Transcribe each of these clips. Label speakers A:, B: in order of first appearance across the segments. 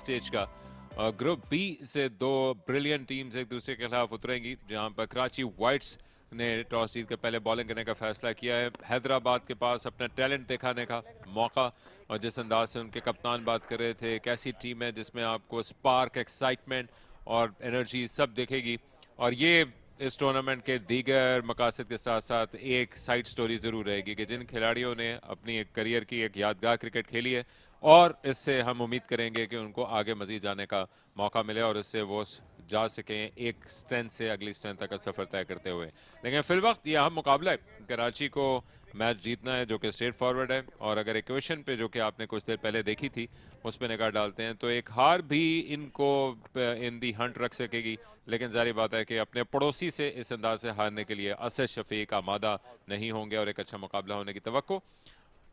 A: Stage का। और group B से दो ब्रिलियंट टीम्स एक दूसरे के खिलाफ उतरेंगी, जहां पर कराची वाइट्स ने टॉस जीत कर पहले बॉलिंग करने का फैसला किया है। हैदराबाद के पास अपना टैलेंट दिखाने का मौका, और जिस अंदाज से उनके कप्तान बात कर रहे थे, एक ऐसी टीम है जिसमें आपको स्पार्क, एक्साइटमेंट और एनर्जी सब दिखेगी। और ये इस टूर्नामेंट के दीगर मकासद के साथ साथ एक साइड स्टोरी जरूर रहेगी कि जिन खिलाड़ियों ने अपनी एक करियर की एक यादगार क्रिकेट खेली है, और इससे हम उम्मीद करेंगे कि उनको आगे मजीद जाने का मौका मिले और इससे वो जा सकें एक स्ट्रेंथ से अगली स्ट्रेंथ तक का सफर तय करते हुए। लेकिन फिल वक्त ये अहम मुकाबला है, कराची को मैच जीतना है जो कि स्ट्रेट फॉरवर्ड है। और अगर इक्वेशन पे जो कि आपने कुछ देर पहले देखी थी उस पर निगाह डालते हैं तो एक हार भी इनको इन दी हंट रख सकेगी। लेकिन जारी बात है कि अपने पड़ोसी से इस अंदाज से हारने के लिए असद शफीक आमादा नहीं होंगे और एक अच्छा मुकाबला होने की तवक्को।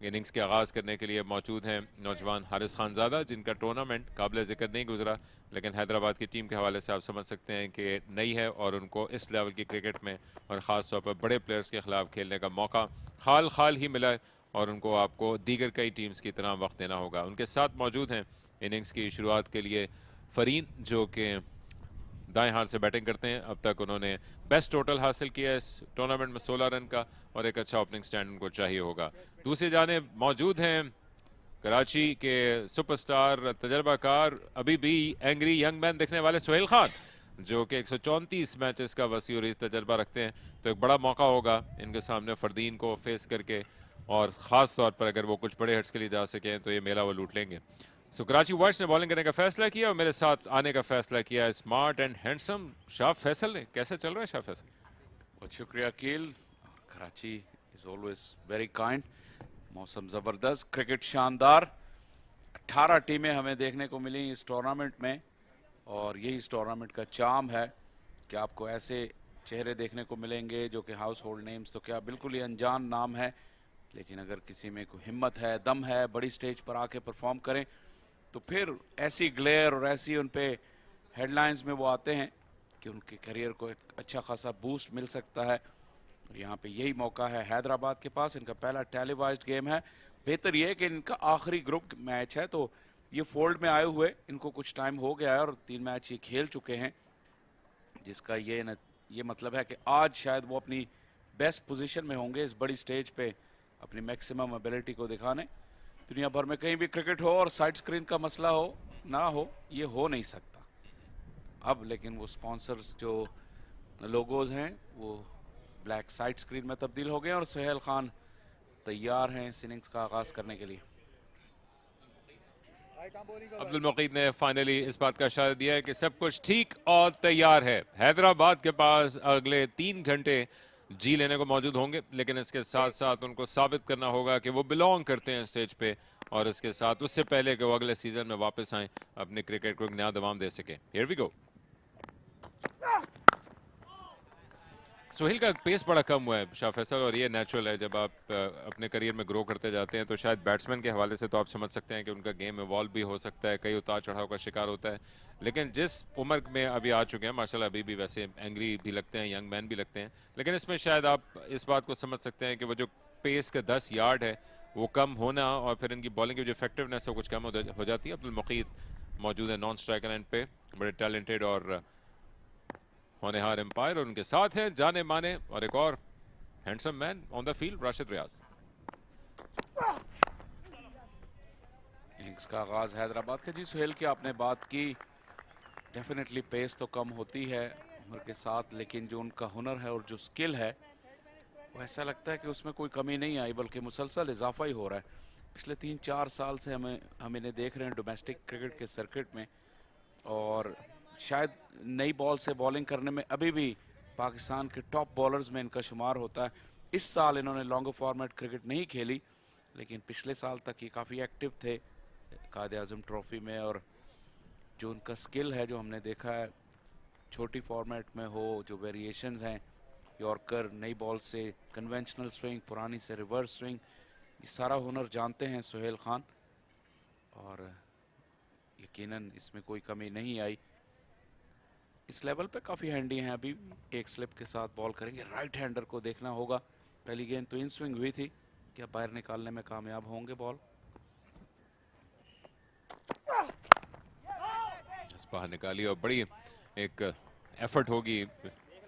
A: इनिंग्स के आगाज करने के लिए मौजूद हैं नौजवान हारिस खानजादा, जिनका टूर्नामेंट काबिल जिक्र नहीं गुजरा, लेकिन हैदराबाद की टीम के हवाले से आप समझ सकते हैं कि नई है और उनको इस लेवल की क्रिकेट में और ख़ास तौर पर बड़े प्लेयर्स के खिलाफ खेलने का मौका हाल हाल ही मिला है और उनको आपको दीगर कई टीम्स की तरह वक्त देना होगा। उनके साथ मौजूद हैं इनिंग्स की शुरुआत के लिए फरीन, जो कि दाएं हाथ से बैटिंग करते हैं। अब तक उन्होंने बेस्ट टोटल हासिल किया है इस टूर्नामेंट में 16 रन का, और एक अच्छा ओपनिंग स्टैंड उनको चाहिए होगा। दूसरी जानिब मौजूद हैं कराची के सुपरस्टार, तजर्बाकार, अभी भी एंग्री यंग मैन दिखने वाले सुहेल खान, जो कि 134 मैचेस का वसी और तजर्बा रखते हैं। तो एक बड़ा मौका होगा इनके सामने फरदीन को फेस करके, और ख़ास तौर पर अगर वो कुछ बड़े हिट्स के लिए जा सकें तो ये मेला वो लूट लेंगे। सो कराची वाइट्स ने बॉलिंग करने का फैसला किया और मेरे साथ आने का फैसला किया smart and handsome Shah Faisal ने। कैसे चल रहा है शाह फैसल?
B: बहुत शुक्रिया Akeel. Karachi is always very kind. मौसम ज़बरदस्त, क्रिकेट शानदार। 18 टीमें हमें देखने को मिली इस टूर्नामेंट में, और यही इस टूर्नामेंट का चार्म है कि आपको ऐसे चेहरे देखने को मिलेंगे जो कि हाउस होल्ड नेम्स तो क्या बिल्कुल ही अनजान नाम है, लेकिन अगर किसी में कोई हिम्मत है, दम है, बड़ी स्टेज पर आके परफॉर्म करें तो फिर ऐसी ग्लेयर और ऐसी उन पे हेडलाइंस में वो आते हैं कि उनके करियर को एक अच्छा खासा बूस्ट मिल सकता है। और यहाँ पे यही मौका है हैदराबाद के पास। इनका पहला टेलीवाइज्ड गेम है। बेहतर ये है कि इनका आखिरी ग्रुप मैच है, तो ये फोल्ड में आए हुए इनको कुछ टाइम हो गया है और 3 मैच ये खेल चुके हैं, जिसका ये मतलब है कि आज शायद वो अपनी बेस्ट पोजीशन में होंगे इस बड़ी स्टेज पे अपनी मैक्सिमम एबिलिटी को दिखाने। दुनिया भर में कहीं भी क्रिकेट हो और साइड स्क्रीन का मसला हो ना हो, ये हो नहीं सकता अब। लेकिन वो स्पॉन्सर्स जो लोगोज हैं वो ब्लैक साइड स्क्रीन में तब्दील हो गए और सुहेल खान तैयार हैं इस इनिंग्स का आगाज करने के लिए।
A: अब्दुल मुकीद ने फाइनली इस बात का इशारा दिया है कि सब कुछ ठीक और तैयार है। हैदराबाद के पास अगले 3 घंटे जी लेने को मौजूद होंगे, लेकिन इसके साथ साथ उनको साबित करना होगा कि वो बिलोंग करते हैं स्टेज पे, और इसके साथ उससे पहले कि वो अगले सीजन में वापस आए, अपने क्रिकेट को एक नया दवाम दे सके। Here we go. सोहेल का पेस बड़ा कम हुआ है शाह फैसल, और ये नेचुरल है। जब आप अपने करियर में ग्रो करते जाते हैं तो शायद बैट्समैन के हवाले से तो आप समझ सकते हैं कि उनका गेम इवॉल्व भी हो सकता है, कई उतार चढ़ाव का शिकार होता है। लेकिन जिस उम्र में अभी आ चुके हैं माशाल्लाह, अभी भी वैसे एंग्री भी लगते हैं, यंग मैन भी लगते हैं, लेकिन इसमें शायद आप इस बात को समझ सकते हैं कि वो जो पेस का 10 यार्ड है वो कम होना, और फिर इनकी बॉलिंग की जो इफेक्टिवनेस है कुछ कम हो जाती है। अब्दुल मुकीद मौजूद है नॉन स्ट्राइकर एंड पे, बड़े टैलेंटेड और होनहार एम्पायर, और उनके साथ हैं जाने माने और एक और handsome man on the field, Rashid Riaz.
B: Innings का आगाज हैदराबाद का। जी सुहेल की आपने बात की, डेफिनेटली पेस तो कम होती है उम्र के साथ, लेकिन जो उनका हुनर है और जो स्किल है वो ऐसा लगता है कि उसमें कोई कमी नहीं आई, बल्कि मुसलसल इजाफा ही हो रहा है। पिछले 3-4 साल से हम इन्हें देख रहे हैं डोमेस्टिक क्रिकेट के सर्किट में, और शायद नई बॉल से बॉलिंग करने में अभी भी पाकिस्तान के टॉप बॉलर्स में इनका शुमार होता है। इस साल इन्होंने लॉन्गर फॉर्मेट क्रिकेट नहीं खेली, लेकिन पिछले साल तक ये काफ़ी एक्टिव थे कायद-ए-आज़म ट्रॉफी में, और जो उनका स्किल है जो हमने देखा है छोटी फॉर्मेट में हो, जो वेरिएशंस हैं यॉर्कर, नई बॉल से कन्वेंशनल स्विंग, पुरानी से रिवर्स स्विंग, ये सारा हुनर जानते हैं सुहेल खान, और यकीनन इसमें कोई कमी नहीं आई। इस लेवल पे काफ़ी हैंडी हैं। अभी एक स्लिप के साथ बॉल करेंगे, राइट हैंडर को देखना होगा। पहली गेंद तो इन स्विंग हुई थी, क्या बाहर निकालने में कामयाब होंगे बॉल?
A: बाहर निकाली और बड़ी एक एफर्ट होगी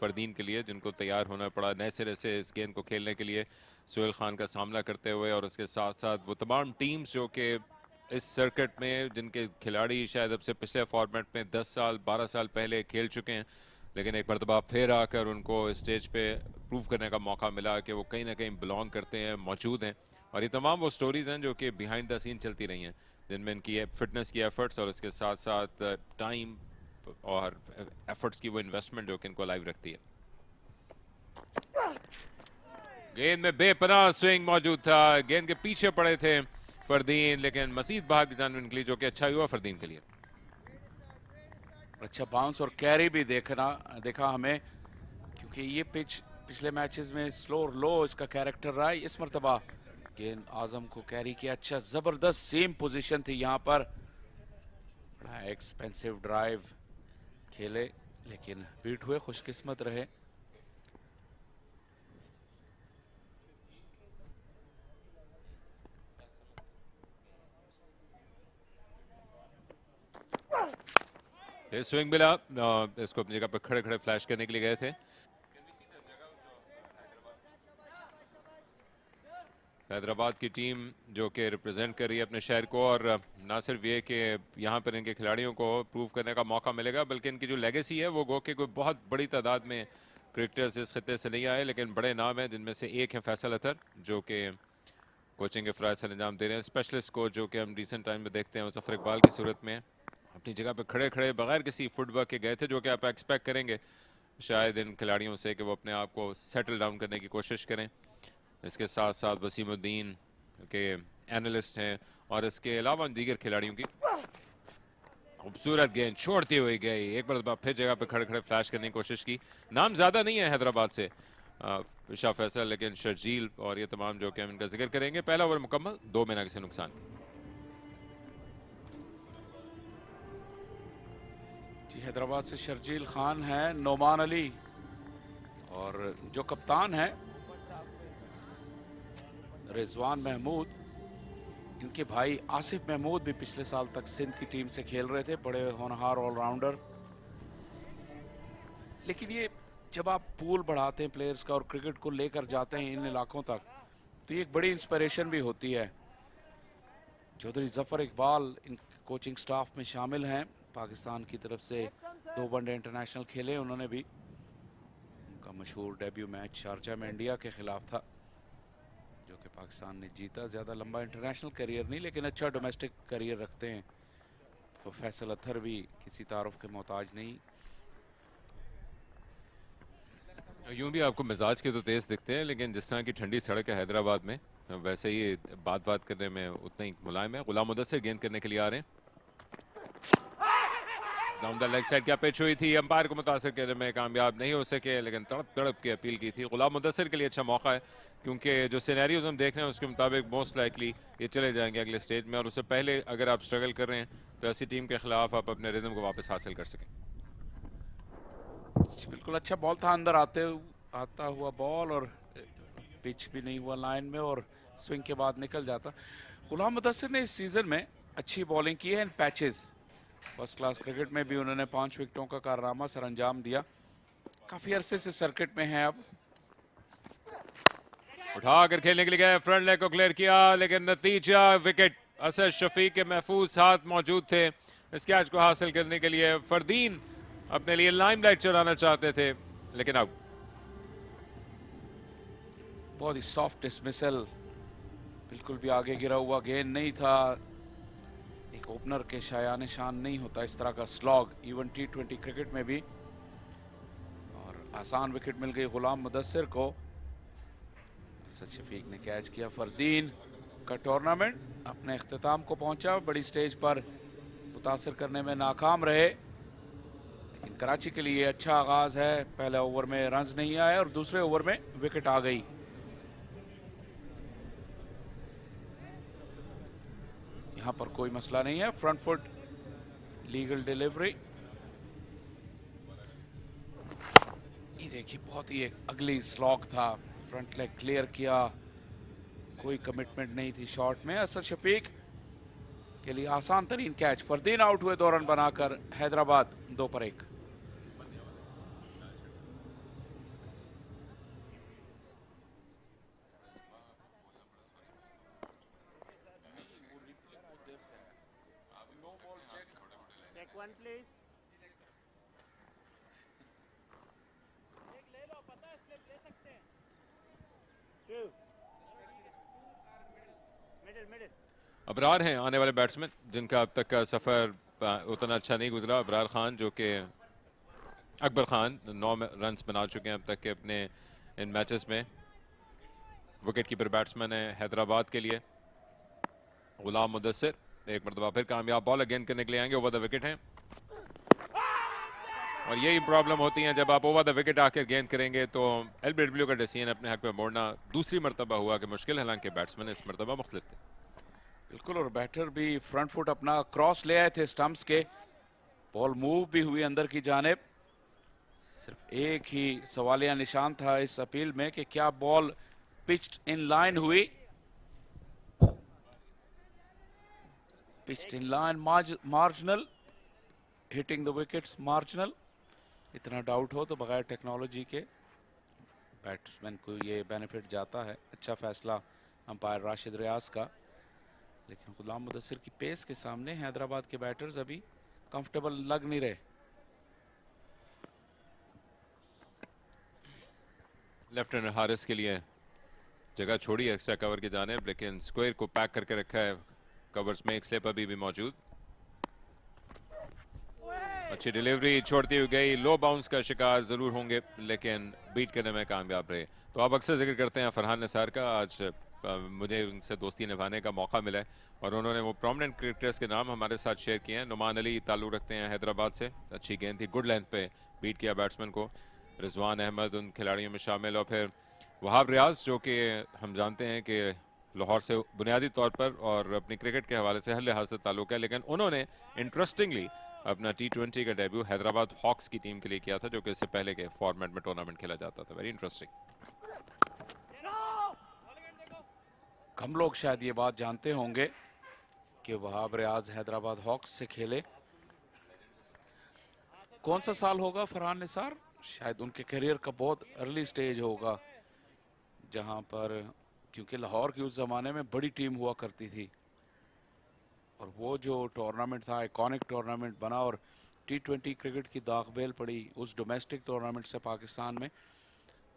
A: फरदीन के लिए, जिनको तैयार होना पड़ा नए सिरे से इस गेंद को खेलने के लिए सोहेल खान का सामना करते हुए। और उसके साथ साथ वो तमाम टीम्स जो कि इस सर्किट में, जिनके खिलाड़ी शायद अब से पिछले फॉर्मेट में 10 साल 12 साल पहले खेल चुके हैं, लेकिन एक मरतबा फिर आकर उनको स्टेज पे प्रूव करने का मौका मिला कि वो कहीं ना कहीं बिलोंग करते हैं, मौजूद हैं। और ये तमाम वो स्टोरीज हैं जो कि बिहाइंड द सीन चलती रही हैं, जिनमें इनकी फिटनेस की एफर्ट्स और इसके साथ साथ टाइम और एफर्ट्स की वो इन्वेस्टमेंट जो कि इनको लाइव रखती है। गेंद में बेपनाह स्विंग मौजूद था, गेंद के पीछे पड़े थे फरदीन, लेकिन मजीद बाहर की जान निकली, जो कि अच्छा हुआ फरदीन के लिए।
B: अच्छा बाउंस और कैरी भी देखा हमें, क्योंकि ये पिच पिछले मैचेस में स्लो और लो इसका कैरेक्टर रहा है। इस मरतबा गेंद आजम को कैरी किया, अच्छा जबरदस्त सेम पोजीशन थी यहाँ पर, बड़ा एक्सपेंसिव ड्राइव खेले लेकिन बीट हुए, खुशकिस्मत रहे।
A: ये स्विंग मिला, इसको अपनी जगह पर खड़े खड़े फ्लैश करने के लिए गए थे। हैदराबाद की टीम जो कि रिप्रेजेंट कर रही है अपने शहर को, और ना सिर्फ ये कि यहाँ पर इनके खिलाड़ियों को प्रूव करने का मौका मिलेगा, बल्कि इनकी जो लेगेसी है वो गो कि कोई बहुत बड़ी तादाद में क्रिकेटर्स इस खिते से नहीं आए, लेकिन बड़े नाम हैं, जिनमें से एक है फैसल अतर, जो कि कोचिंग के फ़राइज़ सर अंजाम दे रहे हैं। स्पेशलिस्ट कोच जो कि हम रिसेंट टाइम में देखते हैं वो ज़फ़र इकबाल की सूरत में अपनी जगह पर खड़े खड़े बगैर किसी फुटवर्क के गए थे, जो कि आप एक्सपेक्ट करेंगे शायद इन खिलाड़ियों से कि वो अपने आप को सेटल डाउन करने की कोशिश करें। इसके साथ साथ वसीमुद्दीन के एनालिस्ट हैं, और इसके अलावा दीगर खिलाड़ियों की खूबसूरत गेंद छोड़ती हुई गई, एक बार फिर जगह पे खड़े खड़े फ्लैश करने की कोशिश की। नाम ज्यादा नहीं है हैदराबाद से शाह फैसल, लेकिन शर्जील और ये तमाम जो कि हम इनका जिक्र करेंगे। पहला ओवर मुकम्मल, 2 बिना किसी नुकसान।
B: जी हैदराबाद से शर्जील खान है, नोमान अली और जो कप्तान है रिजवान महमूद, इनके भाई आसिफ महमूद भी पिछले साल तक सिंध की टीम से खेल रहे थे, बड़े होनहार ऑलराउंडर। लेकिन ये जब आप पूल बढ़ाते हैं प्लेयर्स का और क्रिकेट को लेकर जाते हैं इन इलाकों तक, तो ये एक बड़ी इंस्पिरेशन भी होती है। Chaudhary Zafar Iqbal in coaching staff में शामिल हैं, पाकिस्तान की तरफ से 2 वनडे इंटरनेशनल खेले उन्होंने भी। उनका मशहूर डेब्यू मैच शारजा में इंडिया के खिलाफ था, जो कि पाकिस्तान ने जीता। ज़्यादा लंबा इंटरनेशनल करियर नहीं, लेकिन अच्छा डोमेस्टिक करियर रखते हैं। तो फैसल अत्थर भी किसी तारुफ के मोहताज नहीं।
A: यूं भी आपको मिजाज के तो तेज दिखते हैं, लेकिन जिस तरह की ठंडी सड़क है हैदराबाद में, वैसे ही बात करने में उतना ही मुलायम है। गुलाम मुदस्सिर गेंद करने के लिए आ रहे हैं। डाउन द लेग साइड क्या पिच हुई थी, अंपायर को मुतासर करने में कामयाब नहीं हो सके, लेकिन तड़प की अपील की थी। गुलाम मुदस्सिर के लिए अच्छा मौका है, क्योंकि जो सिनेरियोज हम देख रहे हैं उसके मुताबिक मोस्ट लाइकली ये चले जाएंगे अगले स्टेज में, और उससे पहले अगर आप स्ट्रगल कर रहे हैं तो ऐसी टीम के खिलाफ आप अपने रिदम को वापस हासिल कर सकें।
B: बिल्कुल अच्छा बॉल था, अंदर आता हुआ बॉल, और पिच भी नहीं हुआ लाइन में, और स्विंग के बाद निकल जाता। गुलाम मुदस्सिर ने इस सीजन में अच्छी बॉलिंग की है इन पैचेस। फर्स्ट क्लास क्रिकेट में भी उन्होंने 5 विकेटों का कारनामा सर अंजाम दिया। काफी अरसे से सर्किट में है। अब
A: उठाकर खेलने के लिए गए, फ्रंट लेग को क्लियर किया, लेकिन नतीजा विकेट। असद शफीक के महफूज हाथ मौजूद थे इस कैच को हासिल करने के लिए। फरदीन अपने लिए लाइमलाइट चलाना चाहते थे, लेकिन अब
B: बहुत ही सॉफ्ट डिसमिसल, बिल्कुल भी आगे गिरा हुआ गेंद नहीं था। एक ओपनर के शायान शान नहीं होता इस तरह का स्लॉग, इवन T20 क्रिकेट में भी। और आसान विकेट मिल गई गुलाम मुदस्सिर को। असद शफीक ने कैच किया। फरदीन का टूर्नामेंट अपने इख्तिताम को पहुंचा, बड़ी स्टेज पर मुतासिर करने में नाकाम रहे, लेकिन कराची के लिए अच्छा आगाज है। पहले ओवर में रन्स नहीं आए और दूसरे ओवर में विकेट आ गई। यहां पर कोई मसला नहीं है, फ्रंट फुट लीगल डिलीवरी। ये देखिए बहुत ही एक अगली स्लॉग था, फ्रंट लेग क्लियर किया, कोई कमिटमेंट नहीं थी शॉट में। असद शफीक के लिए आसान तरीन कैच। फरदीन आउट हुए 2 रन बनाकर हैदराबाद 2 पर 1।
A: अबरार हैं आने वाले बैट्समैन जिनका अब तक का सफर उतना अच्छा नहीं गुजरा। अबरार खान जो कि अकबर खान 9 रन्स बना चुके हैं अब तक के अपने इन मैचेस में। विकेट कीपर बैट्समैन है हैदराबाद के लिए। गुलाम मुदस्सिर एक मरतबा फिर कामयाब बॉल अगेन करने के लिए आएंगे। ओवर द विकेट हैं और यही प्रॉब्लम होती है जब आप ओवर द विकेट आकर गेंद करेंगे तो एलबीडब्ल्यू का डिसीजन अपने हक में मोड़ना दूसरी मरतबा हुआ कि मुश्किल, हालांकि बैट्समैन इस मरतबा मुख्तलिफ थे।
B: बिल्कुल, और बैटर भी फ्रंट फुट अपना क्रॉस ले आए थे स्टंप्स के। बॉल मूव भी हुई अंदर की जानिब। सिर्फ एक ही सवालिया निशान था इस अपील में कि क्या बॉल पिच्ड इन लाइन हुई। Pitched in line, marginal, hitting the wickets marginal. इतना डाउट हो तो बगैर टेक्नोलॉजी के बैट्समैन को ये बेनिफिट जाता है। अच्छा फैसला अंपायर राशिद रियाज का, लेकिन गुलाम मुदस्सिर की पेस के सामने हैदराबाद के बैटर्स अभी कंफर्टेबल लग नहीं रहे।
A: लेफ्ट हैंडर हारिस के लिए जगह छोड़ी एक्स्ट्रा कवर की जानिब, लेकिन स्क्वायर को पैक करके रखा है कवर्स में। एक स्लिप अभी भी मौजूद। अच्छी डिलीवरी छोड़ती हुई गई। लो बाउंस का शिकार जरूर होंगे लेकिन बीट करने में कामयाब रहे। तो आप अक्सर जिक्र करते हैं फरहान निसार का, आज मुझे उनसे दोस्ती निभाने का मौका मिला है और उन्होंने वो प्रोमिनेंट क्रिकेटर्स के नाम हमारे साथ शेयर किए हैं। नुमान अली ताल्लुक रखते हैं हैदराबाद से, अच्छी गेंद थी, गुड लेंथ पे बीट किया बैट्समैन को। रिजवान अहमद उन खिलाड़ियों में शामिल, और फिर वहाब रियाज जो कि हम जानते हैं कि लाहौर से बुनियादी तौर पर और अपनी क्रिकेट के हवाले से हर लिहाज से ताल्लुक है, लेकिन उन्होंने इंटरेस्टिंगली अपना T20 का डेब्यू हैदराबाद हॉक्स की टीम के लिए किया था जो कि इससे पहले के फॉर्मेट में टूर्नामेंट खेला जाता था। Very interesting.
B: कम लोग शायद ये बात जानते होंगे कि वहाब रियाज हैदराबाद हॉक्स से खेले। कौन सा साल होगा फरहान निसार? शायद उनके करियर का बहुत अर्ली स्टेज होगा, जहां पर क्योंकि लाहौर की उस जमाने में बड़ी टीम हुआ करती थी और वो जो टूर्नामेंट था आइकॉनिक टूर्नामेंट बना और T20 क्रिकेट की दागबेल पड़ी उस डोमेस्टिक टूर्नामेंट से पाकिस्तान में।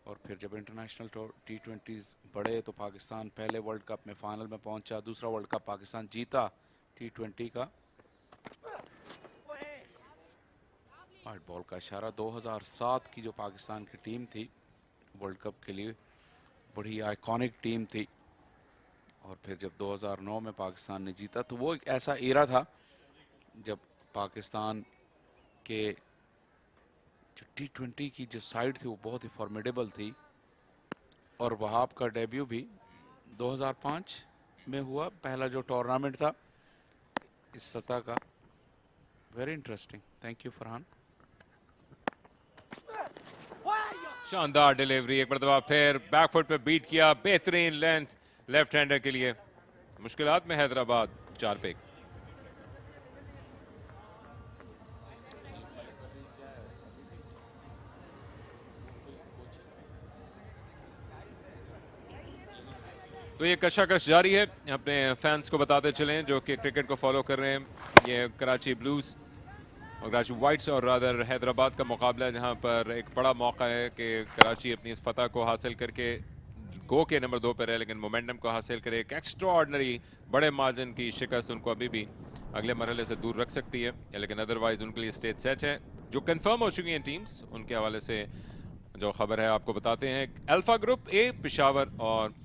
B: और फिर जब इंटरनेशनल T20s बढ़े तो पाकिस्तान पहले वर्ल्ड कप में फाइनल में पहुंचा, दूसरा वर्ल्ड कप पाकिस्तान जीता T20 का। वाइड बॉल का इशारा। 2007 की जो पाकिस्तान की टीम थी वर्ल्ड कप के लिए बड़ी आइकॉनिक टीम थी, और फिर जब 2009 में पाकिस्तान ने जीता तो वो एक ऐसा एरा था जब पाकिस्तान के जो T20 की जो साइड थी वो बहुत ही फॉर्मिडेबल थी। और वहाब का डेब्यू भी 2005 में हुआ, पहला जो टूर्नामेंट था इस सतह का। Very interesting. Thank you Farhan.
A: शानदार डिलीवरी, एक मरतबा फिर बैकफुट पे बीट किया, बेहतरीन लेंथ लेफ्ट हैंडर के लिए। मुश्किलात में हैदराबाद 4 पे 1। तो ये कशाकश जारी है, अपने फैंस को बताते चलें जो कि क्रिकेट को फॉलो कर रहे हैं। ये कराची ब्लूज और कराची वाइट्स और रादर हैदराबाद का मुकाबला है, जहां पर एक बड़ा मौका है कि कराची अपनी इस फतह को हासिल करके गो के नंबर 2 पर है, लेकिन मोमेंटम को हासिल करे। एक एक्स्ट्राऑर्डिनरी बड़े मार्जिन की शिकस्त उनको अभी भी अगले मरहले से दूर रख सकती है, लेकिन अदरवाइज उनके लिए स्टेज सेट है। जो कंफर्म हो चुकी हैं टीम्स, उनके हवाले से जो खबर है आपको बताते हैं। अल्फा ग्रुप ए पिशावर और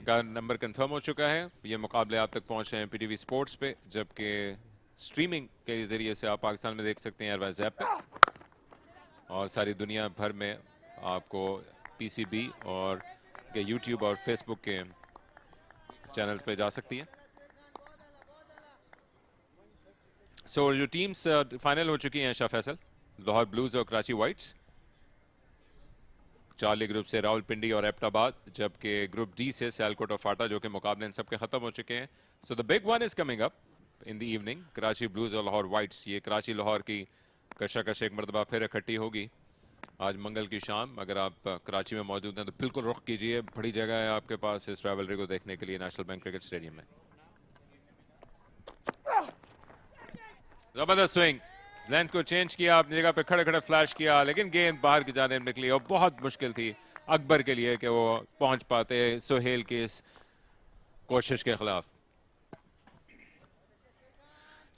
A: का नंबर कंफर्म हो चुका है। ये मुकाबले आप तक पहुंच रहे हैं PTV स्पोर्ट्स पे, जबकि स्ट्रीमिंग के जरिए से आप पाकिस्तान में देख सकते हैं एयरवाइज ऐप पे, और सारी दुनिया भर में आपको PCB और के YouTube और Facebook के चैनल्स पे जा सकती है। सो जो टीम्स फाइनल हो चुकी हैं, शाह फैसल, लाहौर ब्लूज और कराची वाइट्स। चार्ली ग्रुप से रावलपिंडी और एबटाबाद, जबकि ग्रुप डी से सियालकोट और फाटा, जो कि मुकाबले इन सब के खत्म हो चुके हैं। So the big one is coming up. In the evening, Karachi blues और लाहौर वाइट्स। ये कराची लाहौर की कशाकश एक मरतबा फिर इकट्ठी होगी आज मंगल की शाम। अगर आप कराची में मौजूद हैं तो बिल्कुल रुख कीजिए, बड़ी जगह है आपके पास इस राइवलरी को देखने के लिए नेशनल बैंक क्रिकेट स्टेडियम में। जबरदस्त स्विंग, लेंथ को चेंज किया, अपनी जगह पे खड़े खड़े फ्लैश किया, लेकिन गेंद बाहर की जानिब निकली और बहुत मुश्किल थी अकबर के लिए कि वो पहुंच पाते सुहेल की इस कोशिश के खिलाफ।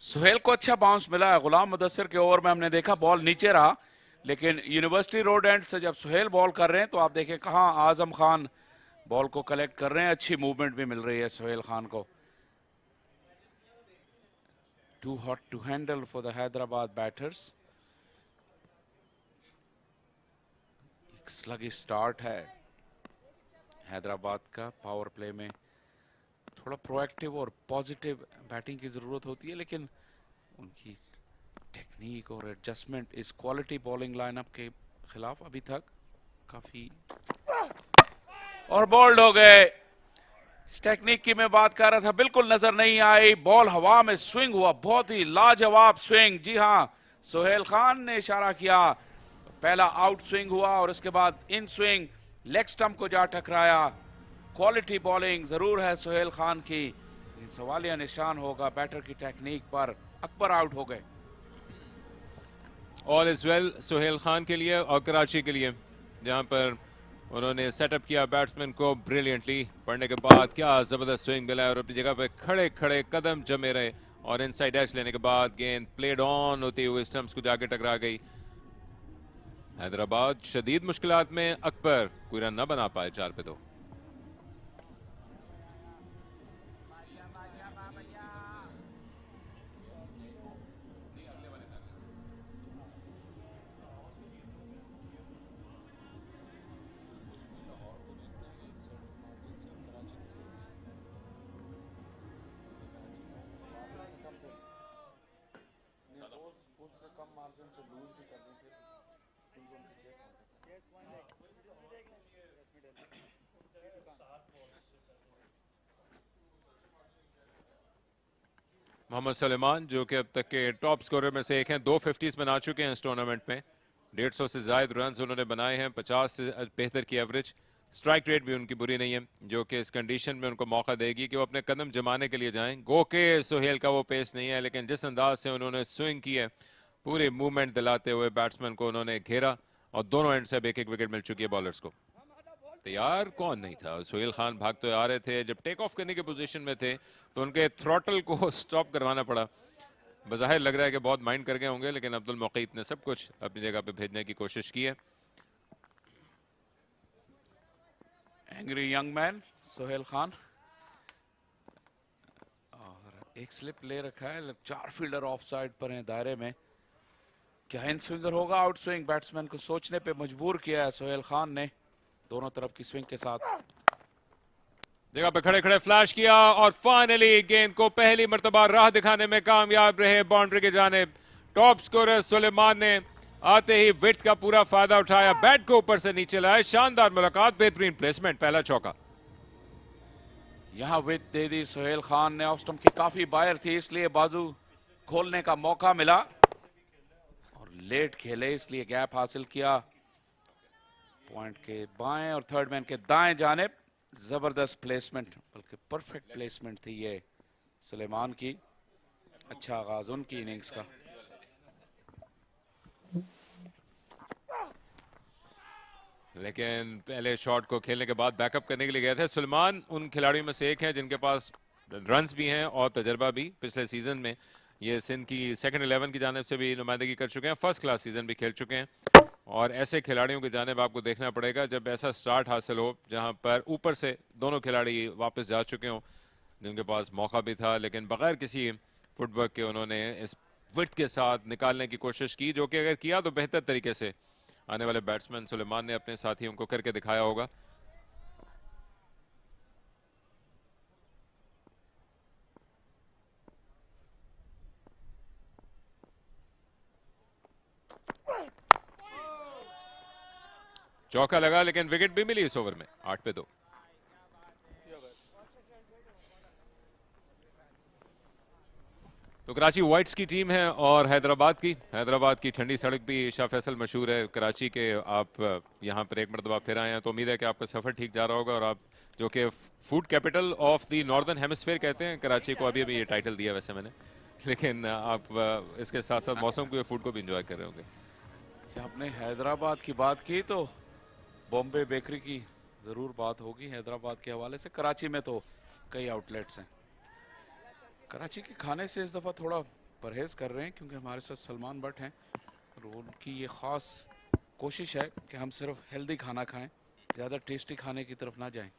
B: सुहेल को अच्छा बाउंस मिला है। गुलाम मुदस्सिर के ओवर में हमने देखा बॉल नीचे रहा, लेकिन यूनिवर्सिटी रोड एंड से जब सुहेल बॉल कर रहे हैं तो आप देखें कहां आजम खान बॉल को कलेक्ट कर रहे हैं। अच्छी मूवमेंट भी मिल रही है सुहेल खान को। Too hot to handle for the Hyderabad batters. एक sluggish start है हैदराबाद का। पावर प्ले में थोड़ा प्रोएक्टिव और पॉजिटिव बैटिंग की जरूरत होती है, लेकिन उनकी टेक्निक और एडजस्टमेंट इस क्वालिटी बॉलिंग लाइनअप के खिलाफ अभी तक काफी। और बोल्ड हो गए। इस टेक्निक की मैं बात कर रहा था, बिल्कुल नजर नहीं आई। बॉल हवा में स्विंग हुआ, बहुत ही लाजवाब स्विंग। जी हां, सुहेल खान ने इशारा किया। पहला आउट स्विंग हुआ और उसके बाद इन स्विंग लेग स्टंप को जा टकराया। क्वालिटी बॉलिंग जरूर है सुहेल खान की, सवालिया निशान होगा बैटर की टेक्निक पर। अकबर आउट हो गए।
A: All is well Suhail Khan के लिए और कराची के लिए, जहां पर उन्होंने सेटअप किया बैट्समैन को ब्रिलियंटली। पढ़ने के बाद क्या जबरदस्त स्विंग मिला और अपनी जगह पे खड़े खड़े कदम जमे रहे और इनसाइड एज लेने के बाद गेंद प्लेड ऑन होती हुई स्टंप्स को जाके टकरा गई। हैदराबाद शदीद मुश्किलात में, अकबर कोई रन न बना पाए 4 पे 2। मोहम्मद सलेमान जो कि अब तक के टॉप स्कोरर में से एक हैं, 2 50s बना चुके हैं इस टूर्नामेंट में। 150 से ज्यादा रन उन्होंने बनाए हैं, 50 से बेहतर की एवरेज। स्ट्राइक रेट भी उनकी बुरी नहीं है, जो कि इस कंडीशन में उनको मौका देगी कि वो अपने कदम जमाने के लिए जाएं। गो के सुहेल का वो पेस नहीं है, लेकिन जिस अंदाज से उन्होंने स्विंग की है, पूरी मूवमेंट दिलाते हुए बैट्समैन को उन्होंने घेरा और दोनों एंड से अब एक एक विकेट मिल चुकी है बॉलर्स को। तैयार कौन नहीं था, सुहेल खान भाग तो आ रहे थे, जब टेक ऑफ करने की पोजीशन में थे तो उनके थ्रॉटल को स्टॉप करवाना पड़ा। बज़ाहिर लग रहा है कि बहुत माइंड कर गए होंगे, लेकिन अब्दुल मुकीत ने सब कुछ अपनी जगह पे भेजने की कोशिश की है।
B: Angry young man Suhail Khan, और एक स्लिप ले रखा है। 4 फील्डर ऑफ साइड पर हैं दायरे में। क्या इन स्विंगर होगा? आउट स्विंग बैट्समैन को सोचने पे मजबूर किया है सुहेल खान ने दोनों तरफ की स्विंग के साथ।
A: जगह पे खड़े खड़े फ्लैश किया और फाइनली गेंद को पहली मर्तबा राह दिखाने में कामयाब रहे बाउंड्री की जानिब। टॉप स्कोरर सुलेमान ने आते ही विड्थ का पूरा फायदा उठाया, बैट को ऊपर से नीचे लाए। शानदार मुलाकात, बेहतरीन प्लेसमेंट, पहला चौका।
B: यहां विड्थ दे दी सुहेल खान ने। ऑफ स्टंप की काफी बायर थी, इसलिए बाजू खोलने का मौका मिला और लेट खेले इसलिए गैप हासिल किया। पॉइंट के बाएं और थर्ड मैन के दाएं जानिब जबरदस्त प्लेसमेंट, बल्कि परफेक्ट प्लेसमेंट थी ये सुलेमान की। अच्छा आगाज उनकी इनिंग्स का।
A: लेकिन पहले शॉट को खेलने के बाद बैकअप करने के लिए गए थे। सुलेमान उन खिलाड़ियों में से एक है जिनके पास रन्स भी हैं और तजर्बा भी। पिछले सीजन में ये सिंध की सेकंड 11 की जानिब से भी नुमाइंदगी कर चुके हैं, फर्स्ट क्लास सीजन भी खेल चुके हैं। और ऐसे खिलाड़ियों की जानिब आपको देखना पड़ेगा जब ऐसा स्टार्ट हासिल हो जहां पर ऊपर से दोनों खिलाड़ी वापस जा चुके हों, जिनके पास मौका भी था, लेकिन बगैर किसी फुटवर्क के उन्होंने इस विड्थ के साथ निकालने की कोशिश की, जो कि अगर किया तो बेहतर तरीके से आने वाले बैट्समैन सुलेमान ने अपने साथियों को करके दिखाया होगा। चौका लगा लेकिन विकेट भी मिली इस ओवर में, 8 पे 2। तो कराची वाइट्स की टीम है और हैदराबाद की ठंडी सड़क भी शाह फैसल मशहूर है कराची के। आप यहाँ पर एक मरतबा फिर आए हैं तो उम्मीद है कि आपका सफ़र ठीक जा रहा होगा। और आप जो कि food capital of the northern hemisphere कहते हैं कराची को, अभी अभी ये टाइटल दिया वैसे मैंने, लेकिन आप इसके साथ साथ मौसम को, फूड को भी इंजॉय कर रहे होंगे।
B: आपने हैदराबाद की बात की तो बॉम्बे बेकरी की जरूर बात होगी हैदराबाद के हवाले से। कराची में तो कई आउटलेट्स हैं। कराची के खाने से इस दफ़ा थोड़ा परहेज कर रहे हैं क्योंकि हमारे साथ सलमान भट्ट हैं और उनकी ये ख़ास कोशिश है कि हम सिर्फ हेल्दी खाना खाएं, ज़्यादा टेस्टी खाने की तरफ ना जाएं।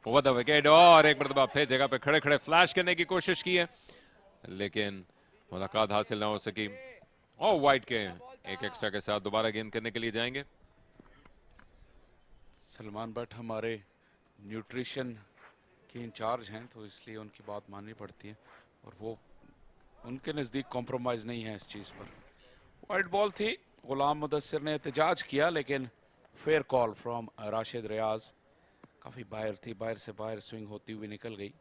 A: ओवर द विकेट और एक मरतबा फिर जगह पे खड़े खड़े फ्लैश करने की कोशिश की है लेकिन मुलाकात हासिल ना हो सकी। और वाइट के एक एक्स्ट्रा के साथ दोबारा गेंद करने के लिए जाएंगे।
B: सलमान भट्ट हमारे न्यूट्रिशन के इंचार्ज हैं तो इसलिए उनकी बात माननी पड़ती है और वो उनके नज़दीक कॉम्प्रोमाइज़ नहीं है इस चीज़ पर। वाइट बॉल थी, गुलाम मुदस्सिर ने एहतजाज किया लेकिन फेयर कॉल फ्रॉम राशिद रियाज। काफ़ी बाहर थी, बाहर से बाहर स्विंग होती हुई निकल गई।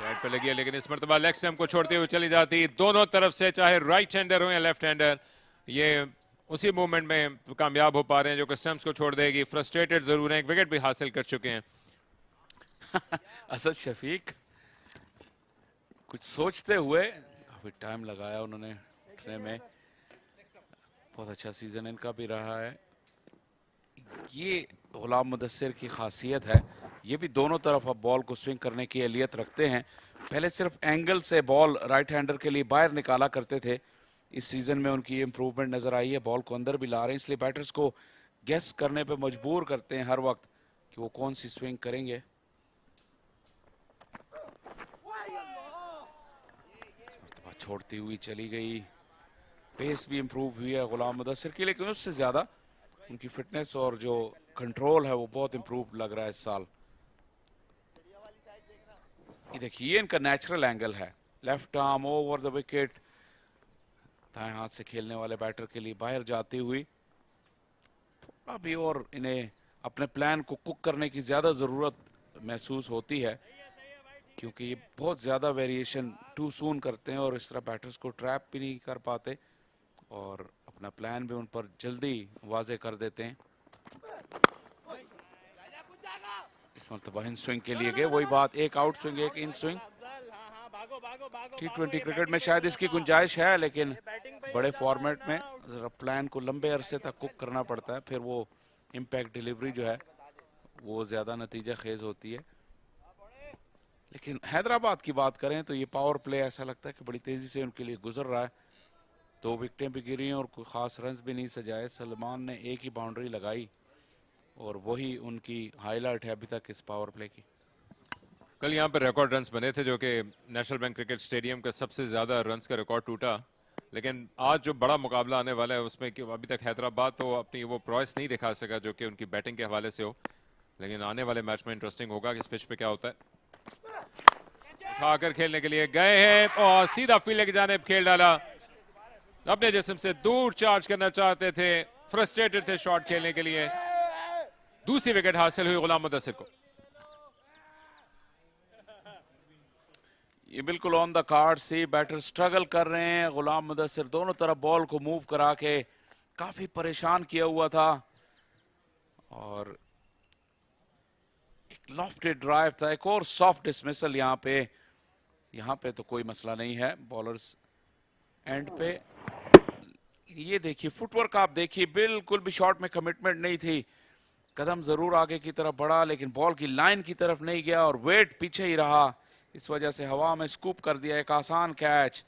A: राइट पे लगी है लेकिन इस मरतबा लेग स्टंप को छोड़ते हुए चली जाती दोनों तरफ से, चाहे राइट हैंडर हो या लेफ्ट हैंडर, ये उसी मूवमेंट में कामयाब हो पा रहे हैं जो कि स्टंप्स को छोड़ देगी। फ्रस्ट्रेटेड जरूर हैं, एक विकेट भी हासिल कर चुके हैं।
B: असद शफीक कुछ सोचते हुए, काफी टाइम लगाया उन्होंने उठने में। बहुत अच्छा सीजन इनका भी रहा है। ये गुलाम मुदस्सिर की खासियत है, ये भी दोनों तरफ अब बॉल को स्विंग करने की एलियत रखते हैं। पहले सिर्फ एंगल से बॉल राइट हैंडर के लिए बाहर निकाला करते थे, इस सीजन में उनकी इंप्रूवमेंट नजर आई है। बॉल को अंदर भी ला रहे हैं, इसलिए बैटर्स को गेस करने पे मजबूर करते हैं हर वक्त कि वो कौन सी स्विंग करेंगे। छोड़ती हुई चली गई, पेस भी इंप्रूव हुई है गुलाम मुदस्सिर की, लेकिन उससे ज्यादा उनकी फिटनेस और जो कंट्रोल है वो बहुत इंप्रूव लग रहा है इस साल। ये देखिए, ये इनका नेचुरल एंगल है, left arm over the wicket, दाएं हाथ से खेलने वाले बैटर के लिए बाहर जाती हुई। थोड़ा भी और इन्हें अपने प्लान को कुक करने की ज्यादा जरूरत महसूस होती है क्योंकि ये बहुत ज्यादा वेरिएशन टू सून करते हैं और इस तरह बैटर्स को ट्रैप भी नहीं कर पाते और अपना प्लान भी उन पर जल्दी वाजे कर देते हैं। इस मरतबा इन स्विंग के लिए गए, वही बात, एक आउट स्विंग एक इन स्विंग। T20 क्रिकेट में शायद इसकी गुंजाइश है लेकिन बड़े फॉर्मेट में जरा प्लान को लंबे अरसे तक कुक करना पड़ता है, फिर वो इम्पैक्ट डिलीवरी जो है वो ज्यादा नतीजा खेज होती है। लेकिन हैदराबाद की बात करें तो ये पावर प्ले ऐसा लगता है कि बड़ी तेजी से उनके लिए गुजर रहा है। 2 विकेटें भी गिरी और कोई खास रन्स भी नहीं सजाए। सलमान ने एक ही बाउंड्री लगाई और वही उनकी हाईलाइट है अभी तक इस पावर प्ले की।
A: कल यहाँ पर रिकॉर्ड रन्स बने थे जो कि नेशनल बैंक क्रिकेट स्टेडियम का सबसे ज्यादा रन्स का रिकॉर्ड टूटा, लेकिन आज जो बड़ा मुकाबला आने वाला है उसमें कि अभी तक हैदराबाद तो अपनी वो प्रॉयस नहीं दिखा सका जो कि उनकी बैटिंग के हवाले से हो, लेकिन आने वाले मैच में इंटरेस्टिंग होगा कि इस पिच पे क्या होता है। उठाकर खेलने के लिए गए हैं और सीधा फील्ड की जानिब खेल डाला। अपने जिस्म से दूर चार्ज करना चाहते थे, फ्रस्ट्रेटेड थे शॉट खेलने के लिए। दूसरी विकेट हासिल हुई गुलाम मुदस्सिर को।
B: ये बिल्कुल on the card see, batter struggle कर रहे हैं। गुलाम मुदस्सिर दोनों तरफ बॉल को मूव करा के काफी परेशान किया हुआ था और एक लॉफ्टेड ड्राइव था, एक और सॉफ्ट डिसमिसल यहाँ पे तो कोई मसला नहीं है बॉलर्स एंड पे। ये देखिए फुटवर्क, आप देखिए बिल्कुल भी शॉट में कमिटमेंट नहीं थी। कदम जरूर आगे की तरफ बढ़ा लेकिन बॉल की लाइन की तरफ नहीं गया और वेट पीछे ही रहा, इस वजह से हवा में स्कूप कर दिया। एक आसान कैच,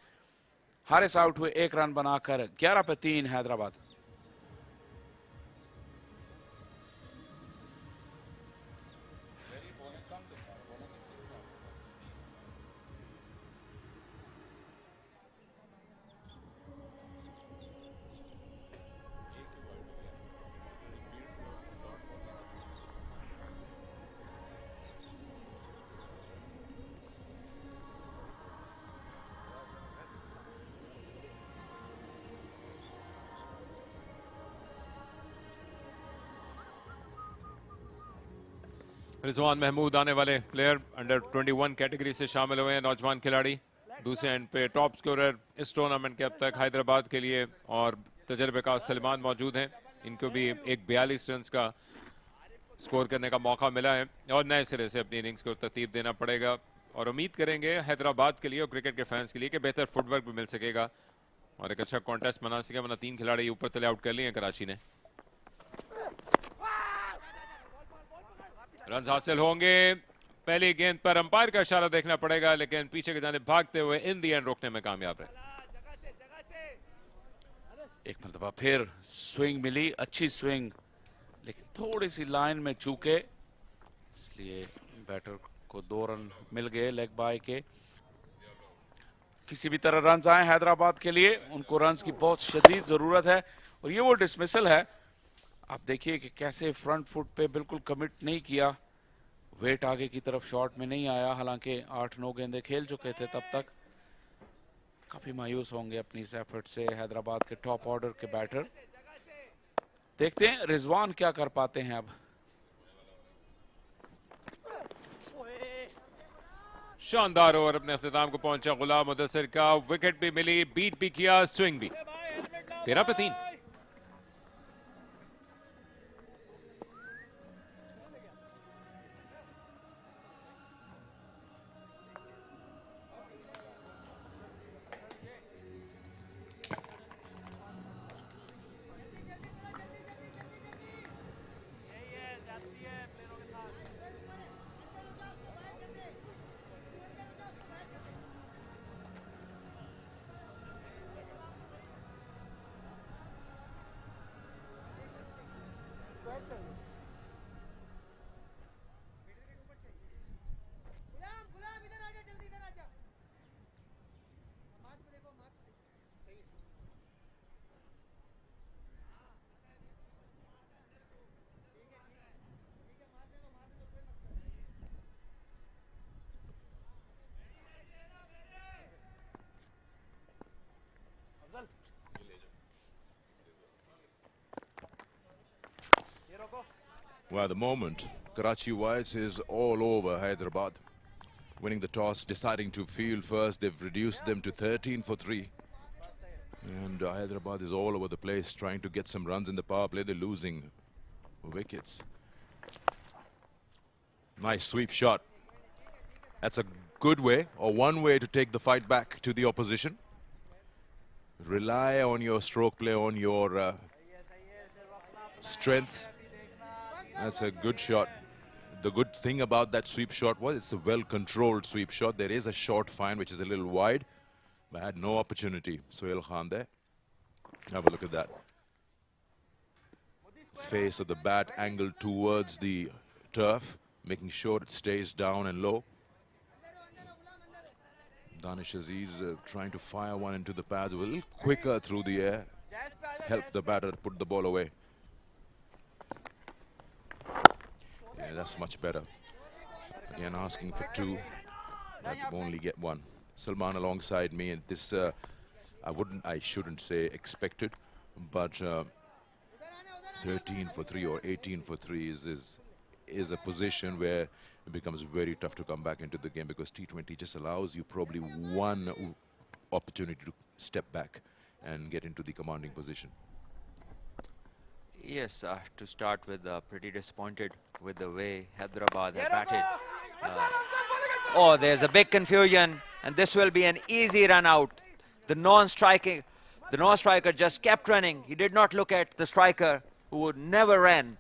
B: हारिस आउट हुए 1 रन बनाकर 11 पे 3 हैदराबाद।
A: रिजवान महमूद आने वाले प्लेयर अंडर 21 कैटेगरी से शामिल हुए हैं, नौजवान खिलाड़ी। दूसरे एंड पे टॉप स्कोरर इस टूर्नामेंट के अब तक हैदराबाद के लिए और तजर्बेकार सलमान मौजूद हैं। इनको भी एक 42 रन का स्कोर करने का मौका मिला है और नए सिरे से अपनी इनिंग्स को तरतीब देना पड़ेगा। और उम्मीद करेंगे हैदराबाद के लिए और क्रिकेट के फैंस के लिए कि बेहतर फुटवर्क भी मिल सकेगा और एक अच्छा कॉन्टेस्ट बना सके, वरना 3 खिलाड़ी ऊपर तले आउट कर लिए हैं कराची ने। रन हासिल होंगे। पहली गेंद पर अंपायर का इशारा देखना पड़ेगा, लेकिन पीछे की जानिब भागते हुए इन दी एंड रोकने में कामयाब रहे।
B: एक मरतबा फिर स्विंग मिली, अच्छी स्विंग, लेकिन थोड़ी सी लाइन में चूके, इसलिए बैटर को 2 रन मिल गए लेग बाय के। किसी भी तरह रन आए हैदराबाद के लिए, उनको रन्स की बहुत शदीद जरूरत है। और ये वो डिसमिसल है, आप देखिए कि कैसे फ्रंट फुट पे बिल्कुल कमिट नहीं किया, वेट आगे की तरफ शॉट में नहीं आया, हालांकि 8-9 गेंदे खेल चुके थे तब तक। काफी मायूस होंगे अपनी इस एफर्ट से हैदराबाद के टॉप ऑर्डर के बैटर। देखते हैं रिजवान क्या कर पाते हैं अब।
A: शानदार ओवर अपने अख्तिताम को पहुंचा गुलाम मुदस्सिर का। विकेट भी मिली, बीट भी किया, स्विंग भी। 13 पे 3।
C: Well, at the moment, Karachi Whites is all over Hyderabad. Winning the toss, deciding to field first. They've reduced them to 13 for 3. And Hyderabad is all over the place, trying to get some runs in the power play. They're losing wickets. Nice sweep shot. That's a good way, or one way, to take the fight back to the opposition. Rely on your stroke play, on your strengths. That's a good shot. The good thing about that sweep shot was it's a well-controlled sweep shot. There is a short fine, which is a little wide, but had no opportunity. Sohail Khan there. Have a look at that. Face of the bat angled towards the turf, making sure it stays down and low. Danish Aziz trying to fire one into the pads a little quicker through the air. Help the batter put the ball away. Yeah, that's much better. Again, asking for 2, but only get 1. Salman alongside me, and this I shouldn't say expected, but 13 for 3 or 18 for 3 is a position where it becomes very tough to come back into the game, because T20 just allows you probably one opportunity to step back and get into the commanding position.
D: Yes, to start with, pretty disappointed with the way Hyderabad have batted. Oh, there's a big confusion, and this will be an easy run out. The non-striker just kept running. He did not look at the striker, who would never ran,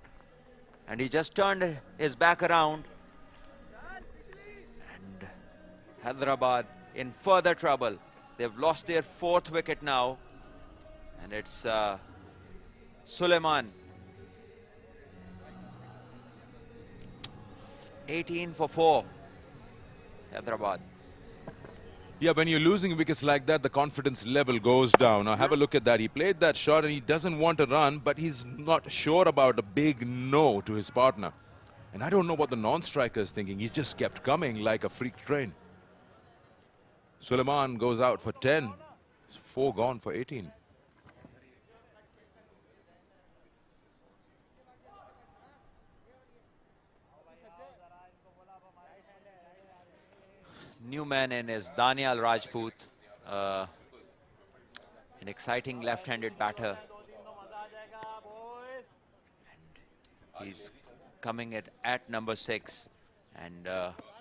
D: and he just turned his back around. And Hyderabad in further trouble. They've lost their 4th wicket now, and it's Suleiman. 18 for 4, Hyderabad.
C: Yeah, when you're losing wickets like that, the confidence level goes down. Now have a look at that. He played that shot and he doesn't want to run, but he's not sure about a big no to his partner. And I don't know what the non-striker is thinking. He just kept coming like a freak train. Suleiman goes out for 10. 4 gone for 18.
D: new man in is Daniel Rajput, an exciting left-handed batter. And he's coming at number 6, and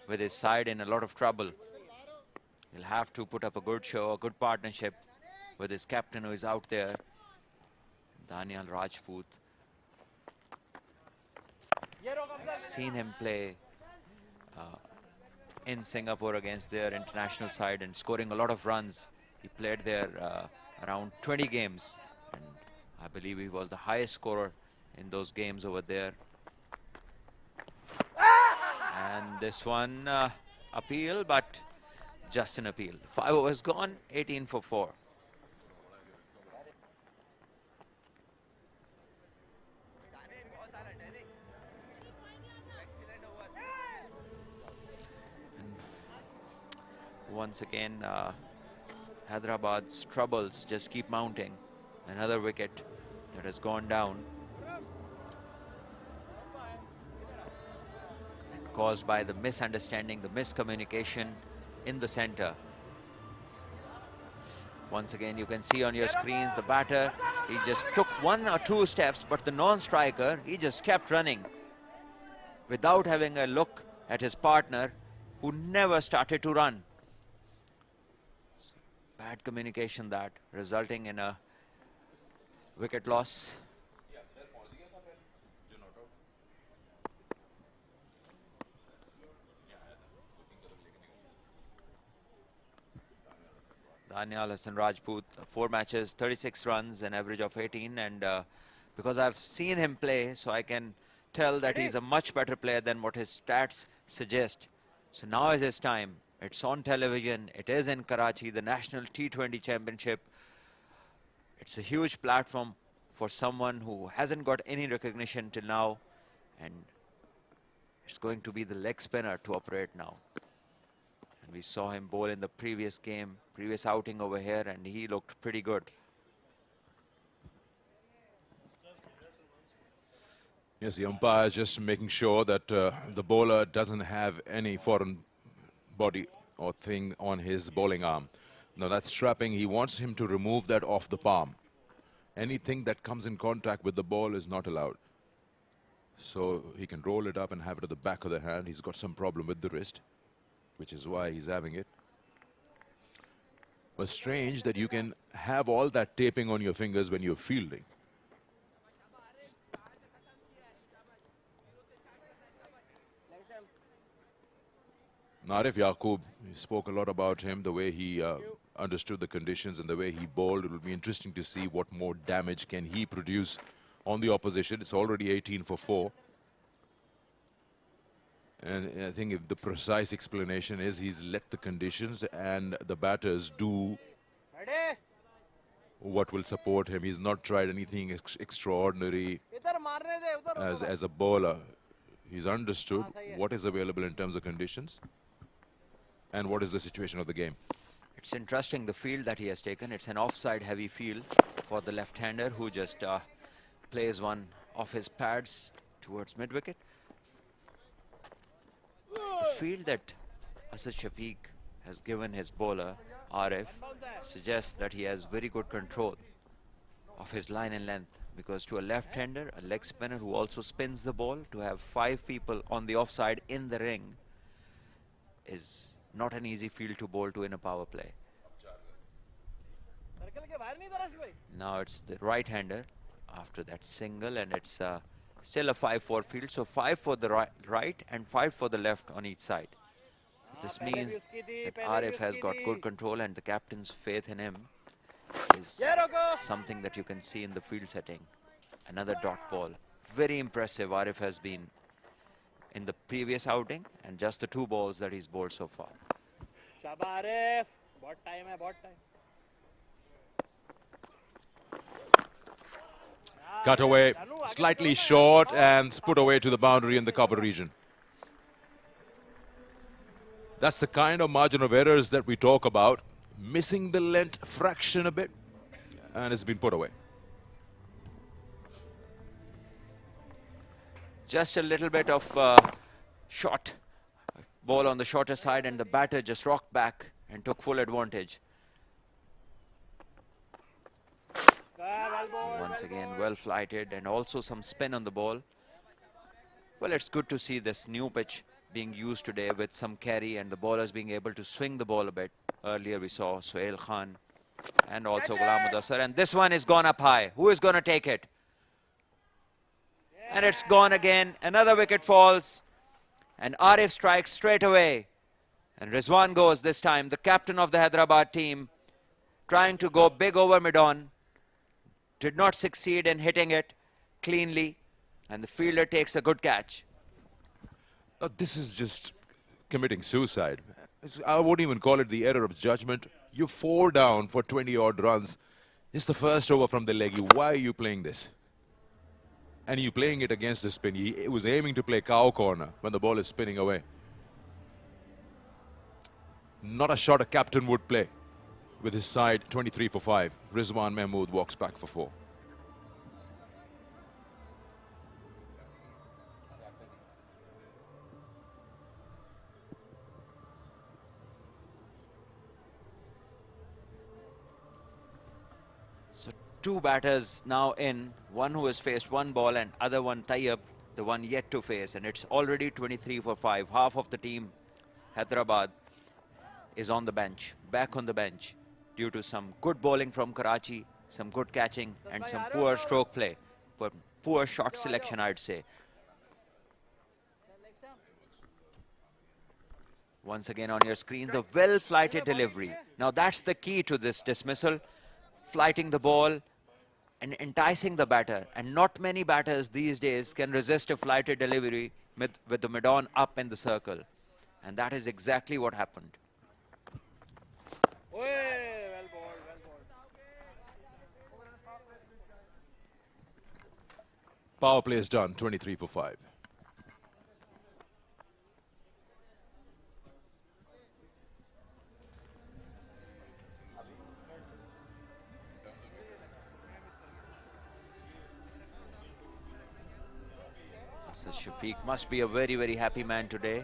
D: with his side in a lot of trouble. He'll have to put up a good show, a good partnership with his captain who is out there, Daniel Rajput. I've seen him play in Singapore against their international side and scoring a lot of runs. He played there around 20 games, and I believe he was the highest scorer in those games over there. And this one, appeal, but just an appeal. 5 overs gone, 18 for 4. Once again, Hyderabad's troubles just keep mounting. Another wicket that has gone down, caused by the misunderstanding, the miscommunication in the center. Once again, you can see on your screens the batter, he just took 1 or 2 steps, but the non-striker, he just kept running without having a look at his partner, who never started to run. Bad communication, that resulting in a wicket loss. Daniel Rajput, 4 matches, 36 runs, an average of 18, and because I've seen him play, so I can tell that he's a much better player than what his stats suggest. So now is his time. It's on television. It is in Karachi, the National T20 Championship. It's a huge platform for someone who hasn't got any recognition till now, and it's going to be the leg spinner to operate now. And we saw him bowl in the previous game, previous outing over here, and he looked pretty good.
C: Yes, the umpire just making sure that the bowler doesn't have any foreign body or thing on his bowling arm. Now that's strapping. He wants him to remove that off the palm. Anything that comes in contact with the ball is not allowed. So he can roll it up and have it at the back of the hand. He's got some problem with the wrist, which is why he's having it. But strange that you can have all that taping on your fingers when you're fielding. Narif Yaqub, he spoke a lot about him, the way he understood the conditions and the way he bowled. It will be interesting to see what more damage can he produce on the opposition. It's already 18 for 4. And I think if the precise explanation is he's let the conditions and the batters do what will support him. He's not tried anything extraordinary as a bowler. He's understood what is available in terms of conditions and what is the situation of the game.
D: It's interesting, the field that he has taken. It's an offside heavy field for the left-hander who just plays one off his pads towards mid-wicket. The field that Asad Shafiq has given his bowler, Arif, suggests that he has very good control of his line and length, because to a left-hander, a leg spinner who also spins the ball, to have 5 people on the offside in the ring is not an easy field to bowl to in a power play. Now it's the right-hander after that single, and it's still a 5-4 field, so 5 for the right and 5 for the left on each side. So this means that Arif has got good control, and the captain's faith in him is something that you can see in the field setting. Another dot ball. Very impressive Arif has been in the previous outing, and just the 2 balls that he's bowled so far.
C: Cut away, slightly short, and put away to the boundary in the cover region. That's the kind of margin of errors that we talk about. Missing the length fraction a bit, and it's been put away.
D: Just a little bit of short ball on the shorter side, and the batter just rocked back and took full advantage. Once again, well flighted, and also some spin on the ball. Well, it's good to see this new pitch being used today with some carry and the bowlers being able to swing the ball a bit. Earlier we saw Sohail Khan and also Ghulam Mudassar, and this one is gone up high. Who is going to take it? And it's gone again. Another wicket falls, and Arif strikes straight away. And Rizwan goes this time, the captain of the Hyderabad team, trying to go big over mid-on. Did not succeed in hitting it cleanly, and the fielder takes a good catch.
C: This is just committing suicide. I wouldn't even call it the error of judgment. You're 4 down for 20-odd runs. It's the first over from the leggy. Why are you playing this? And you're playing it against the spin. He was aiming to play cow corner when the ball is spinning away. Not a shot a captain would play. With his side 23 for 5. Rizwan Mahmood walks back for 4.
D: So 2 batters now in, one who has faced 1 ball and other one Tayyab, the one yet to face, and it's already 23 for 5. Half of the team, Hyderabad, is on the bench, back on the bench, due to some good bowling from Karachi, some good catching, and some poor stroke play, but poor shot selection, I'd say. Once again on your screens, a well-flighted delivery. Now that's the key to this dismissal, flighting the ball and enticing the batter. And not many batters these days can resist a flighted delivery with the mid-on up in the circle. And that is exactly what happened.
C: Power play is done, 23 for 5.
D: So Shafiq must be a very, very happy man today.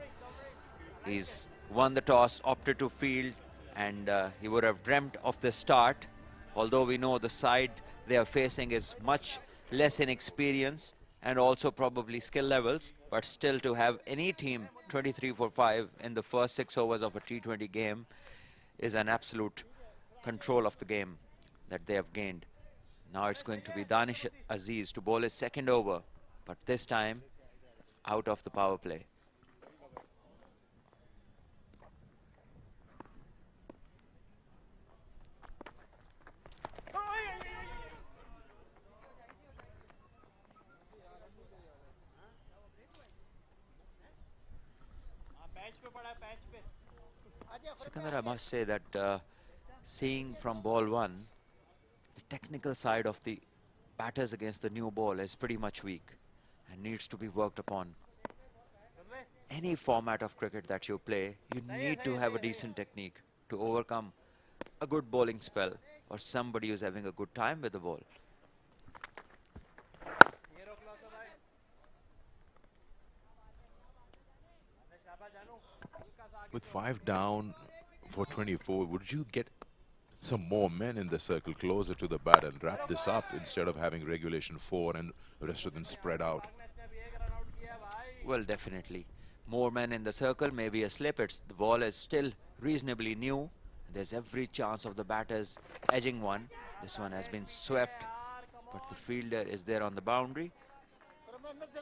D: He's won the toss, opted to field, and he would have dreamt of the start. Although we know the side they are facing is much less in experience and also probably skill levels, but still to have any team 23 for 5 in the first 6 overs of a T20 game is an absolute control of the game that they have gained. Now it's going to be Danish Aziz to bowl his second over, but this time out of the power play. Sikandar, I must say that seeing from ball 1, the technical side of the batters against the new ball is pretty much weak and needs to be worked upon. Any format of cricket that you play, you need to have a decent technique to overcome a good bowling spell or somebody who's having a good time with the ball.
C: With 5 down for 24, would you get some more men in the circle closer to the bat and wrap this up instead of having regulation 4 and the rest of them spread out?
D: Well, definitely. More men in the circle, maybe a slip. The ball is still reasonably new. There's every chance of the batters edging one. This one has been swept, but the fielder is there on the boundary.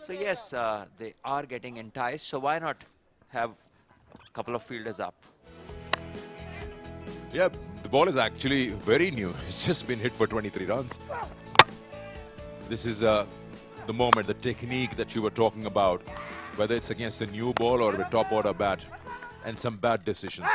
D: So yes, they are getting enticed. So why not have a couple of fielders up?
C: Yeah, the ball is actually very new. It's just been hit for 23 runs. This is the moment, the technique that you were talking about, whether it's against a new ball or a top order bat, and some bad decisions.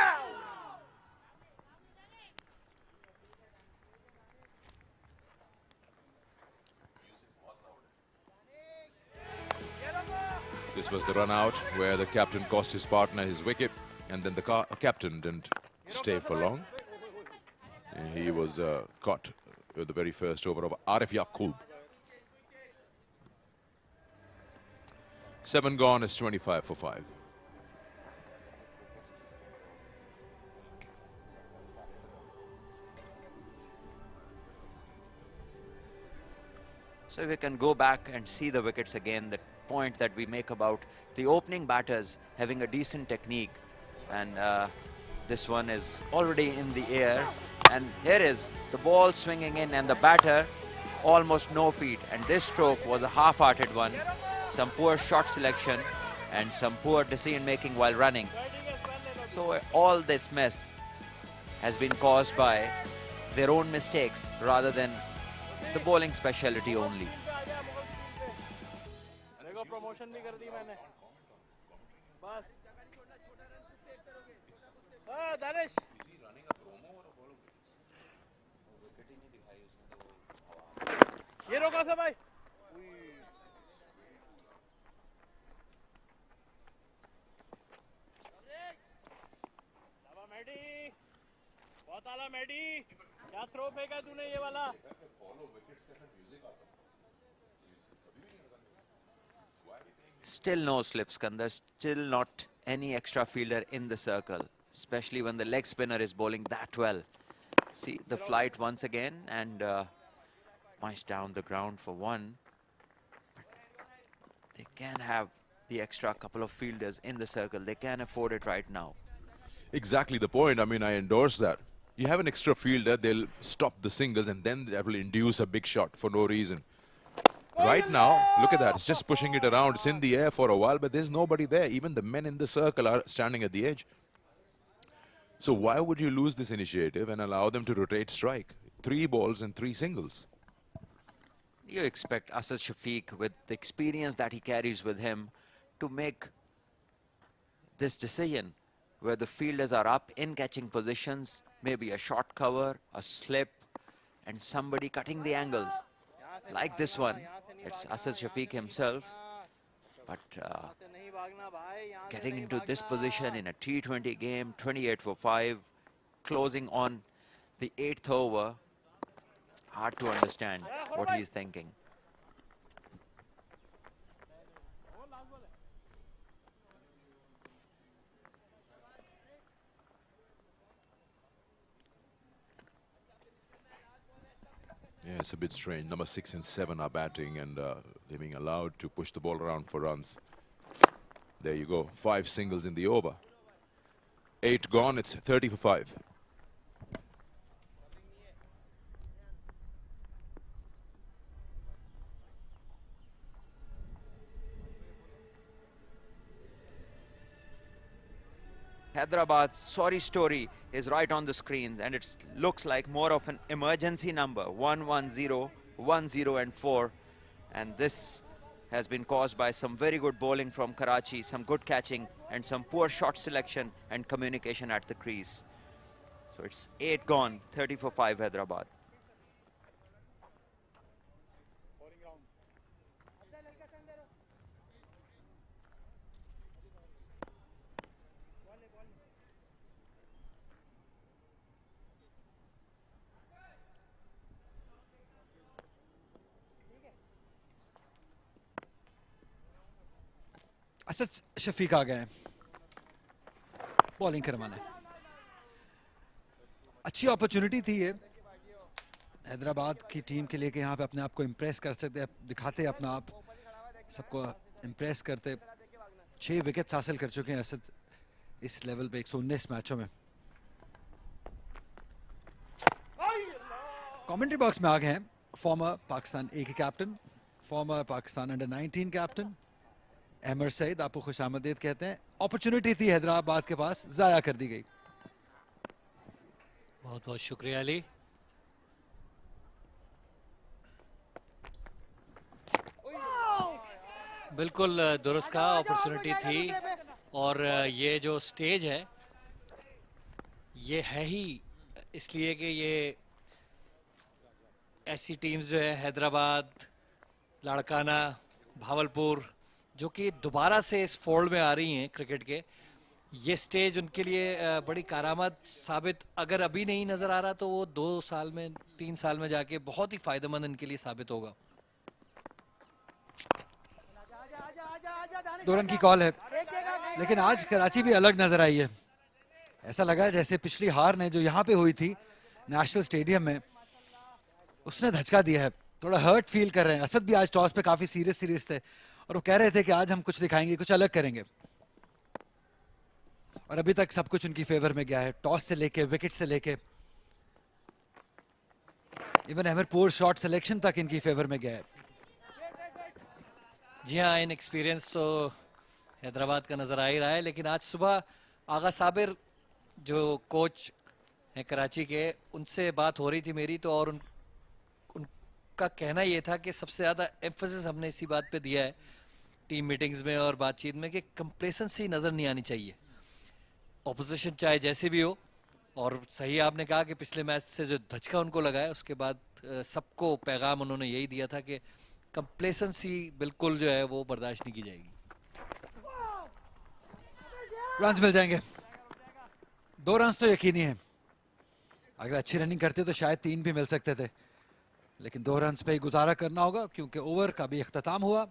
C: This was the run out where the captain cost his partner his wicket, and then the captain didn't stay for long. And he was caught with the very first over of Arif Yaqub. 7 gone is 25 for 5.
D: So if we can go back and see the wickets again, the point that we make about the opening batters having a decent technique, and this one is already in the air, and here is the ball swinging in and the batter almost no feet, and this stroke was a half-hearted one. Some poor shot selection and some poor decision making while running. So all this mess has been caused by their own mistakes rather than the bowling speciality only.
E: क्या throw फेंका तूने ये वाला?
D: Still no slip, Skandar. Still not any extra fielder in the circle, especially when the leg spinner is bowling that well. See the flight once again, and punch down the ground for one. But they can have the extra couple of fielders in the circle. They can afford it right now.
C: Exactly the point. I mean, I endorse that. You have an extra fielder, they'll stop the singles, and then that will induce a big shot for no reason. Right now, look at that. It's just pushing it around. It's in the air for a while, but there's nobody there. Even the men in the circle are standing at the edge. So why would you lose this initiative and allow them to rotate strike? 3 balls and 3 singles.
D: You expect Asad Shafiq, with the experience that he carries with him, to make this decision where the fielders are up in catching positions, maybe a short cover, a slip, and somebody cutting the angles. Like this one, it's Asad Shafiq himself, but getting into this position in a T20 game, 28 for 5, closing on the 8th over, hard to understand what he's thinking.
C: Yeah, it's a bit strange. Number 6 and 7 are batting, and they're being allowed to push the ball around for runs. There you go. 5 singles in the over. 8 gone. It's 30 for 5.
D: Hyderabad's sorry story is right on the screens, and it looks like more of an emergency number, 1-1-0, 1-0 and 4. And this has been caused by some very good bowling from Karachi, some good catching and some poor shot selection and communication at the crease. So it's 8 gone, 30 for 5 Hyderabad.
E: Asad Shafiq आ गए bowling करवाने। अच्छी opportunity थी ये हैदराबाद की team के लिए कि यहाँ पे अपने आप को इम्प्रेस कर सकते, दिखाते अपना आप, सबको इम्प्रेस करते। 6 विकेट्स हासिल कर चुके हैं असद इस लेवल पे 119 मैचों में। कमेंट्री बॉक्स में आ गए हैं फॉर्मर पाकिस्तान ए के captain, former Pakistan under 19 captain Amar Saeed, आपको खुशामदीद कहते हैं। अपॉर्चुनिटी थी हैदराबाद के पास, जाया कर दी गई।
F: बहुत बहुत शुक्रिया अली। बिल्कुल दुरुस्त का अपॉर्चुनिटी थी, और ये जो स्टेज है ये है ही इसलिए कि ये ऐसी टीम्स जो है हैदराबाद, लाड़काना, भावलपुर, जो कि दोबारा से इस फोल्ड में आ रही हैं क्रिकेट के, ये स्टेज उनके लिए बड़ी कारामद साबित, अगर अभी नहीं नजर आ रहा तो वो 2 साल में 3 साल में जाके बहुत ही फायदेमंद इनके लिए साबित होगा।
E: 2 रन की कॉल है, लेकिन आज कराची भी अलग नजर आई है। ऐसा लगा है जैसे पिछली हार ने जो यहाँ पे हुई थी नेशनल स्टेडियम में, उसने धचका दिया है थोड़ा हर्ट फील कर रहे हैं। असद भी आज टॉस पे काफी सीरियस थे और वो कह रहे थे कि आज हम कुछ दिखाएंगे, कुछ अलग करेंगे। और अभी तक सब कुछ उनकी फेवर में गया है, टॉस से लेके विकेट से लेके इवन अहमरपुर शॉट सिलेक्शन तक इनकी फेवर में गया है।
F: जी हाँ, इन एक्सपीरियंस तो हैदराबाद का नजर आ ही रहा है, लेकिन आज सुबह आगा साबिर जो कोच हैं कराची के, उनसे बात हो रही थी मेरी, तो और उनका कहना ये था कि सबसे ज्यादा एम्फेसिस हमने इसी बात पे दिया है टीम मीटिंग्स में और बातचीत में कि कंप्लेसेंसी नजर नहीं आनी चाहिए, ऑपोजिशन चाहे जैसे भी हो। और सही आपने कहा कि पिछले मैच से जो धचका उनको लगा है, उसके बाद सबको पैगाम उन्होंने यही दिया था कि कंप्लेसेंसी बिल्कुल जो है वो बर्दाश्त नहीं की जाएगी।
E: रन्स मिल जाएंगे, 2 रन्स तो यकीनी है। अगर अच्छी रनिंग करते तो शायद 3 भी मिल सकते थे, लेकिन 2 रन्स पे ही गुजारा करना होगा क्योंकि ओवर का भी इख्तिताम हुआ।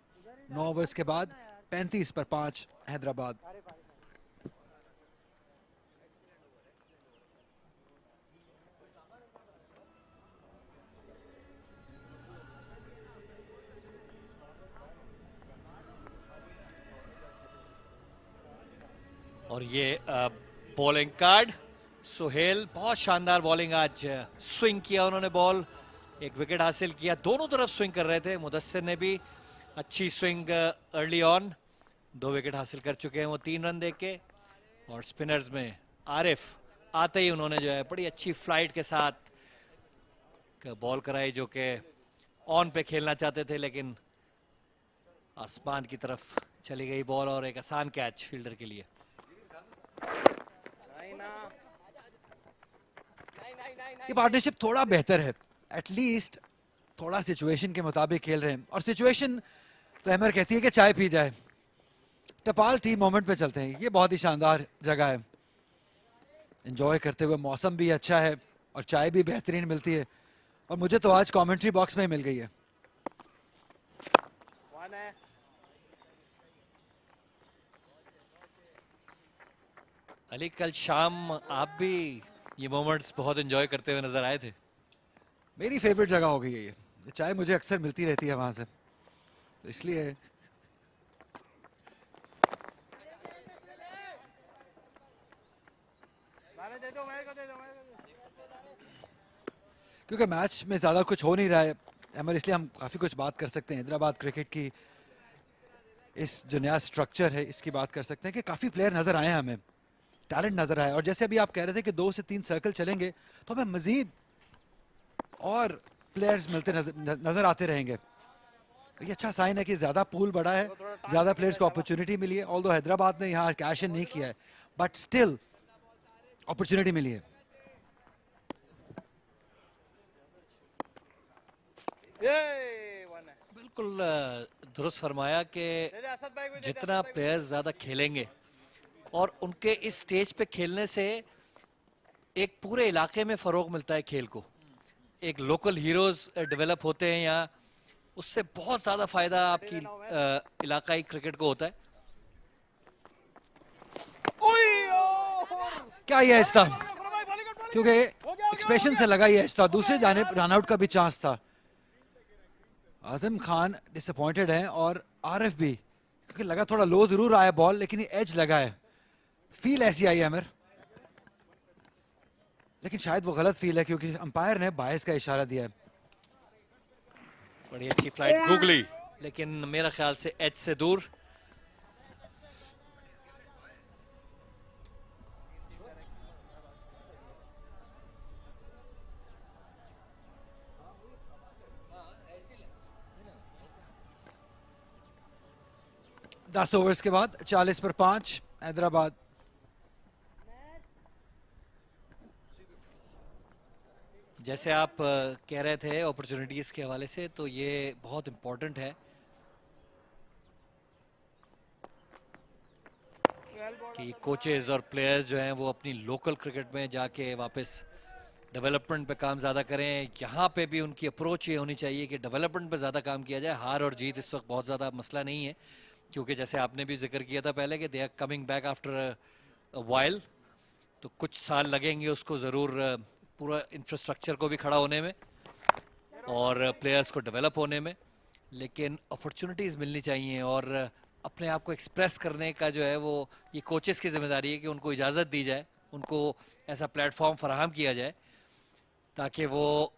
E: 9 ओवर्स के बाद 35 पर 5 हैदराबाद।
F: और ये बॉलिंग कार्ड, सुहेल बहुत शानदार बॉलिंग, आज स्विंग किया उन्होंने बॉल, एक विकेट हासिल किया। दोनों तरफ स्विंग कर रहे थे, मुदस्सिर ने भी अच्छी स्विंग अर्ली ऑन, 2 विकेट हासिल कर चुके हैं वो 3 रन देके। और स्पिनर्स में आरिफ आते ही उन्होंने जो है बड़ी अच्छी फ्लाइट के साथ बॉल कराई, जो कि ऑन पे खेलना चाहते थे लेकिन आसमान की तरफ चली गई बॉल, और एक आसान कैच फील्डर के लिए।
E: ये पार्टनरशिप थोड़ा बेहतर है, एटलीस्ट थोड़ा सिचुएशन के मुताबिक खेल रहे हैं। और सिचुएशन तो अहमर कहती है कि चाय पी जाए, टपाल टी मोमेंट पे चलते हैं। ये बहुत ही शानदार जगह है, एंजॉय करते हुए, मौसम भी अच्छा है और चाय भी बेहतरीन मिलती है। और मुझे तो आज कमेंट्री बॉक्स में ही मिल गई है।
F: अली, कल शाम आप भी ये मोमेंट्स बहुत एंजॉय करते हुए नजर आए थे।
E: मेरी फेवरेट जगह हो गई है ये चाय मुझे अक्सर मिलती रहती है वहां से, तो इसलिए। क्योंकि मैच में ज्यादा कुछ हो नहीं रहा है अमर, इसलिए हम काफी कुछ बात कर सकते हैं हैदराबाद क्रिकेट की। इस जो नया स्ट्रक्चर है इसकी बात कर सकते हैं कि काफी प्लेयर नजर आए हैं, हमें टैलेंट नजर आया। और जैसे अभी आप कह रहे थे कि 2 से 3 सर्कल चलेंगे तो हमें मजीद और प्लेयर्स मिलते नजर आते रहेंगे। ये अच्छा साइन है कि ज्यादा पूल बड़ा है, ज्यादा प्लेयर्स को अपॉर्चुनिटी मिली है। ऑल्दो हैदराबाद ने यहाँ कैश इन नहीं किया है, बट स्टिल अपॉर्चुनिटी मिली है।
F: बिल्कुल दुरुस्त फरमाया कि जितना प्लेयर्स ज्यादा खेलेंगे और उनके इस स्टेज पे खेलने से एक पूरे इलाके में फरोग मिलता है खेल को, एक लोकल हीरोज डेवलप होते हैं यहाँ, उससे बहुत ज्यादा फायदा आपकी इलाकाई क्रिकेट को होता है।
E: क्या ये ऐसा, क्योंकि एक्सप्रेशन से लगा ये ऐसा, दूसरी जानिब रन आउट का भी चांस था। आजम खान डिसअपॉइंटेड हैं और आरिफ भी, क्योंकि लगा थोड़ा लो जरूर आया बॉल, लेकिन ये एज लगा है, फील ऐसी आई है अमर। लेकिन शायद वो गलत फील है क्योंकि अंपायर ने बायस का इशारा दिया है।
F: बड़ी अच्छी फ्लाइट गूगली, लेकिन मेरा ख्याल से एज से दूर।
E: दस ओवर्स के बाद 40 पर 5 हैदराबाद।
F: जैसे आप कह रहे थे अपॉर्चुनिटीज के हवाले से, तो ये बहुत इंपॉर्टेंट है कि कोचेज और प्लेयर्स जो हैं वो अपनी लोकल क्रिकेट में जाके वापस डेवलपमेंट पे काम ज़्यादा करें। यहाँ पे भी उनकी अप्रोच ये होनी चाहिए कि डेवलपमेंट पे ज़्यादा काम किया जाए। हार और जीत इस वक्त बहुत ज़्यादा मसला नहीं है, क्योंकि जैसे आपने भी जिक्र किया था पहले कि they are coming back after a while, तो कुछ साल लगेंगे उसको ज़रूर पूरा इंफ्रास्ट्रक्चर को भी खड़ा होने में। और प्लेयर्स को डेवलप होने में, लेकिन अपॉर्चुनिटीज मिलनी चाहिए और अपने आप को एक्सप्रेस करने का जो है वो ये कोचेस की जिम्मेदारी है कि उनको इजाज़त दी जाए, उनको ऐसा प्लेटफॉर्म फराहम किया जाए ताकि वो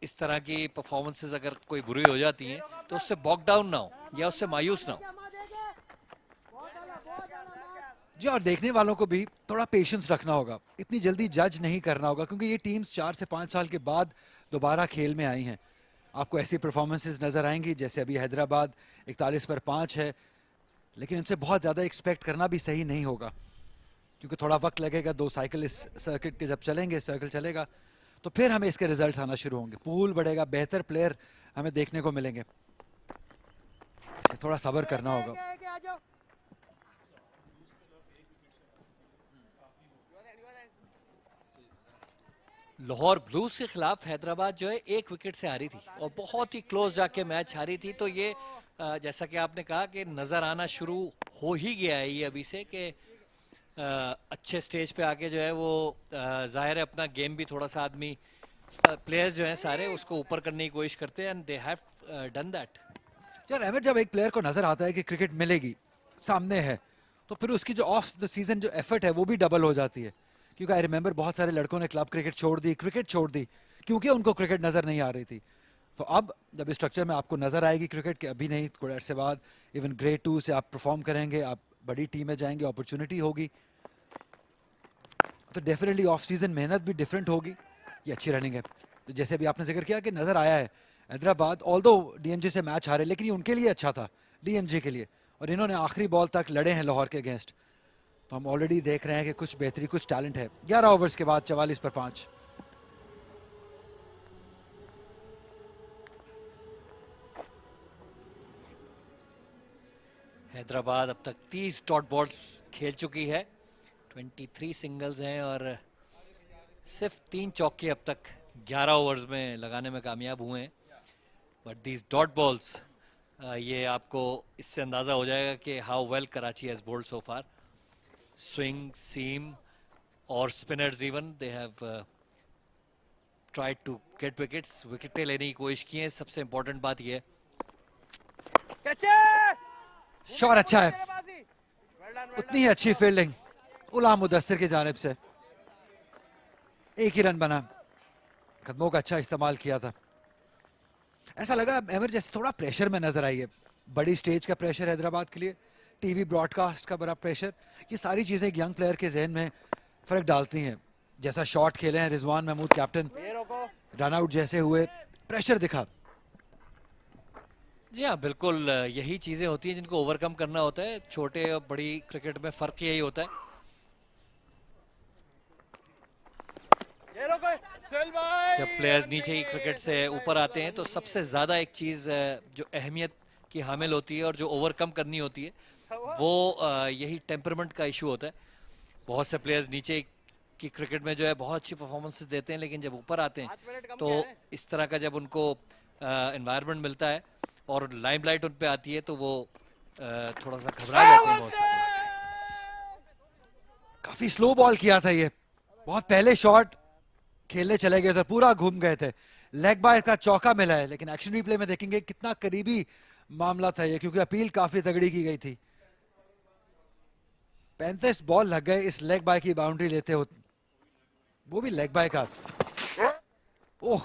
F: इस तरह की परफॉर्मेंसेस अगर कोई बुरी हो जाती हैं तो उससे बॉक डाउन ना हो या उससे मायूस ना हो।
E: जी, और देखने वालों को भी थोड़ा पेशेंस रखना होगा, इतनी जल्दी जज नहीं करना होगा, क्योंकि ये टीम्स 4 से 5 साल के बाद दोबारा खेल में आई हैं। आपको ऐसी परफॉर्मेंसेस नजर आएंगी जैसे अभी हैदराबाद 41 पर 5 है, लेकिन उनसे बहुत ज़्यादा एक्सपेक्ट करना भी सही नहीं होगा, क्योंकि थोड़ा वक्त लगेगा। 2 साइकिल इस सर्किट के जब चलेंगे, सर्कल चलेगा, तो फिर हमें इसके रिजल्ट्स आना शुरू होंगे, पूल बढ़ेगा, बेहतर प्लेयर हमें देखने को मिलेंगे, इसलिए थोड़ा सब्र करना होगा।
F: लाहौर ब्लूज के खिलाफ हैदराबाद जो है 1 विकेट से हारी थी और बहुत ही क्लोज जाके मैच हारी थी, तो ये जैसा कि आपने कहा कि नजर आना शुरू हो ही गया है ये अभी से कि अच्छे स्टेज पे आके जो है वो जाहिर है अपना गेम भी थोड़ा सा आदमी प्लेयर्स जो हैं सारे उसको ऊपर करने की कोशिश करते हैं, and they have done that.
E: यार अहमद, जब एक प्लेयर को नजर आता है कि क्रिकेट मिलेगी, सामने है, तो फिर उसकी जो ऑफ द सीजन जो एफर्ट है वो भी डबल हो जाती है। क्योंकि आई रिमेंबर बहुत सारे लड़कों ने क्लब क्रिकेट छोड़ दी, क्रिकेट छोड़ दी, क्योंकि उनको क्रिकेट नजर नहीं आ रही थी। तो अब जब इस स्ट्रक्चर में आपको नजर आएगी क्रिकेट के, अभी नहीं थोड़े अरसे बाद, इवन ग्रेड 2 से आप परफॉर्म करेंगे, आप बड़ी टीम में जाएंगे, अपॉर्चुनिटी होगी, तो डेफिनेटली ऑफ सीजन मेहनत भी डिफरेंट होगी। ये अच्छी रनिंग है। तो जैसे अभी आपने जिक्र किया कि नजर आया है हैदराबाद ऑल्दो डीएमजी से मैच हारे, लेकिन ये उनके लिए अच्छा था, डीएमजी के लिए, और इन्होंने आखिरी बॉल तक लड़े हैं लाहौर के अगेंस्ट। तो हम ऑलरेडी देख रहे हैं कि कुछ बेहतरी, कुछ टैलेंट है। 11 ओवर्स के बाद 44 पर 5।
F: हैदराबाद अब तक 30 डॉट बॉल्स खेल चुकी है, 23 सिंगल्स हैं और सिर्फ 3 चौके अब तक 11 ओवर्स में लगाने में कामयाब हुए हैं। बट दीज डॉट बॉल्स, ये आपको इससे अंदाजा हो जाएगा कि how well Karachi has bowled so far. Swing, seam और spinners even they have tried to get wickets, विकेटें लेने की कोशिश की है। सबसे इंपॉर्टेंट बात यह है
E: शॉट अच्छा है, उतनी ही अच्छी फील्डिंग उला मुदस्सिर की जानिब से, एक ही रन बना, कदमों का अच्छा इस्तेमाल किया था। ऐसा लगा एमर जैसे थोड़ा प्रेशर में नजर आई है, बड़ी स्टेज का प्रेशर हैदराबाद के लिए, टीवी ब्रॉडकास्ट का बड़ा प्रेशर, ये सारी चीजें एक यंग प्लेयर के जहन में फर्क डालती हैं। जैसा शॉट खेले हैं Rizwan Mahmood captain, run out जैसे हुए, प्रेशर दिखा।
F: जी हाँ, बिल्कुल यही चीजें होती हैं जिनको ओवरकम करना होता है। छोटे और बड़ी क्रिकेट में फर्क यही होता है। जब प्लेयर्स नीचे ही क्रिकेट से ऊपर आते हैं तो सबसे ज्यादा एक चीज जो अहमियत की हामिल होती है और जो ओवरकम करनी होती है वो यही टेम्परमेंट का इशू होता है। बहुत से प्लेयर्स नीचे की क्रिकेट में जो है बहुत अच्छी परफॉर्मेंसेस देते हैं, लेकिन जब ऊपर आते हैं तो इस तरह का जब उनको एनवायरनमेंट मिलता है और लाइमलाइट उन पे आती है तो वो थोड़ा सा घबरा जाते हैं।
E: काफी स्लो बॉल किया था ये, बहुत पहले शॉट खेलने चले गए थे, पूरा घूम गए थे। लेग बाय का चौका मिला है, लेकिन एक्शन रिप्ले में देखेंगे कितना करीबी मामला था ये, क्योंकि अपील काफी तगड़ी की गई थी। 35 बॉल लग गए इस लेग बाय की बाउंड्री लेते हो, वो भी लेग बाय का। ओह,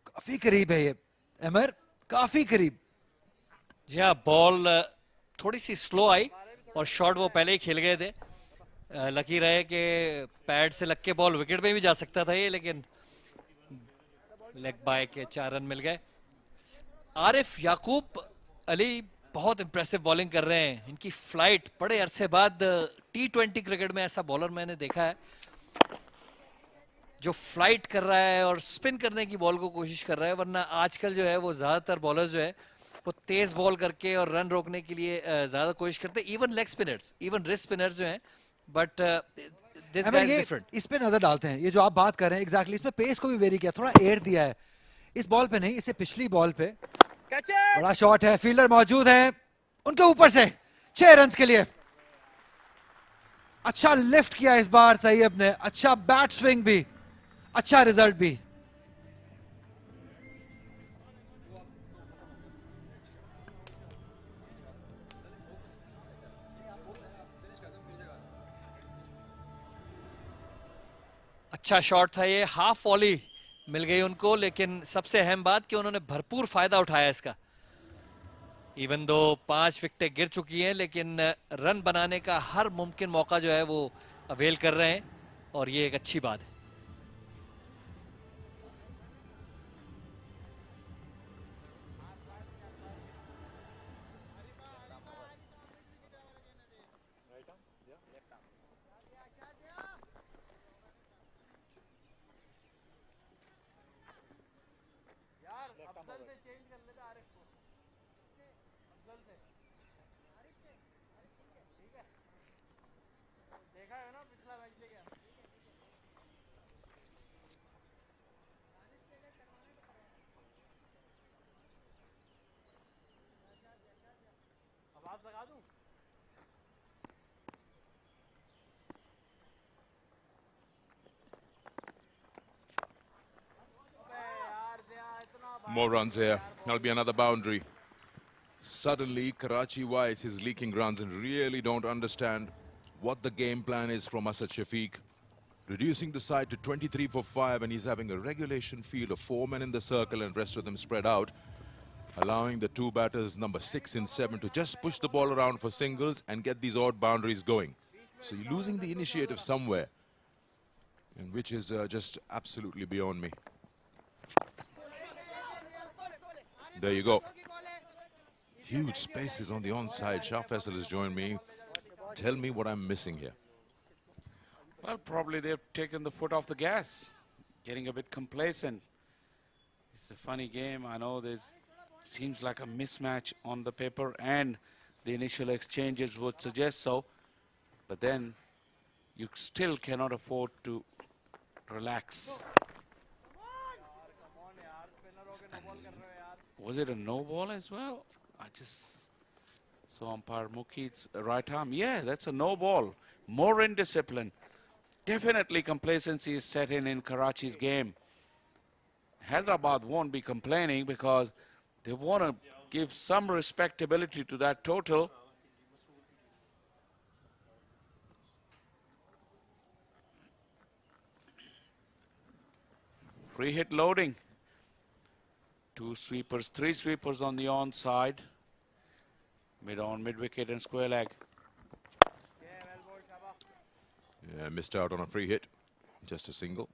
E: काफी करीब है ये अमर, काफी करीब।
F: जी हाँ, बॉल थोड़ी सी स्लो आई और शॉट वो पहले ही खेल गए थे। लकी रहे कि पैड से लग के बॉल विकेट में भी जा सकता था ये, लेकिन लेग बाय के 4 रन मिल गए। आरिफ याकूब अली बहुत इंप्रेसिव बॉलिंग कर रहे हैं। इनकी फ्लाइट बड़े अरसे बाद T20 क्रिकेट में ऐसा बॉलर मैंने देखा है जो फ्लाइट कर रहा है और स्पिन करने की बॉल को कोशिश कर रहा है, वरना आजकल जो है वो ज्यादातर बॉलर जो है वो तेज बॉल करके और रन रोकने के लिए ज्यादा कोशिश करते हैं। Even leg spinners, even wrist spinners जो हैं, but this guy is different.
E: इस पे नजर डालते हैं, ये जो आप बात कर रहे हैं एग्जैक्टली, इसमें पेस को भी वेरी किया, थोड़ा एयर दिया है। इस बॉल पे नहीं, इससे पिछली बॉल पे बड़ा शॉट है, फील्डर मौजूद है उनके ऊपर से 6 रन के लिए। अच्छा लिफ्ट किया इस बार तैयब ने, अच्छा बैट स्विंग भी, अच्छा रिजल्ट भी।
F: अच्छा शॉट था ये, हाफ वॉली मिल गई उनको, लेकिन सबसे अहम बात कि उन्होंने भरपूर फायदा उठाया इसका। इवन दो 5 विकेटें गिर चुकी हैं, लेकिन रन बनाने का हर मुमकिन मौका जो है वो अवेल कर रहे हैं, और ये एक अच्छी बात है।
C: More runs here. That'll be another boundary. Suddenly, Karachi Whites is leaking runs and really don't understand what the game plan is from Asad Shafiq. Reducing the side to 23 for 5, and he's having a regulation field of 4 men in the circle and rest of them spread out, allowing the two batters, number 6 and 7, to just push the ball around for singles and get these odd boundaries going. So you're losing the initiative somewhere, and which is just absolutely beyond me. There you go. Huge spaces on the onside. Shah Faisal has joined me. Tell me what I'm missing here.
B: Well, probably they've taken the foot off the gas, getting a bit complacent. It's a funny game. I know there seems like a mismatch on the paper, and the initial exchanges would suggest so. But then you still cannot afford to relax. Was it a no ball as well? I just saw umpire Mukit's right arm. Yeah, that's a no ball. More indiscipline. Definitely complacency is set in Karachi's game. Hyderabad won't be complaining because they want to give some respectability to that total. Free hit loading. 2 sweepers, 3 sweepers on the onside. Mid-on, mid-wicket and square leg.
C: Yeah, missed out on a free hit. Just a single.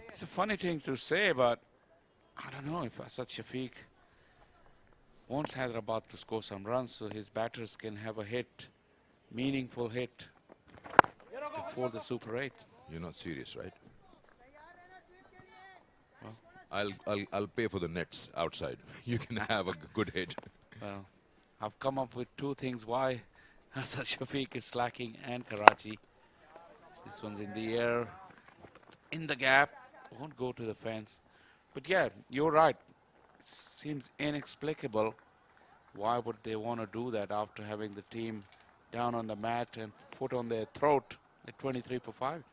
B: It's a funny thing to say, but I don't know if Asad Shafiq wants Hyderabad to score some runs so his batters can have a hit, meaningful hit before the Super 8.
C: You're not serious, right? Well, I'll pay for the nets outside. You can have a good hit.
B: Well, I've come up with 2 things why Asad Shafiq is slacking and Karachi. This one's in the air, in the gap, won't go to the fence. But yeah, you're right. It seems inexplicable. Why would they want to do that after having the team down on the mat and foot on their throat at 23 for 5?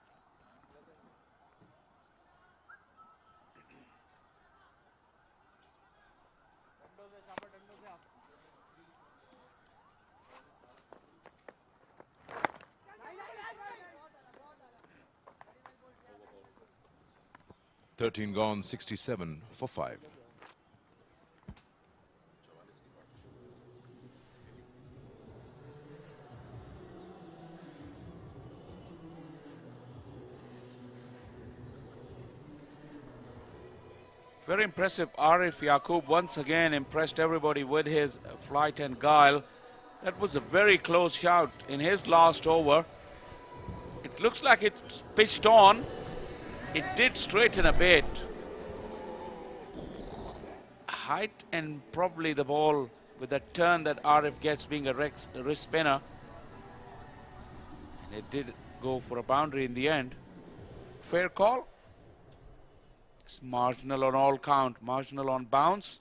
C: $13 gone, 67 for 5.
B: Very impressive. Arif Yaqub once again impressed everybody with his flight and guile. That was a very close shout in his last over. It looks like it's pitched on. It did straighten a bit. Height and probably the ball with that turn that Arif gets being a wrist spinner. And it did go for a boundary in the end. Fair call. It's marginal on all count, marginal on bounce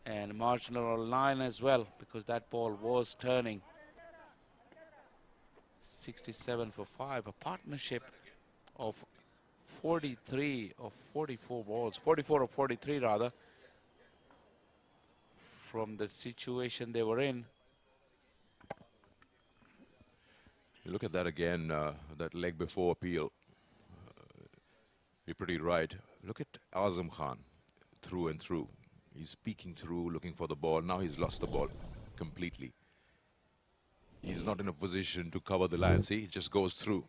B: and marginal on line as well because that ball was turning. 67 for 5, a partnership of 43 of 44 balls, 44 of 43 rather, from the situation they were in.
C: You look at that again, that leg before appeal. You're pretty right. Look at Azam Khan, through and through. He's peeking through, looking for the ball. Now he's lost the ball completely. He's not in a position to cover the line. See, he just goes through.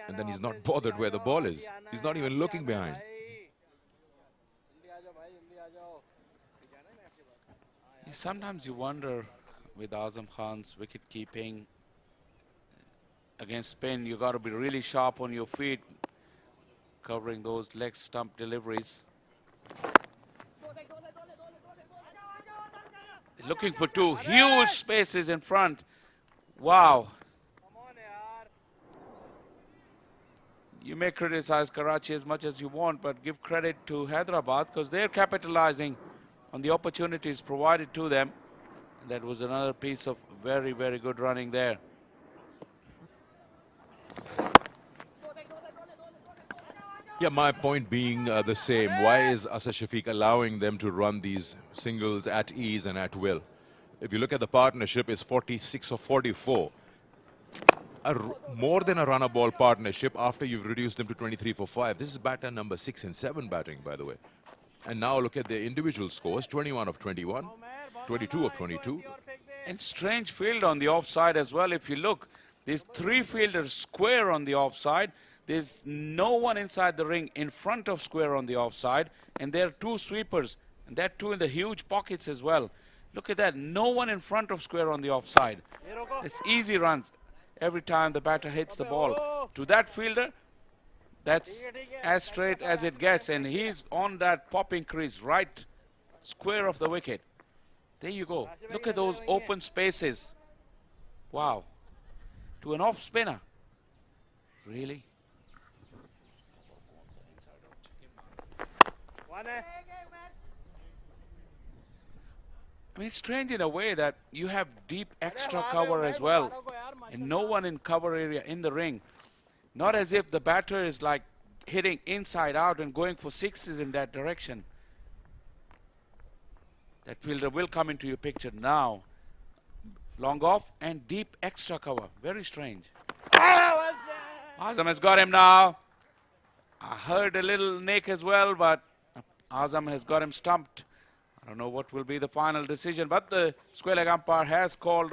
C: And then he's not bothered where the ball is. He's not even looking behind.
B: Sometimes you wonder with Azam Khan's wicket keeping against spin, you got to be really sharp on your feet, covering those leg stump deliveries. Looking for two huge spaces in front. Wow. You may criticize Karachi as much as you want, but give credit to Hyderabad because they're capitalizing on the opportunities provided to them. And that was another piece of very, very good running there.
C: Yeah, my point being the same. Why is Asad Shafiq allowing them to run these singles at ease and at will? If you look at the partnership, it's 46 or 44. More than a runner ball partnership after you've reduced them to 23 for 5. This is batter number 6 and 7 batting, by the way. And now look at their individual scores, 21 of 21, 22 of 22.
B: And strange field on the offside as well. If you look, there's 3 fielders square on the offside. There's no one inside the ring in front of square on the offside. And there are 2 sweepers. And that 2 in the huge pockets as well. Look at that. No one in front of square on the offside. It's easy runs every time the batter hits the ball. To that fielder, that's as straight as it gets. And he's on that popping crease, right square of the wicket. There you go. Look at those open spaces. Wow. To an off spinner. Really? I mean, it's strange in a way that you have deep extra cover as well. And no one in cover area in the ring. Not as if the batter is like hitting inside out and going for 6s in that direction. That fielder will come into your picture now. Long off and deep extra cover. Very strange. Azam has got him now. I heard a little nick as well, but Azam has got him stumped. I don't know what will be the final decision, but the square leg umpire has called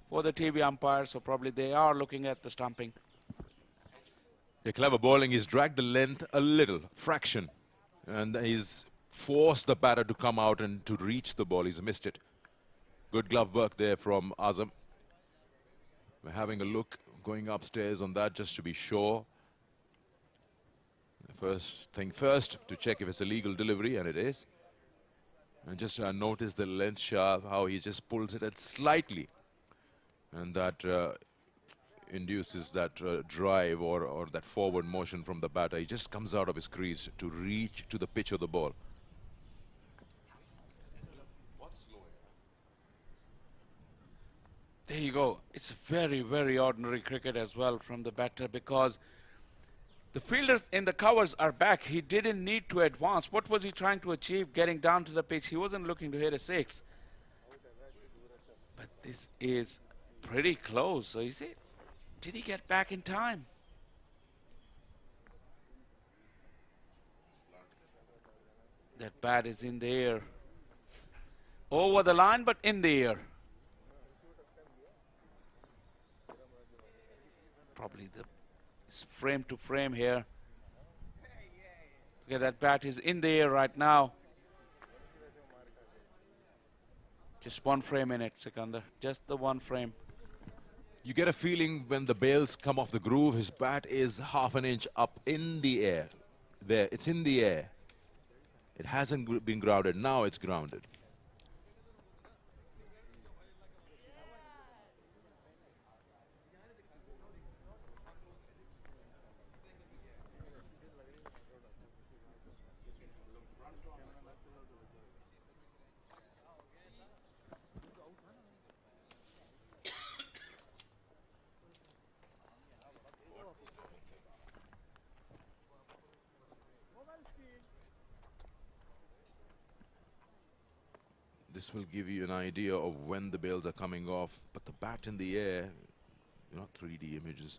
B: for the TV umpire, so probably they are looking at the stumping.
C: Yeah, clever bowling. He's dragged the length a little, fraction, and he's forced the batter to come out and to reach the ball. He's missed it. Good glove work there from Azam. We're having a look, going upstairs on that just to be sure. First thing first, to check if it's a legal delivery, and it is. And just notice the length shaft, how he just pulls it at slightly. And that induces that drive or that forward motion from the batter. He just comes out of his crease to reach to the pitch of the ball.
B: There you go. It's very, very ordinary cricket as well from the batter because the fielders in the covers are back. He didn't need to advance. What was he trying to achieve getting down to the pitch? He wasn't looking to hit a 6. But this is pretty close. So you see, did he get back in time? That bat is in the air. Over the line, but in the air. Probably the frame to frame here. Okay, that bat is in the air right now. Just one frame in it, Sikandar. Just the one frame.
C: You get a feeling when the bails come off the groove, his bat is half an inch up in the air. There, it's in the air. It hasn't been grounded. Now it's grounded. this will give you an idea of when the bails are coming off. But the bat in the air, not 3D images.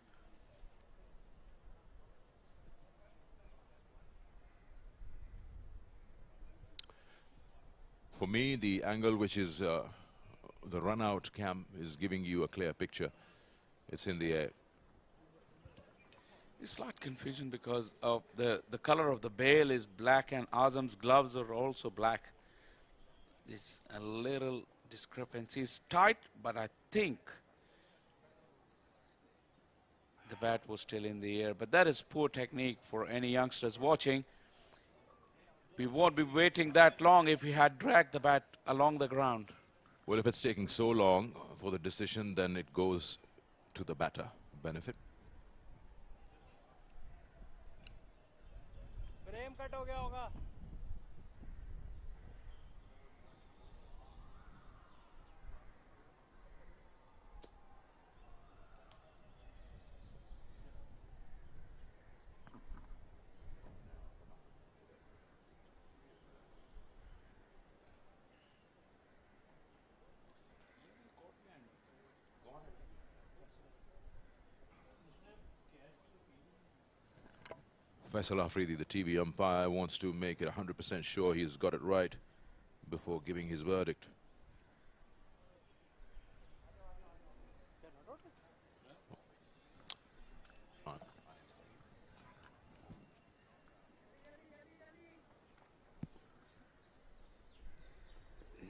C: For me, the angle which is the run-out cam is giving you a clear picture. It's in the air.
B: It's slight confusion because of the color of the bail is black and Azam's gloves are also black. It's a little discrepancy. It's tight, but I think the bat was still in the air. But that is poor technique for any youngsters watching. We won't be waiting that long if we had dragged the bat along the ground.
C: Well, if it's taking so long for the decision, then it goes to the batter benefit. Faisal Afridi, the TV umpire, wants to make it 100% sure he's got it right before giving his verdict.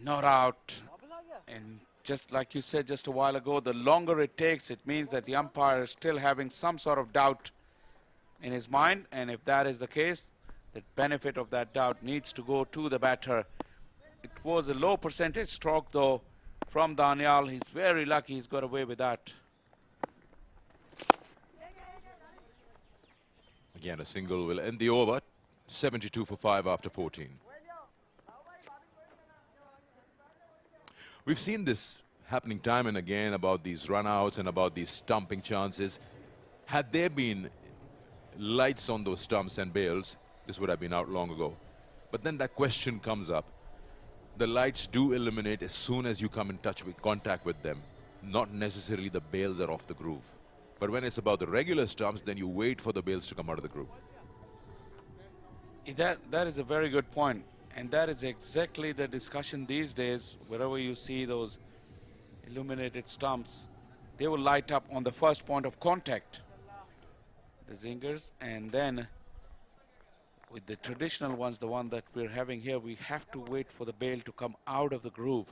B: Not out. And just like you said just a while ago, the longer it takes, it means that the umpire is still having some sort of doubt in his mind, and if that is the case, the benefit of that doubt needs to go to the batter. It was a low percentage stroke though from Daniel. He's very lucky he's got away with that.
C: Again, a single will end the over. 72 for 5 after 14. We've seen this happening time and again about these runouts and about these stumping chances. Had there been lights on those stumps and bails, this would have been out long ago. But then that question comes up. The lights do eliminate as soon as you come in contact with them. Not necessarily the bails are off the groove. But when it's about the regular stumps, then you wait for the bails to come out of the groove.
B: That is a very good point. And that is exactly the discussion these days. Wherever you see those illuminated stumps, they will light up on the first point of contact, the zingers, and then with the traditional ones, the one that we're having here, we have to wait for the bail to come out of the groove.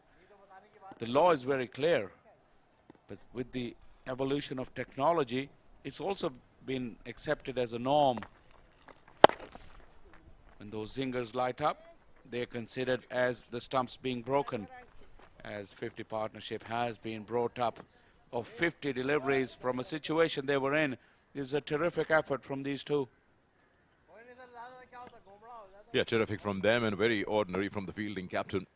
B: The law is very clear, but with the evolution of technology, it's also been accepted as a norm. When those zingers light up, they're considered as the stumps being broken, as 50 partnership has been brought up of 50 deliveries from a situation they were in. This is a terrific effort from these two.
C: Yeah, terrific from them and very ordinary from the fielding captain.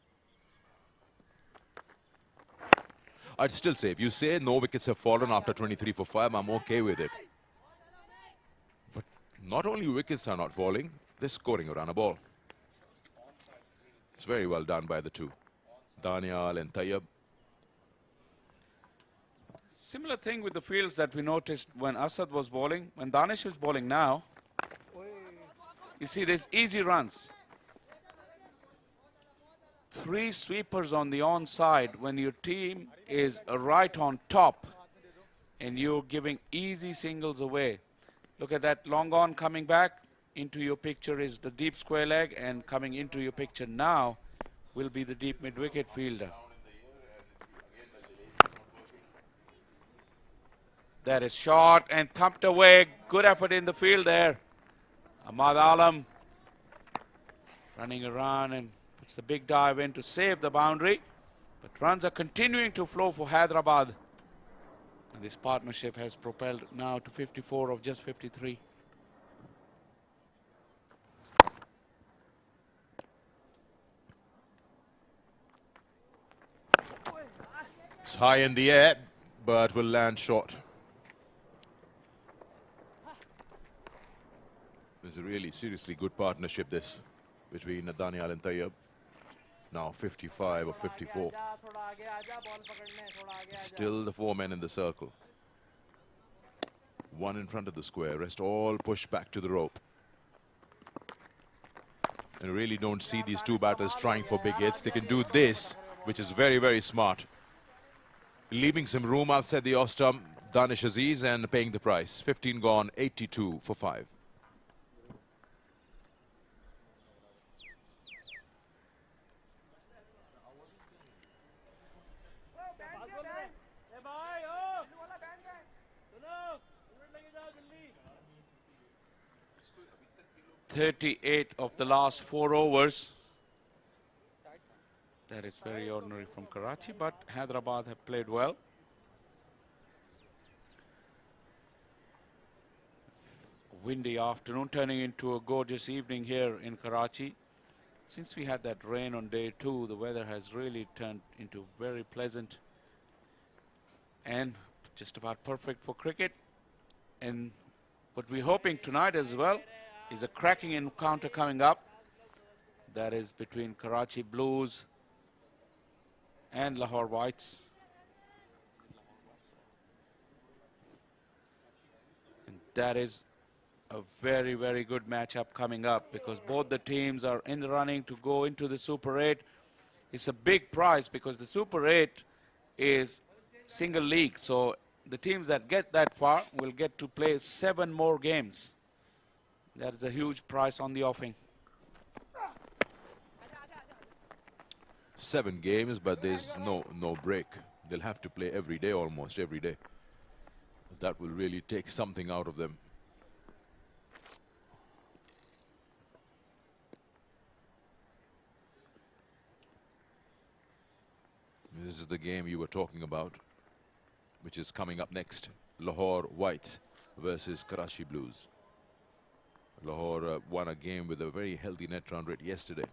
C: I'd still say, if you say no wickets have fallen after 23 for 5, I'm okay with it. But not only wickets are not falling, they're scoring a run a ball. It's very well done by the two, Daniel and Tayyab.
B: Similar thing with the fields that we noticed when Asad was bowling. When Danish is bowling now, you see there's easy runs. 3 sweepers on the onside when your team is right on top and you're giving easy singles away. Look at that long on coming back. Into your picture is the deep square leg, and coming into your picture now will be the deep mid-wicket fielder. That is short and thumped away. Good effort in the field there. Ahmad Alam running around and puts the big dive in to save the boundary. But runs are continuing to flow for Hyderabad. And this partnership has propelled now to 54 of just 53.
C: It's high in the air, but will land short. There's a really seriously good partnership this between Daniel and Tayyab. Now 55 or 54. Still the 4 men in the circle. One in front of the square, rest all push back to the rope. And really don't see these two batters trying for big hits. They can do this, which is very, very smart. Leaving some room outside the off stump, Danish Aziz, and paying the price. 15 gone, 82 for 5.
B: .38 of the last 4 overs. That is very ordinary from Karachi, but Hyderabad have played well. Windy afternoon turning into a gorgeous evening here in Karachi. Since we had that rain on day 2, the weather has really turned into very pleasant and just about perfect for cricket. And what we're hoping tonight as well is a cracking encounter coming up. That is between Karachi Blues and Lahore Whites. And that is a very, very good matchup coming up because both the teams are in the running to go into the Super 8. It's a big prize because the Super 8 is single league. So the teams that get that far will get to play 7 more games. That is a huge prize on the offing.
C: 7 games, but there's no break. They'll have to play every day, almost every day. That will really take something out of them. This is the game you were talking about, which is coming up next. Lahore Whites versus Karachi Blues. Lahore won a game with a very healthy net run rate yesterday,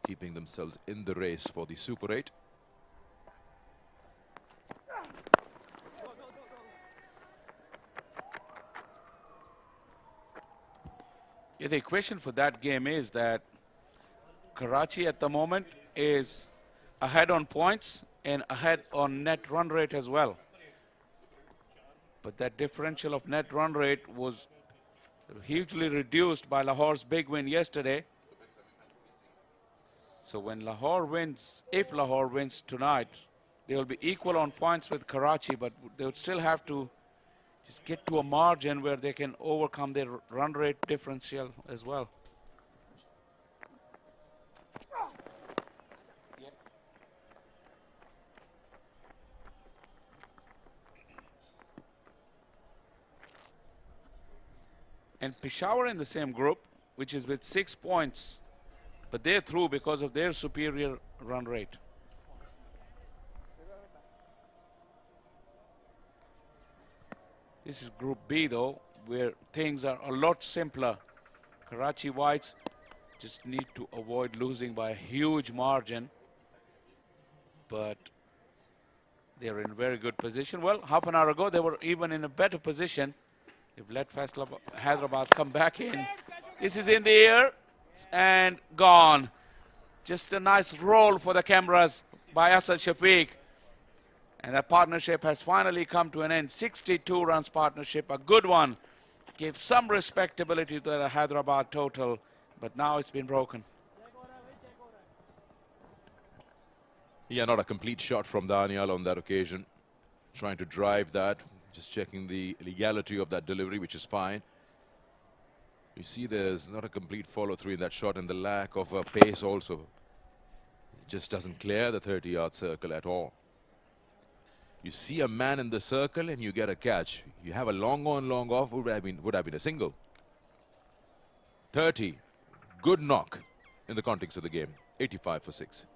C: keeping themselves in the race for the Super 8.
B: Yeah, the equation for that game is that Karachi at the moment is ahead on points and ahead on net run rate as well. But that differential of net run rate was hugely reduced by Lahore's big win yesterday. So when Lahore wins, if Lahore wins tonight, they will be equal on points with Karachi, but they would still have to just get to a margin where they can overcome their run rate differential as well. And Peshawar in the same group, which is with 6 points, but they're through because of their superior run rate. This is Group B though, where things are a lot simpler. Karachi Whites just need to avoid losing by a huge margin, but they're in very good position. Well, half an hour ago they were even in a better position. They've let Hyderabad come back in. This is in the air and gone. Just a nice roll for the cameras by Asad Shafiq. And that partnership has finally come to an end. 62 runs partnership, a good one. Gave some respectability to the Hyderabad total, but now it's been broken.
C: Yeah, not a complete shot from Daniel on that occasion. Trying to drive that. Just checking the legality of that delivery, which is fine. You see there's not a complete follow-through in that shot, and the lack of pace also. It just doesn't clear the 30-yard circle at all. You see a man in the circle and you get a catch. You have a long on, long off, would have been a single. 30, good knock in the context of the game. 85 for 6.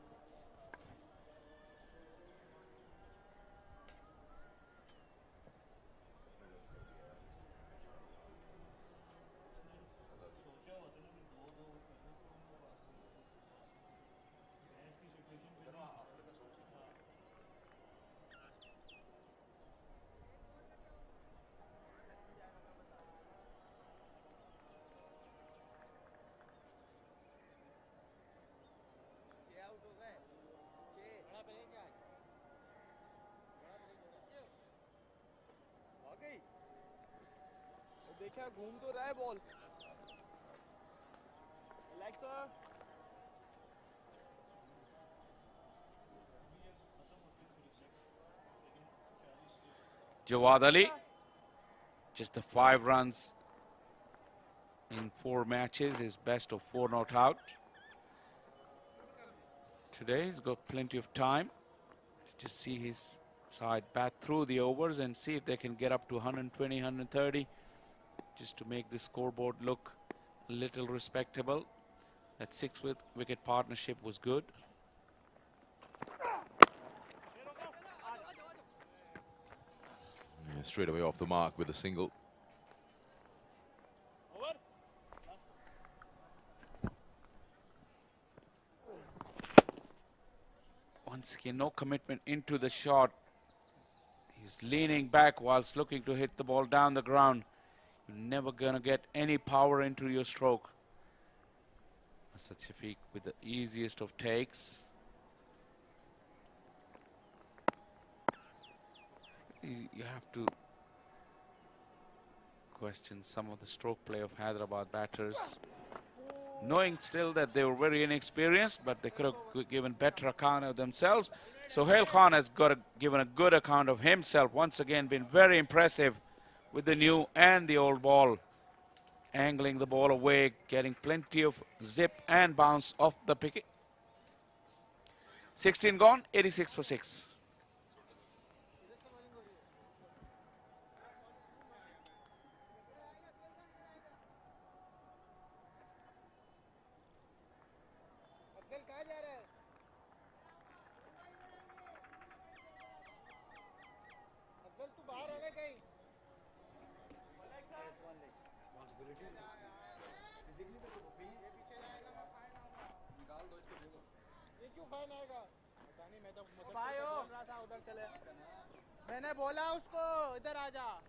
B: Jawad Ali, just the 5 runs in 4 matches, his best of 4 not out. Today he's got plenty of time to just see his side bat through the overs and see if they can get up to 120, 130, just to make the scoreboard look a little respectable. That 6-wicket partnership was good.
C: Yeah, straight away off the mark with a single.
B: Once again, no commitment into the shot. He's leaning back whilst looking to hit the ball down the ground. You're never gonna get any power into your stroke. Asad Shafiq with the easiest of takes. You have to question some of the stroke play of Hyderabad batters, knowing still that they were very inexperienced, but they could have given better account of themselves. Sohail Khan has given a good account of himself. Once again, been very impressive with the new and the old ball, angling the ball away, getting plenty of zip and bounce off the picket. 16 gone, 86 for 6.
G: मैंने बोला उसको इधर आ जा।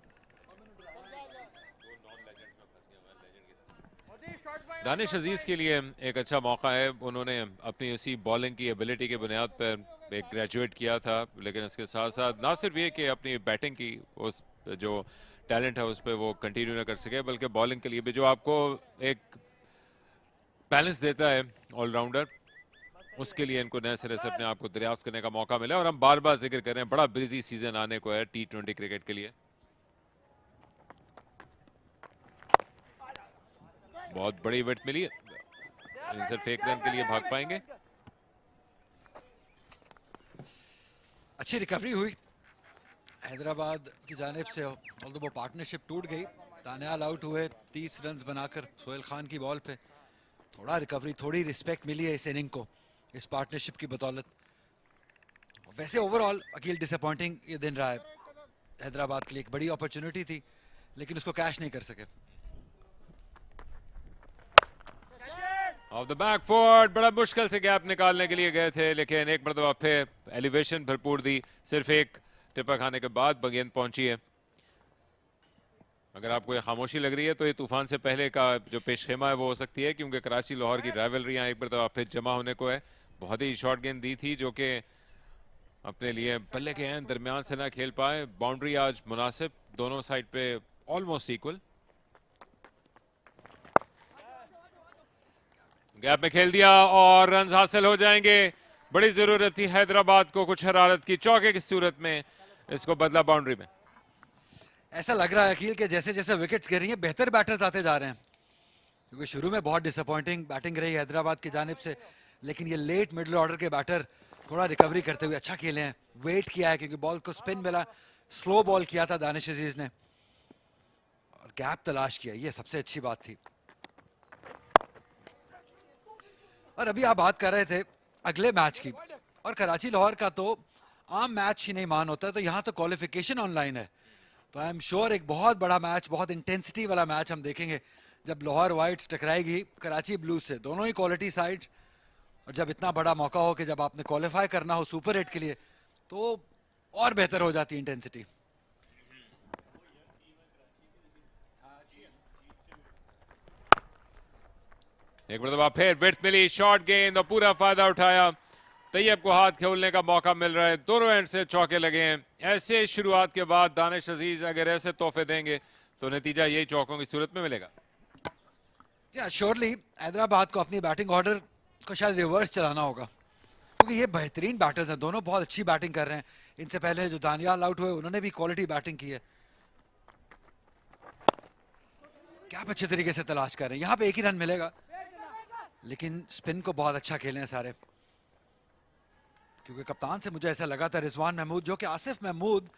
A: दानिश अजीज के लिए एक अच्छा मौका है। उन्होंने अपनी इसी बॉलिंग की एबिलिटी के बुनियाद पर एक ग्रेजुएट किया था, लेकिन इसके साथ साथ ना सिर्फ ये कि अपनी बैटिंग की उस जो टैलेंट है उस पर वो कंटिन्यू ना कर सके, बल्कि बॉलिंग के लिए भी जो आपको एक बैलेंस देता है ऑलराउंडर, उसके लिए इनको नए सिरे से अपने आप को दरियाफ्त करने का मौका मिला। और हम बार बार जिक्र कर रहे हैं, बड़ा बिजी सीजन आने को है T20 क्रिकेट के लिए। बहुत बड़ी विकेट मिली, सिर्फ 1 रन के लिए भाग पाएंगे।
E: अच्छी रिकवरी हुई हैदराबाद की जानिब से, ऑल्दो वो पार्टनरशिप टूट गई। दानियाल आउट हुए 30 रन बनाकर सोहेल खान की बॉल पे। थोड़ा रिकवरी, थोड़ी रिस्पेक्ट मिली है इस इनिंग को इस पार्टनरशिप की बदौलत। वैसे ओवरऑल अकील डिसअपॉइंटिंग ये दिन रहा है हैदराबाद के लिए। एक बड़ी अपॉर्चुनिटी थी लेकिन उसको कैश नहीं कर सके।
A: ऑफ द बैक फुट बड़ा मुश्किल से गैप निकालने के लिए गए थे, लेकिन एक मरतबा फिर एलिवेशन भरपूर दी। सिर्फ एक टिप्पा खाने के बाद गेंद पहुंची है। अगर आपको ये खामोशी लग रही है तो ये तूफान से पहले का जो पेशखेमा है वो हो सकती है, क्योंकि कराची लाहौर की राइवलरी एक मरतबा फिर जमा होने को है। बहुत ही शॉर्ट गेंद दी थी जो कि अपने लिए बल्ले के हैं दरमियान से ना खेल पाए। बाउंड्री आज मुनासिब, दोनों साइड पे ऑलमोस्ट इक्वल। गैप में खेल दिया और रन हासिल हो जाएंगे। बड़ी जरूरत थी हैदराबाद को कुछ हरारत की, चौके की सूरत में इसको बदला बाउंड्री में।
E: ऐसा लग रहा है अकील के जैसे जैसे विकेट्स गिर रही हैं बेहतर बैटर्स आते जा रहे हैं, क्योंकि शुरू में बहुत डिसअपॉइंटिंग बैटिंग रही हैदराबाद की जानिब से, लेकिन ये लेट मिडिल ऑर्डर के बैटर थोड़ा रिकवरी करते हुए अच्छा खेले हैं। वेट किया है क्योंकि बॉल को स्पिन मिला, स्लो बॉल किया था दानिश अजीज ने और गैप तलाश किया, ये सबसे अच्छी बात थी। और अभी आप बात कर रहे थे अगले मैच की, और कराची लाहौर का तो आम मैच ही नहीं मान होता है, तो यहाँ तो क्वालिफिकेशन ऑनलाइन है। तो आई एम श्योर एक बहुत बड़ा मैच, बहुत इंटेंसिटी वाला मैच हम देखेंगे जब लाहौर वाइट्स टकराएगी कराची ब्लूज से। दोनों ही क्वालिटी साइड्स, और जब इतना बड़ा मौका हो कि जब आपने क्वालिफाई करना हो सुपर 8 के लिए तो और बेहतर हो जाती है इंटेंसिटी।
A: एक मरतबा फिर विड्थ मिली, शॉर्ट गेंद और पूरा फायदा उठाया। तैयब को हाथ खोलने का मौका मिल रहा है, दोनों एंड से चौके लगे हैं। ऐसे शुरुआत के बाद दानिश अजीज अगर ऐसे तोहफे देंगे तो नतीजा यही चौकों की सूरत में मिलेगा।
E: श्योरली हैदराबाद को अपनी बैटिंग ऑर्डर को शायद रिवर्स चलाना होगा, क्योंकि ये बेहतरीन बैटर्स हैं, दोनों बहुत अच्छी बैटिंग कर रहे हैं। इनसे पहले जो दानियाल आउट हुए उन्होंने भी क्वालिटी बैटिंग की है। क्या अच्छे तरीके से तलाश कर रहे हैं, यहाँ पे एक ही रन मिलेगा, लेकिन स्पिन को बहुत अच्छा खेले हैं सारे, क्योंकि कप्तान से मुझे ऐसा लगा था रिजवान महमूद जो कि आसिफ महमूद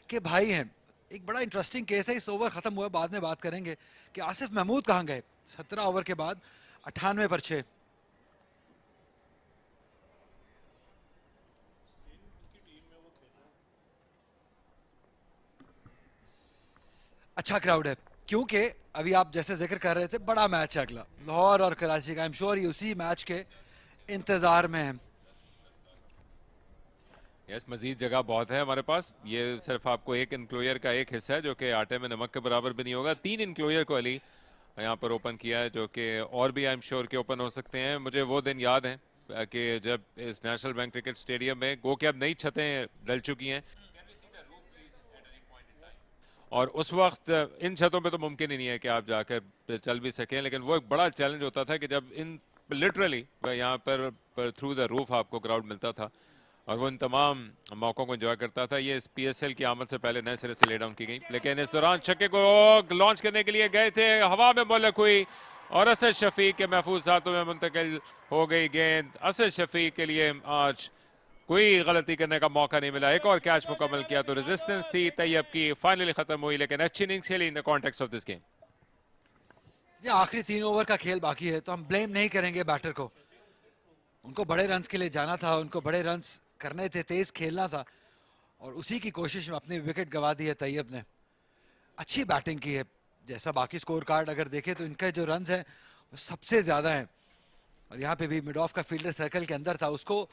E: के भाई हैं। एक बड़ा इंटरेस्टिंग केस है, इस ओवर खत्म हुआ बाद में बात करेंगे कि आसिफ महमूद कहां गए। 17 ओवर के बाद 98 पर 6। अच्छा क्राउड है, क्योंकि अभी आप जैसे जिक्र कर रहे थे बड़ा मैच है अगला लाहौर और कराची का। आई एम श्योर ये उसी मैच के इंतजार में है।
A: यस, मजीद जगह बहुत है हमारे पास। ये सिर्फ आपको एक इनक्लोजर का एक हिस्सा है जो कि आटे में नमक के बराबर भी नहीं होगा। 3 इनक्लोजर को अली यहाँ पर ओपन किया है, जो कि और भी आई एम श्योर के ओपन हो सकते हैं। मुझे वो दिन याद है कि जब इस नेशनल बैंक क्रिकेट स्टेडियम में गो के अब नई छतें डल चुकी हैं, और उस वक्त इन छतों पे तो मुमकिन ही नहीं है कि आप जाकर चल भी सकें, लेकिन वो एक बड़ा चैलेंज होता था कि जब इन लिटरली यहाँ पर थ्रू द रूफ आपको क्राउड मिलता था और वो इन तमाम मौकों को एंजॉय करता था। ये इस PSL की आमद से पहले नए सिरे से ले डाउन की गई, लेकिन इस दौरान छक्के को लॉन्च करने के लिए गए थे, हवा में मुल्क हुई और असद शफीक के महफूज हाथों में मुंतकिल हो गई गेंद। असद शफीक के लिए आज कोई गलती करने का मौका नहीं मिला, एक और कैच मुकम्मल किया तो रेजिस्टेंस थी तैयब की, फाइनली खत्म हुई, लेकिन अच्छी इनिंग्स खेली in the context of this game.
E: ये आखिरी 3 ओवर का खेल बाकी है, तो हम ब्लेम नहीं करेंगे बैटर को। उनको बड़े रन्स के लिए जाना था, उनको बड़े रन्स करने थे, तेज खेलना था, और उसी की कोशिश में अपनी विकेट गवा दी है तैयब ने। अच्छी बैटिंग की है, जैसा बाकी स्कोर कार्ड अगर देखें तो इनके जो रन्स हैं वो सबसे ज्यादा हैं, और यहाँ पे भी मिड ऑफ का फील्डर सर्कल के अंदर था, उसको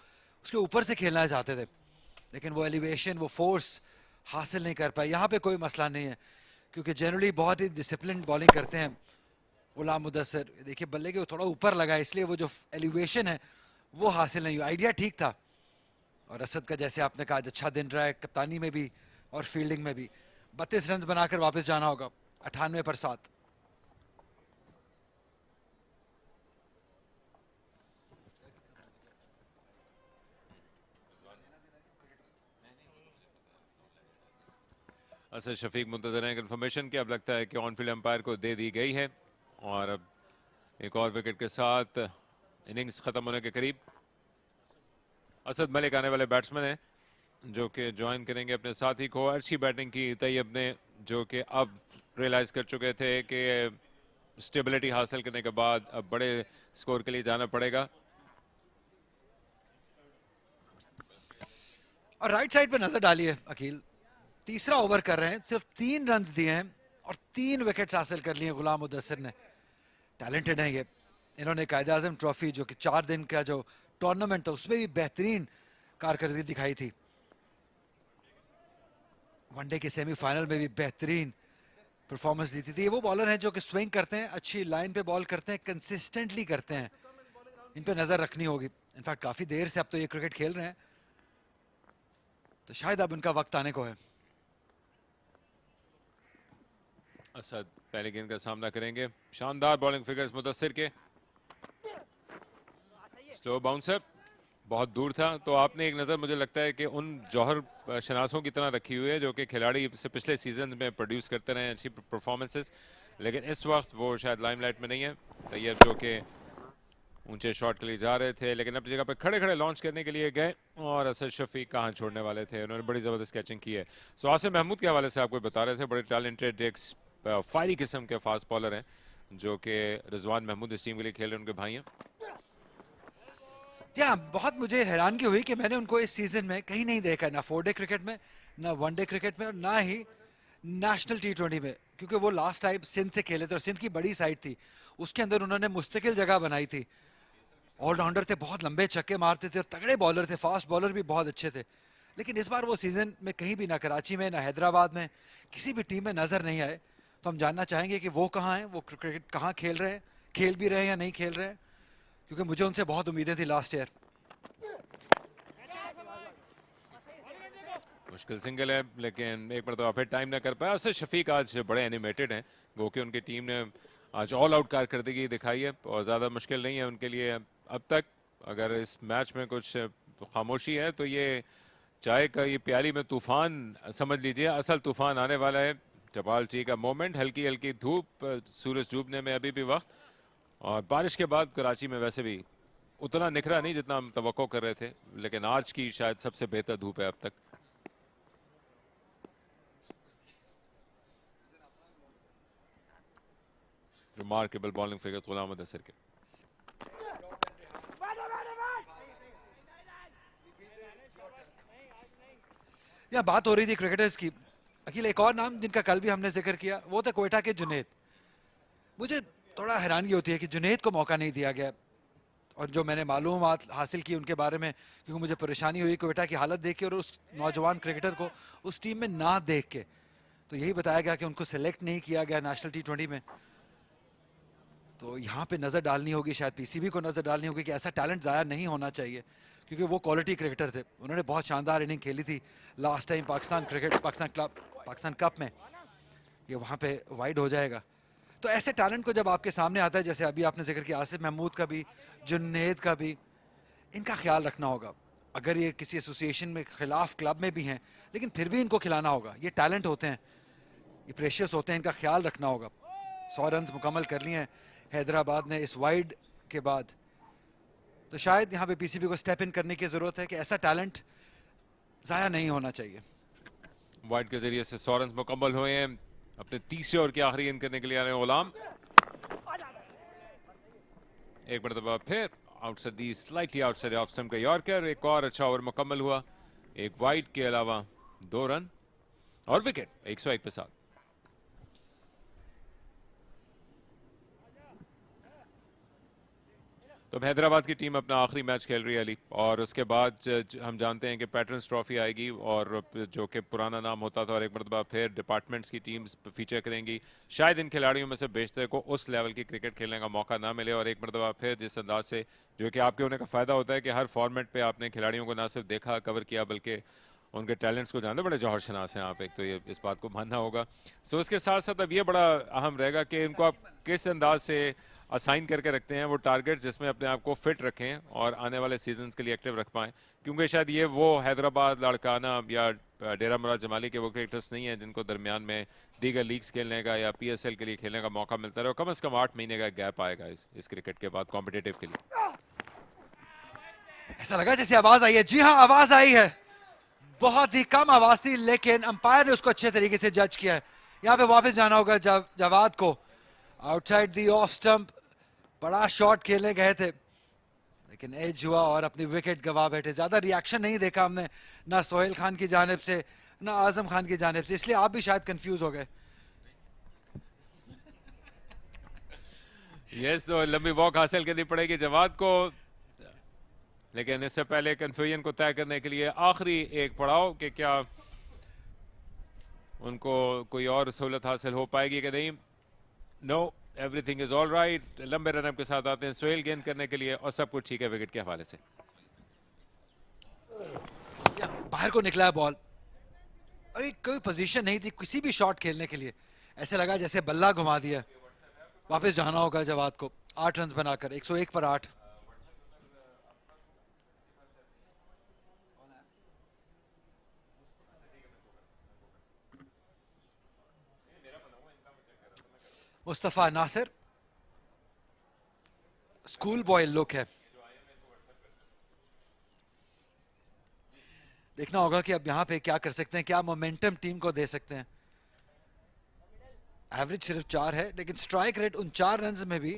E: उसके ऊपर से खेलना चाहते थे, लेकिन वो एलिवेशन, वो फोर्स हासिल नहीं कर पाए। यहाँ पे कोई मसला नहीं है, क्योंकि जनरली बहुत ही डिसिप्लिन बॉलिंग करते हैं गुलाम मुदस्सिर। देखिए बल्ले के थोड़ा ऊपर लगा, इसलिए वो जो एलिवेशन है वो हासिल नहीं हुआ। आइडिया ठीक था, और असद का जैसे आपने कहा अच्छा दिन रहा है कप्तानी में भी और फील्डिंग में भी। 32 रन बनाकर वापस जाना होगा 98 पर 7।
A: असद शफीक मुंतजर हैं कंफर्मेशन की, अब लगता है कि ऑन फील्ड एम्पायर को दे दी गई है, और अब एक और विकेट के साथ इनिंग्स खत्म होने के करीब। असद मलिक आने वाले बैट्समैन हैं जो कि ज्वाइन करेंगे अपने साथी को। अच्छी बैटिंग की तैयब ने, जो कि अब रियलाइज कर चुके थे कि स्टेबिलिटी हासिल करने के बाद अब बड़े स्कोर के लिए जाना पड़ेगा।
E: और राइट साइड पे नजर डालिए अकील, तीसरा ओवर कर रहे हैं, सिर्फ 3 रन दिए हैं और 3 विकेट्स हासिल कर लिए गुलाम मुदस्सिर ने। टैलेंटेड है ये, इन्होंने कायदे आजम ट्रॉफी जो कि 4 दिन का जो टूर्नामेंट था उसमें भी बेहतरीन कारकर्दगी दिखाई थी। वनडे के सेमीफाइनल में भी बेहतरीन परफॉर्मेंस दी थी। ये वो बॉलर हैं जो कि स्विंग करते हैं, अच्छी लाइन पे बॉल करते हैं, कंसिस्टेंटली करते हैं, इन पे नजर रखनी होगी। इनफैक्ट काफी देर से अब तो ये क्रिकेट खेल रहे हैं, तो शायद अब उनका वक्त आने को है।
A: असद पहले गेंद का सामना करेंगे, शानदार बॉलिंग फिगर्स मुदस्सिर के। स्लो बाउंसर बहुत दूर था, तो आपने एक नज़र मुझे लगता है कि उन जौहर शनासों की तरह रखी हुई है जो कि खिलाड़ी से पिछले सीजन में प्रोड्यूस करते रहे अच्छी परफॉर्मेंसेस, लेकिन इस वक्त वो शायद लाइमलाइट में नहीं है। तैयब जो कि ऊंचे शॉट के लिए जा रहे थे, लेकिन अपनी जगह पे खड़े खड़े लॉन्च करने के लिए गए, और असद शफीक कहाँ छोड़ने वाले थे, उन्होंने बड़ी ज़बरदस्त कैचिंग की है। सो आसिफ महमूद के हवाले से आपको बता रहे थे, बड़े टैलेंटेड एक फायरी किस्म के फास्ट बॉलर हैं जो कि रिजवान महमूद इस टीम के लिए खेल रहे, उनके भाई हैं।
E: बहुत मुझे हैरानगी हुई कि मैंने उनको इस सीजन में कहीं नहीं देखा, ना 4 डे क्रिकेट में, ना 1 डे क्रिकेट में, और ना ही नेशनल T20 में, क्योंकि वो लास्ट टाइम सिंध से खेले थे और सिंध की बड़ी साइड थी, उसके अंदर उन्होंने मुस्तकिल जगह बनाई थी। ऑलराउंडर थे, बहुत लंबे छक्के मारते थे और तगड़े बॉलर थे, फास्ट बॉलर भी बहुत अच्छे थे, लेकिन इस बार वो सीजन में कहीं भी, ना कराची में ना हैदराबाद में, किसी भी टीम में नजर नहीं आए। तो हम जानना चाहेंगे कि वो कहाँ हैं, वो क्रिकेट कहाँ खेल रहे हैं, खेल भी रहे हैं या नहीं खेल रहे हैं, क्योंकि मुझे उनसे बहुत उम्मीदें थी लास्ट ईयर।
A: मुश्किल सिंगल है, लेकिन एक मरतबा फिर टाइम ना कर पाया। असर शफीक आज बड़े एनिमेटेड हैं, गो कि उनकी टीम ने आज ऑल आउट कारकर्दगी दिखाई है और ज़्यादा मुश्किल नहीं है उनके लिए अब तक। अगर इस मैच में कुछ खामोशी है तो ये चाय का ये प्याली में तूफान समझ लीजिए, असल तूफान आने वाला है। टपाल टी का मोमेंट, हल्की हल्की धूप, सूरज डूबने में अभी भी वक्त, और बारिश के बाद कराची में वैसे भी उतना निखरा नहीं जितना हम तवक्को कर रहे थे, लेकिन आज की शायद सबसे बेहतर धूप है अब तक। रिमार्केबल बॉलिंग फिगर गुलाम मुदस्सिर के।
E: यहाँ बात हो रही थी क्रिकेटर्स की, अखिल एक और नाम जिनका कल भी हमने जिक्र किया वो था क्वेटा के जुनैद। मुझे थोड़ा हैरानगी होती है कि जुनैद को मौका नहीं दिया गया, और जो मैंने मालूमात हासिल की उनके बारे में, क्योंकि मुझे परेशानी हुई क्वेटा की हालत देख के और उस नौजवान क्रिकेटर को उस टीम में ना देख के, तो यही बताया गया कि उनको सिलेक्ट नहीं किया गया नेशनल T20 में। तो यहाँ पे नजर डालनी होगी, शायद PCB को नजर डालनी होगी कि ऐसा टैलेंट जाया नहीं होना चाहिए, क्योंकि वो क्वालिटी क्रिकेटर थे। उन्होंने बहुत शानदार इनिंग खेली थी लास्ट टाइम पाकिस्तान कप में, ये वहाँ पे वाइड हो जाएगा। तो ऐसे टैलेंट को जब आपके सामने आता है, जैसे अभी आपने जिक्र किया आसिफ महमूद का भी, जुन्नैद का भी, इनका ख्याल रखना होगा। अगर ये किसी एसोसिएशन में खिलाफ क्लब में भी हैं, लेकिन फिर भी इनको खिलाना होगा। ये टैलेंट होते हैं, ये प्रेशियस होते हैं, इनका ख्याल रखना होगा। 100 रन मुकम्मल कर लिए हैं हैदराबाद ने इस वाइड के बाद, तो शायद यहाँ पे PCB को स्टेप इन करने की जरूरत है कि ऐसा टैलेंट जाया नहीं होना चाहिए।
A: वाइड के जरिए से 100 रन मुकम्मल हुए हैं। अपने तीसरे ओवर की आखिरी गेंद करने के लिए आ रहे हैं गुलाम। एक मरतबा फिर outside the, slightly outside off stump का यॉर्कर। एक और अच्छा ओवर मुकम्मल हुआ, एक वाइड के अलावा 2 रन और विकेट 101 पे साथ। तो हैदराबाद की टीम अपना आखिरी मैच खेल रही है अली, और उसके बाद हम जानते हैं कि पैटर्न्स ट्रॉफी आएगी, और जो कि पुराना नाम होता था, और एक मरतबा फिर डिपार्टमेंट्स की टीम्स फीचर करेंगी। शायद इन खिलाड़ियों में से बेशतर को उस लेवल की क्रिकेट खेलने का मौका ना मिले, और एक मरतबा फिर जिस अंदाज से जो कि आपके होने का फ़ायदा होता है कि हर फॉर्मेट पर आपने खिलाड़ियों को ना सिर्फ देखा कवर किया, बल्कि उनके टैलेंट्स को जानते, बड़े जौहर शनास हैं आप, एक तो ये इस बात को मानना होगा। सो उसके साथ साथ अब ये बड़ा अहम रहेगा कि इनको आप किस अंदाज से असाइन करके रखते हैं वो टारगेट, जिसमें अपने आप को फिट रखें और आने वाले सीजन्स के लिए एक्टिव रख पाएं, क्योंकि शायद ये वो हैदराबाद, लाड़काना या डेरा मुराद जमाली के वो क्रिकेटर्स नहीं हैं जिनको दरमियान में दीगर लीग्स खेलने का या PSL के लिए खेलने का मौका मिलता रहे। कम से कम 8 महीने का गैप आएगा इस क्रिकेट के बाद कॉम्पिटिटिव के लिए।
E: ऐसा लगा जैसे आवाज आई है। जी हाँ, आवाज आई है, बहुत ही कम आवाज थी, लेकिन अंपायर ने उसको अच्छे तरीके से जज किया है। यहाँ पे वापस जाना होगा जवाद को। आउटसाइड दी ऑफ स्टंप, बड़ा शॉट खेलने गए थे लेकिन एज हुआ और अपनी विकेट गवा बैठे। ज्यादा रिएक्शन नहीं देखा हमने, ना सोहेल खान की जानिब से ना आजम खान की जानिब से, इसलिए आप भी शायद कंफ्यूज हो गए।
A: यस, तो लंबी वॉक हासिल करनी पड़ेगी जवाद को, लेकिन इससे पहले कंफ्यूजन को तय करने के लिए आखिरी एक पड़ाव कि क्या उनको कोई और सहूलत हासिल हो पाएगी कि नहीं। No, everything is all right. लंबे रनअप के साथ आते हैं सोहेल गेंद करने के लिए, और सब कुछ ठीक है विकेट के हवाले से।
E: बाहर को निकला है बॉल, अरे कोई पोजीशन नहीं थी किसी भी शॉट खेलने के लिए, ऐसे लगा जैसे बल्ला घुमा दिया। वापस जाना होगा जवाद को 8 रन बनाकर, 101 पर 8। Mustafa Nasir, school boy look है। देखना होगा कि अब यहां पे क्या कर सकते हैं, क्या मोमेंटम टीम को दे सकते हैं। एवरेज सिर्फ 4 है, लेकिन स्ट्राइक रेट उन 4 रन में भी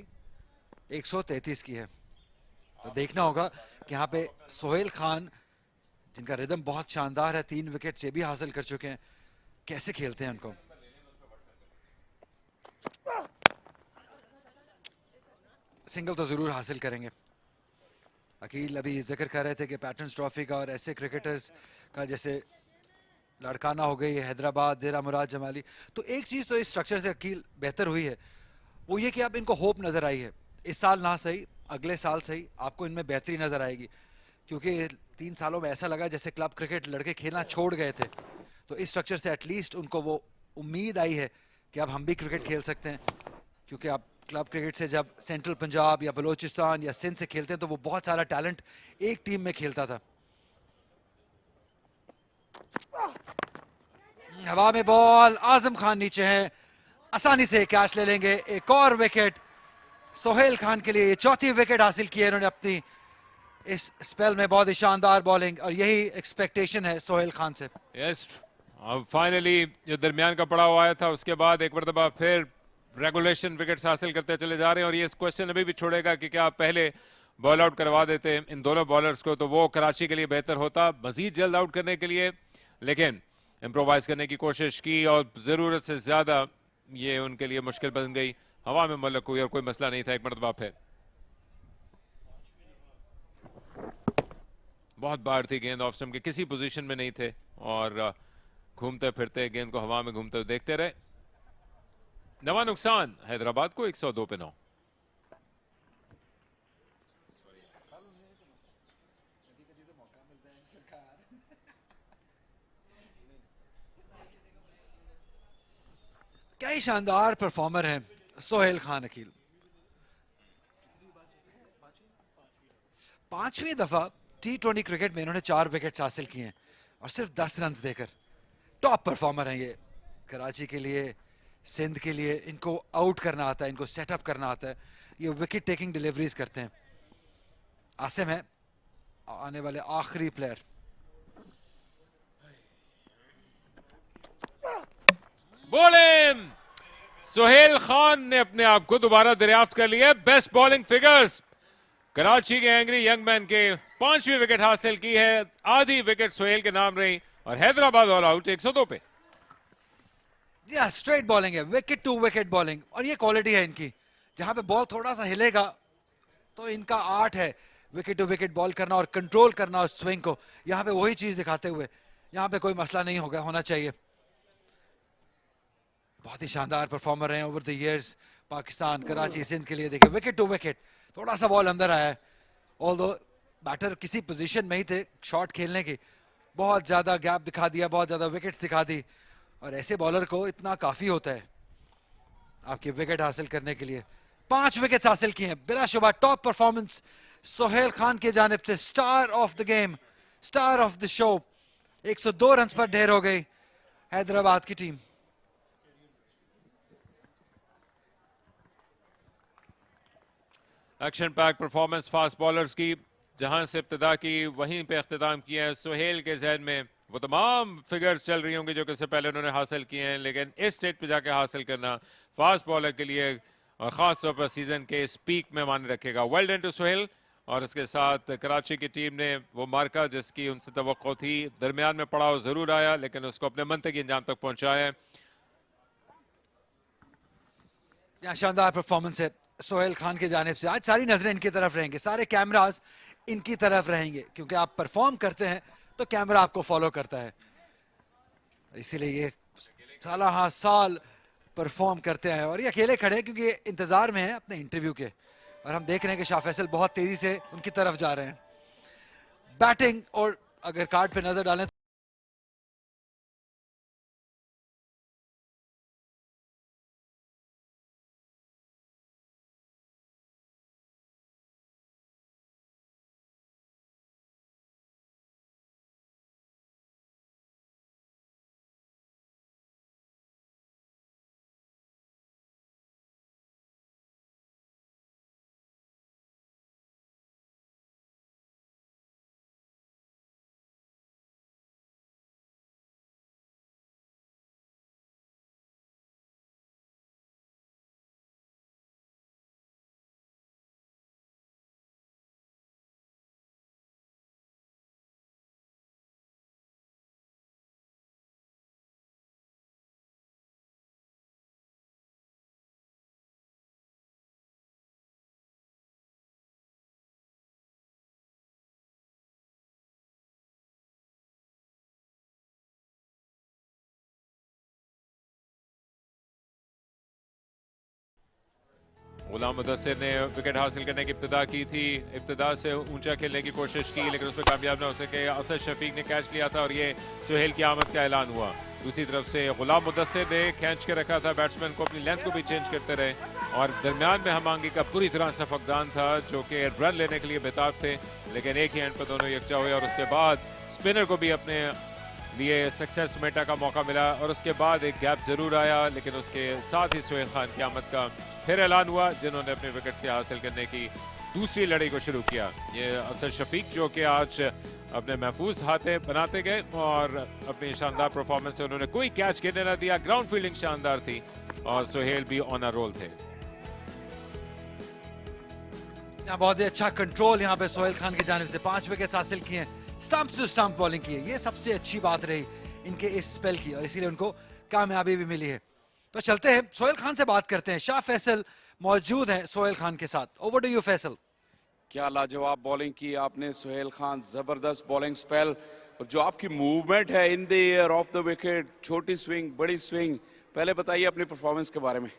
E: 133 की है। तो देखना होगा कि यहाँ पे सोहेल खान, जिनका रिदम बहुत शानदार है, 3 विकेट ये भी हासिल कर चुके हैं, कैसे खेलते हैं उनको। सिंगल तो जरूर हासिल करेंगे। अकील अभी जिक्र कर रहे थे कि पैटर्न्स ट्रॉफी का और ऐसे क्रिकेटर्स का जैसे लाड़काना हो गई, हैदराबाद, डेरा मुराद जमाली, तो एक चीज तो इस स्ट्रक्चर से अकील बेहतर हुई है, वो ये कि अब इनको होप नजर आई है। इस साल ना सही, अगले साल सही, आपको इनमें बेहतरी नजर आएगी, क्योंकि 3 सालों में ऐसा लगा जैसे क्लब क्रिकेट लड़के खेलना छोड़ गए थे। तो इस स्ट्रक्चर से एटलीस्ट उनको वो उम्मीद आई है कि अब हम भी क्रिकेट खेल सकते हैं, क्योंकि आप क्लब क्रिकेट से जब सेंट्रल पंजाब या बलोचिस्तान या सिंध से खेलते हैं तो वो बहुत सारा टैलेंट एक टीम में खेलता था। हवा में बॉल, आजम खान नीचे हैं, आसानी से कैच ले लेंगे। एक और विकेट सोहेल खान के लिए, चौथी विकेट हासिल की है इन्होंने अपनी इस स्पेल में। बहुत ही शानदार बॉलिंग और यही एक्सपेक्टेशन है सोहेल खान से।
A: यस, अब फाइनली जो दरमियान का पड़ाव आया था उसके बाद एक मरतबा फिर रेगुलेशन विकेट्स हासिल करते चले जा रहे हैं। और ये इस क्वेश्चन अभी भी छोड़ेगा कि क्या आप पहले बॉल आउट करवा देते इन दोनों बॉलर्स को तो वो कराची के लिए बेहतर होता मजीद जल्द आउट करने के लिए, लेकिन इम्प्रोवाइज करने की कोशिश की और जरूरत से ज्यादा ये उनके लिए मुश्किल बन गई। हवा में मलक हुई और कोई मसला नहीं था। एक मरतबा फिर बहुत बार थी गेंद ऑफ स्टंप के, किसी पोजीशन में नहीं थे और घूमते फिरते गेंद को हवा में घूमते हुए देखते रहे। नवा नुकसान हैदराबाद को 102 पे 9।
E: क्या ही शानदार परफॉर्मर हैं सोहेल खान अकील। 5वीं दफा T20 क्रिकेट में इन्होंने 4 विकेट्स हासिल किए हैं और सिर्फ 10 रन देकर। टॉप परफॉर्मर हैं ये कराची के लिए, सिंध के लिए। इनको आउट करना आता है, इनको सेटअप करना आता है, ये विकेट टेकिंग डिलीवरीज करते हैं। आसिम है आने वाले आखिरी प्लेयर।
A: बॉलिंग सोहेल खान ने अपने आप को दोबारा दरियाफ्त कर लिया। बेस्ट बॉलिंग फिगर्स कराची के एंग्री यंग मैन के 5वीं विकेट हासिल की है। आधी विकेट सोहेल के नाम रही और हैदराबाद ऑल आउट 102 पे।
E: या स्ट्रेट बॉलिंग है, विकेट टू विकेट बॉलिंग, और ये क्वालिटी है इनकी। जहां पे बॉल थोड़ा सा हिलेगा तो इनका आर्ट है विकेट टू विकेट बॉल करना और कंट्रोल करना उस स्विंग को। यहाँ पे वही चीज दिखाते हुए यहाँ पे कोई मसला नहीं होना चाहिए। बहुत ही शानदार परफॉर्मर हैं over the years Pakistan, Karachi, Sindh के लिए। देखिए विकेट टू विकेट, थोड़ा सा बॉल अंदर आया है, ऑल्दो बैटर किसी पोजीशन में ही थे शॉट खेलने की, बहुत ज्यादा गैप दिखा दिया, बहुत ज्यादा विकेट्स दिखा दी। और ऐसे बॉलर को इतना काफी होता है आपके विकेट हासिल करने के लिए। 5 विकेट्स हासिल किए हैं बिलाशुबा। टॉप परफॉर्मेंस सोहेल खान के जानिब से, star of the game, star of the show. 102 run पर ढेर हो गई हैदराबाद की team.
A: Action pack performance fast bowlers की, जहां से इब्तिदा की वहीं पे अख्तिताम किया है। सोहेल के जहन में वो तमाम फिगर्स चल रही होंगी जो कि इससे पहले उन्होंने हासिल किए हैं, लेकिन इस स्टेज पे जाके हासिल करना फास्ट बॉलर के लिए और खास तौर पर सीजन के स्पीक में माने रखेगा। Well done to Sohail. और इसके साथ कराची की टीम ने वो मार्का जिसकी उनसे तवक्को थी, दरमियान में पड़ाव जरूर आया लेकिन उसको अपने मंतकी अंजाम तक पहुंचाया।
E: यहाँ शानदार परफॉर्मेंस है सोहेल खान की जानिब से। आज सारी नजरें इनकी तरफ रहेंगे, सारे कैमरास इनकी तरफ रहेंगे, क्योंकि आप परफॉर्म करते हैं तो कैमरा आपको फॉलो करता है। इसीलिए ये साल परफॉर्म करते हैं और ये अकेले खड़े हैं क्योंकि ये इंतजार में है अपने इंटरव्यू के। और हम देख रहे हैं कि शाह फैसल बहुत तेजी से उनकी तरफ जा रहे हैं। बैटिंग और अगर कार्ड पे नजर डालें
A: गुलाम मुदस्सिर ने विकेट हासिल करने की इब्तिदा की थी, इब्तिदा से ऊंचा खेलने की कोशिश की लेकिन उसमें कामयाब ना हो सके। असद शफीक ने कैच लिया था और ये सुहेल की आमद का ऐलान हुआ। दूसरी तरफ से गुलाम मुदस्सिर ने खींच के रखा था बैट्समैन को, अपनी लेंथ को भी चेंज करते रहे और दरमियान में हमांगी का पूरी तरह से फकदान था जो कि रन लेने के लिए बेताब थे, लेकिन एक ही एंड पर दोनों यकजा हुए और उसके बाद स्पिनर को भी अपने लिए सक्सेस मेटा का मौका मिला और उसके बाद एक गैप जरूर आया लेकिन उसके साथ ही सुहेल खान की आमद का फिर ऐलान हुआ जिन्होंने अपने विकेट्स के हासिल करने की दूसरी लड़ाई को शुरू किया। ये असद शफीक जो कि आज अपने महफूज हाथे बनाते गए और अपनी शानदार परफॉर्मेंस से उन्होंने कोई कैच खेलने ना दिया। ग्राउंड फील्डिंग शानदार थी और सुहेल भी ऑन अ रोल थे।
E: बहुत ही अच्छा कंट्रोल यहाँ पे सोहेल खान की जानिब से 5 विकेट्स हासिल किए हैं, स्टंप टू स्टंप बॉलिंग की है, ये सबसे अच्छी बात रही इनके इस स्पेल की और इसीलिए उनको कामयाबी भी मिली है। तो चलते हैं सोहेल खान से बात करते हैं। शाह फैसल मौजूद हैं सोहेल खान के साथ। Over to you Faisal.
B: क्या लाजवाब बॉलिंग की आपने सुहेल खान, जबरदस्त बॉलिंग स्पेल और जो आपकी मूवमेंट है in the air of the wicket, छोटी स्विंग बड़ी स्विंग, पहले बताइए अपनी परफॉर्मेंस के बारे में।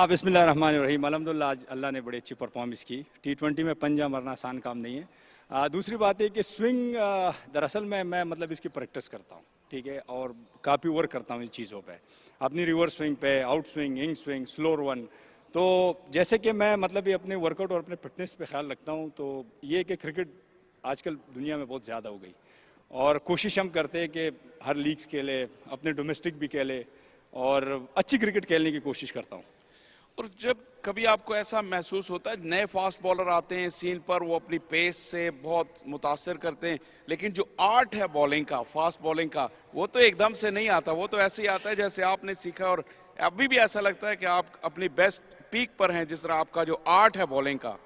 H: बिस्मिल्लाहिर्रहमानिर्रहीम। अल्हम्दुलिल्लाह आज अल्लाह ने बड़ी अच्छी परफॉर्मेंस की। T20 में पंजा मरना आसान काम नहीं है। दूसरी बात है कि स्विंग दरअसल मैं मतलब इसकी प्रैक्टिस करता हूँ, ठीक है, और काफ़ी वर्क करता हूँ इन चीज़ों पे, अपनी रिवर्स स्विंग पे, out swing, in swing, slow run. तो जैसे कि मैं मतलब ये अपने वर्कआउट और अपने फिटनेस पे ख्याल रखता हूँ, तो ये कि क्रिकेट आजकल दुनिया में बहुत ज़्यादा हो गई और कोशिश हम करते हैं कि हर लीग्स खेले, अपने डोमेस्टिक भी खेले और अच्छी क्रिकेट खेलने की कोशिश करता हूँ।
B: और जब कभी आपको ऐसा महसूस होता है नए फास्ट बॉलर आते हैं सीन पर, वो अपनी पेस से बहुत मुतासर करते हैं, लेकिन जो आर्ट है बॉलिंग का, फास्ट बॉलिंग का, वो तो एकदम से नहीं आता, वो तो ऐसे ही आता है जैसे आपने सीखा और अभी भी ऐसा लगता है कि आप अपनी बेस्ट पीक पर हैं जिस तरह आपका जो आर्ट है बॉलिंग का।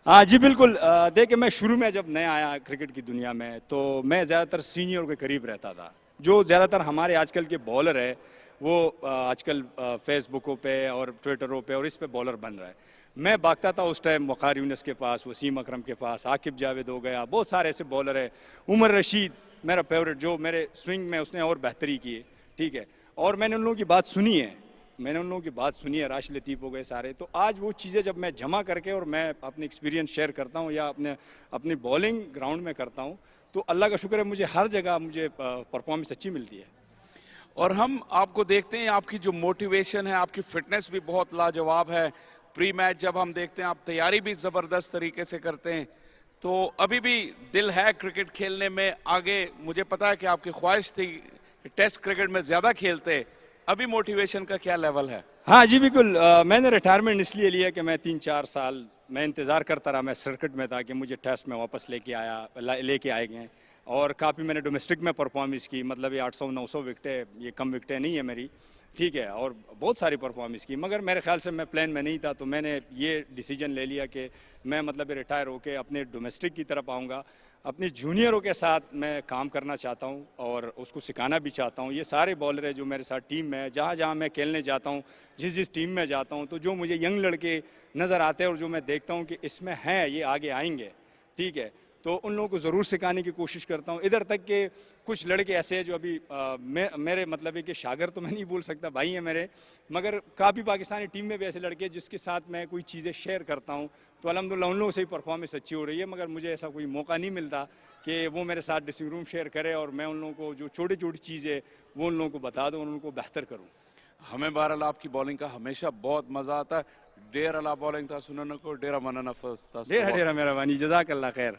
H: हाँ जी बिल्कुल। देखिए मैं शुरू में जब नया आया क्रिकेट की दुनिया में तो मैं ज़्यादातर सीनियर के करीब रहता था। जो ज़्यादातर हमारे आजकल के बॉलर है वो आजकल फेसबुकों पे और ट्विटरों पे और इस पे बॉलर बन रहा है। मैं भागता था उस टाइम वक़ार यूनिस के पास, वसीम अकरम के पास, आकिब जावेद हो गया, बहुत सारे ऐसे बॉलर है। उमर रशीद मेरा फेवरेट, जो मेरे स्विंग में उसने और बेहतरी की है, ठीक है, और मैंने उन लोगों की बात सुनी है, राशिद लतीफ़ हो गए सारे। तो आज वो चीज़ें जब मैं जमा करके और मैं अपनी एक्सपीरियंस शेयर करता हूँ या अपनी बॉलिंग ग्राउंड में करता हूँ, तो अल्लाह का शुक्र है मुझे हर जगह मुझे परफॉर्मेंस अच्छी मिलती है।
B: और हम आपको देखते हैं, आपकी जो मोटिवेशन है, आपकी फिटनेस भी बहुत लाजवाब है। प्री मैच जब हम देखते हैं आप तैयारी भी ज़बरदस्त तरीके से करते हैं, तो अभी भी दिल है क्रिकेट खेलने में आगे। मुझे पता है कि आपकी ख्वाहिश थी टेस्ट क्रिकेट में ज़्यादा खेलते, अभी मोटिवेशन का क्या लेवल है?
H: हाँ जी बिल्कुल। मैंने रिटायरमेंट इसलिए लिया कि मैं 3-4 साल मैं इंतज़ार करता रहा, मैं सर्किट में था कि मुझे टेस्ट में वापस लेके आए गए और काफ़ी मैंने डोमेस्टिक में परफॉर्मेंस की, मतलब ये 800-900 विकटें, ये कम विकटें नहीं है मेरी, ठीक है, और बहुत सारी परफॉर्मेंस की। मगर मेरे ख्याल से मैं प्लान में नहीं था, तो मैंने ये डिसीजन ले लिया कि मैं मतलब रिटायर होकर अपने डोमेस्टिक की तरफ आऊँगा। अपनी जूनियरों के साथ मैं काम करना चाहता हूँ और उसको सिखाना भी चाहता हूँ। ये सारे बॉलर हैं जो मेरे साथ टीम में है, जहाँ जहाँ मैं खेलने जाता हूँ, जिस टीम में जाता हूँ, तो जो मुझे यंग लड़के नज़र आते हैं और जो मैं देखता हूँ कि इसमें हैं, ये आगे आएंगे, ठीक है, तो उन लोगों को ज़रूर सिखाने की कोशिश करता हूँ। इधर तक कि कुछ लड़के ऐसे हैं जो अभी मेरे मतलब है कि शागिर्द तो मैं नहीं बोल सकता, भाई हैं मेरे, मगर काफ़ी पाकिस्तानी टीम में भी ऐसे लड़के हैं जिसके साथ मैं कोई चीज़ें शेयर करता हूँ, तो अल्हम्दुलिल्लाह उन लोगों से ही परफॉर्मेंस अच्छी हो रही है। मगर मुझे ऐसा कोई मौका नहीं मिलता कि वो मेरे साथ ड्रेसिंग रूम शेयर करे और मैं उन लोगों को जो छोटी छोटी चीज़ें वो उन लोगों को बता दूँ, उन लोगों को बेहतर करूँ।
B: हमें बहरहाल आपकी बॉलिंग का हमेशा बहुत मजा आता है। डेर अला बॉलिंग था सुनने को, डेरा मनाना फर्स्ट था।
H: डेरा मेहरबानी, जज़ाकल्लाह खैर।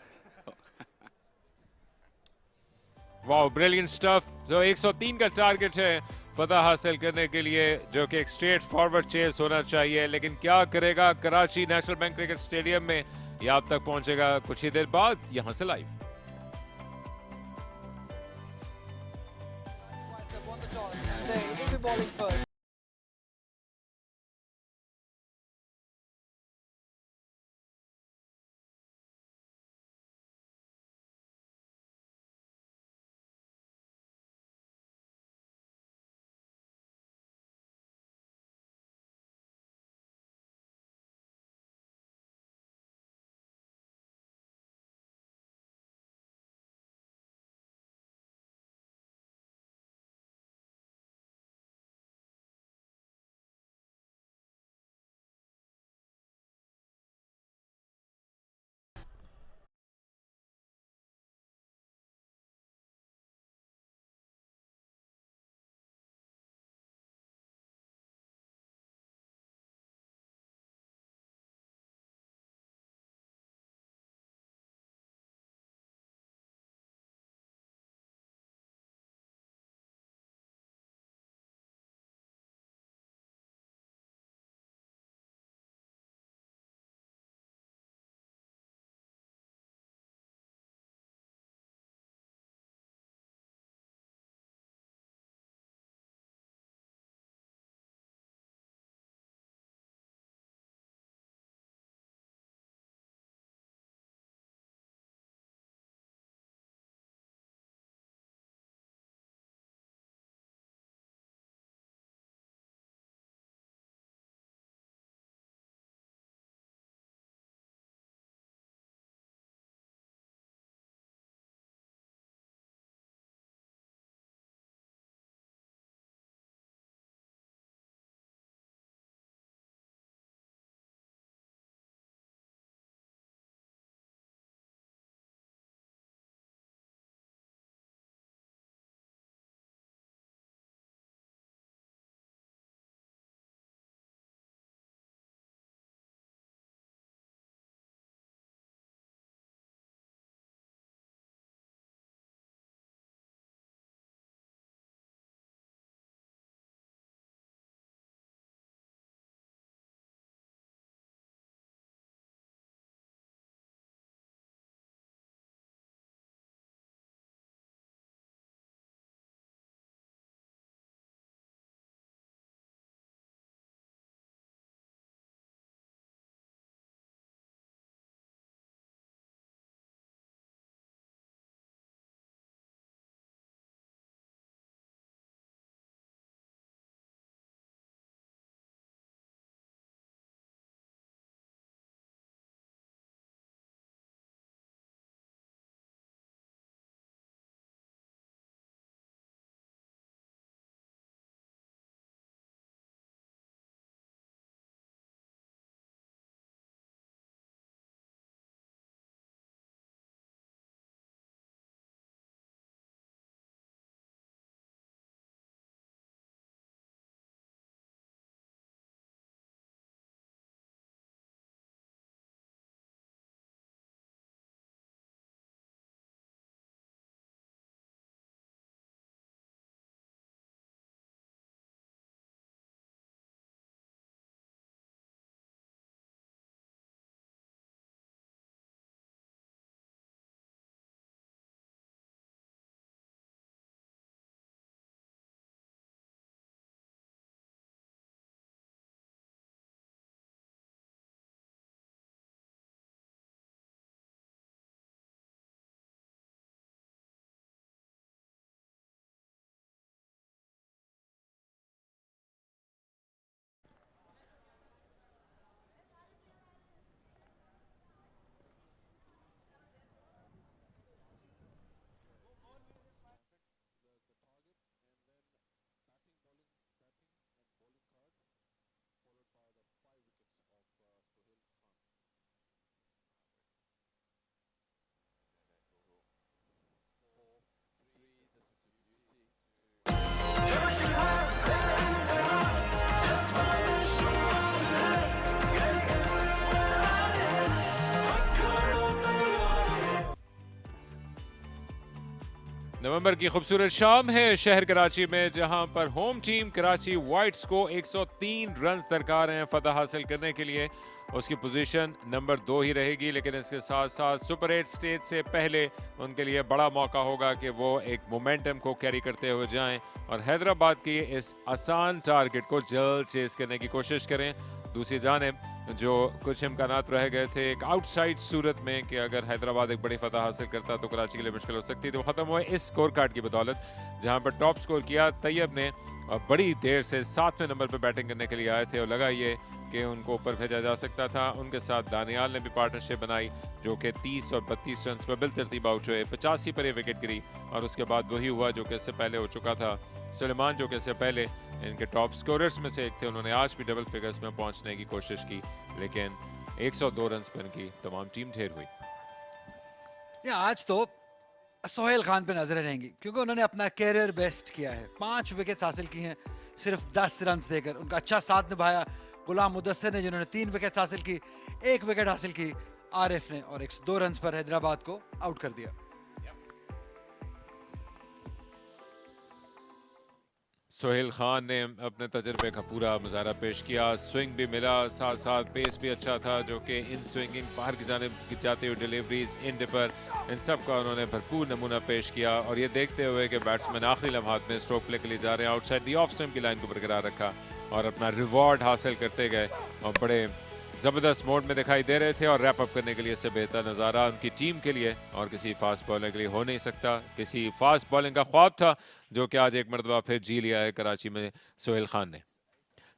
A: Wow, brilliant stuff. जो 103 का टारगेट है फतह हासिल करने के लिए, जो कि एक स्ट्रेट फॉरवर्ड चेस होना चाहिए, लेकिन क्या करेगा Karachi national bank cricket stadium में, ये आप तक पहुंचेगा कुछ ही देर बाद यहां से live.
G: They will be bowling first.
A: नवंबर की खूबसूरत शाम है शहर कराची में, जहां पर होम टीम कराची वाइट्स को 103 रन दरकार हैं फतह हासिल करने के लिए। उसकी पोजीशन नंबर 2 ही रहेगी, लेकिन इसके साथ साथ सुपर 8 स्टेज से पहले उनके लिए बड़ा मौका होगा कि वो एक मोमेंटम को कैरी करते हुए जाएं और हैदराबाद की इस आसान टारगेट को जल्द चेस करने की कोशिश करें। दूसरी जानिब जो कुछ इम्कानात रह गए थे एक आउटसाइड सूरत में कि अगर हैदराबाद एक बड़ी फतह हासिल करता तो कराची के लिए मुश्किल हो सकती थी, वो ख़त्म हुए इस स्कोर कार्ड की बदौलत, जहां पर टॉप स्कोर किया तैयब ने और बड़ी देर से 7वें नंबर पर बैटिंग करने के लिए आए थे और लगा ये कि उनको ऊपर भेजा जा सकता था। उनके साथ दानियाल ने भी पार्टनरशिप बनाई जो कि 30 और 32 रन पर बिलतरतीब आउट हुए। 85 पर ये विकेट गिरी और उसके बाद वही हुआ जो कि इससे पहले हो चुका था। सुलेमान जो कि इससे पहले इनके टॉप स्कोरर्स में से एक थे, उन्होंने आज भी डबल फिगर्स में पहुंचने की कोशिश की, लेकिन 102 रन पर इनकी तमाम टीम ढेर हुई।
E: आज तो सोहेल खान पे नजरें रहेंगी क्योंकि उन्होंने अपना कैरियर बेस्ट किया है। 5 विकेट्स हासिल की हैं सिर्फ 10 रन देकर। उनका अच्छा साथ निभाया गुलाम मुदस्सिर ने, जिन्होंने 3 विकेट्स हासिल की, 1 विकेट हासिल की आरिफ ने और 102 रन पर हैदराबाद को आउट कर दिया।
A: सोहेल खान ने अपने तजर्बे का पूरा मुजाहरा पेश किया, स्विंग भी मिला, साथ साथ पेस भी अच्छा था जो कि इन स्विंगिंग बाहर की जानिब जाती हुई डिलीवरीज, इन डिपर, इन सब का उन्होंने भरपूर नमूना पेश किया। और ये देखते हुए कि बैट्समैन आखिरी लम्हात में स्ट्रोक प्ले के लिए जा रहे हैं, आउटसाइड दी ऑफ स्टंप की लाइन को बरकरार रखा और अपना रिवॉर्ड हासिल करते गए और बड़े ज़बरदस्त मोड में दिखाई दे रहे थे। और रैप अप करने के लिए इससे बेहतर नज़ारा उनकी टीम के लिए और किसी फास्ट बॉलर के लिए हो नहीं सकता। किसी फास्ट बॉलिंग का ख्वाब था जो कि आज एक मरतबा फिर जी लिया है कराची में सोहेल खान ने।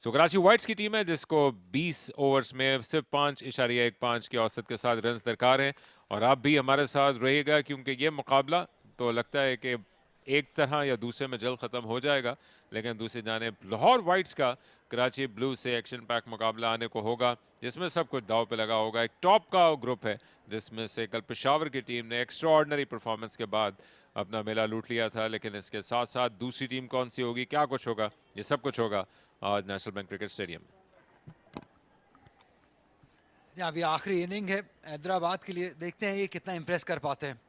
A: कराची वाइट्स की टीम है जिसको 20 ओवर्स में सिर्फ 5.15 की औसत के साथ रन दरकार हैं और आप भी हमारे साथ रहिएगा क्योंकि ये मुकाबला तो लगता है कि एक तरह या दूसरे में जल्द ख़त्म हो जाएगा, लेकिन दूसरी जानिब लाहौर वाइट्स का कराची ब्लू से एक्शन पैक मुकाबला आने को होगा जिसमें सब कुछ दाव पे लगा होगा। एक टॉप का ग्रुप है जिसमें से कल पेशावर की टीम ने एक्स्ट्राऑर्डिनरी परफॉर्मेंस के बाद अपना मेला लूट लिया था, लेकिन इसके साथ साथ दूसरी टीम कौन सी होगी, क्या कुछ होगा, ये सब कुछ होगा आज नेशनल बैंक क्रिकेट स्टेडियम में।
E: अभी आखिरी इनिंग है हैदराबाद के लिए, देखते हैं ये कितना इंप्रेस कर पाते हैं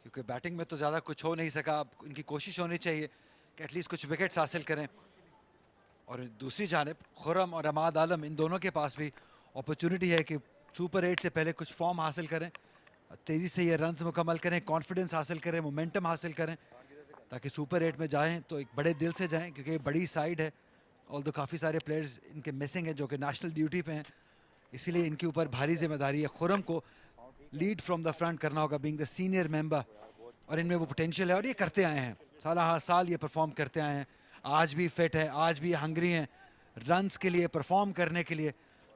E: क्योंकि बैटिंग में तो ज़्यादा कुछ हो नहीं सका। इनकी कोशिश होनी चाहिए कि एटलीस्ट कुछ विकेट्स हासिल करें। और दूसरी जानिब खुरम और अमाद आलम, इन दोनों के पास भी अपॉर्चुनिटी है कि सुपर 8 से पहले कुछ फॉर्म हासिल करें, तेज़ी से ये रन्स मुकम्मल करें, कॉन्फिडेंस हासिल करें, मोमेंटम हासिल करें ताकि सुपर 8 में जाएं तो एक बड़े दिल से जाएं क्योंकि ये बड़ी साइड है। ऑल दो काफ़ी सारे प्लेयर्स इनके मिसिंग हैं जो कि नेशनल ड्यूटी पे हैं, इसीलिए इनके ऊपर भारी जिम्मेदारी है। खुरम को लीड फ्रॉम द फ्रंट करना होगा बीइंग द सीनियर मेंबर और इनमें वो पोटेंशियल है और ये करते आए हैं, साल हर साल ये परफॉर्म करते आए हैं। आज भी फिट है, आज भी हंग्री हैं रन्स के लिए, परफॉर्म करने के लिए।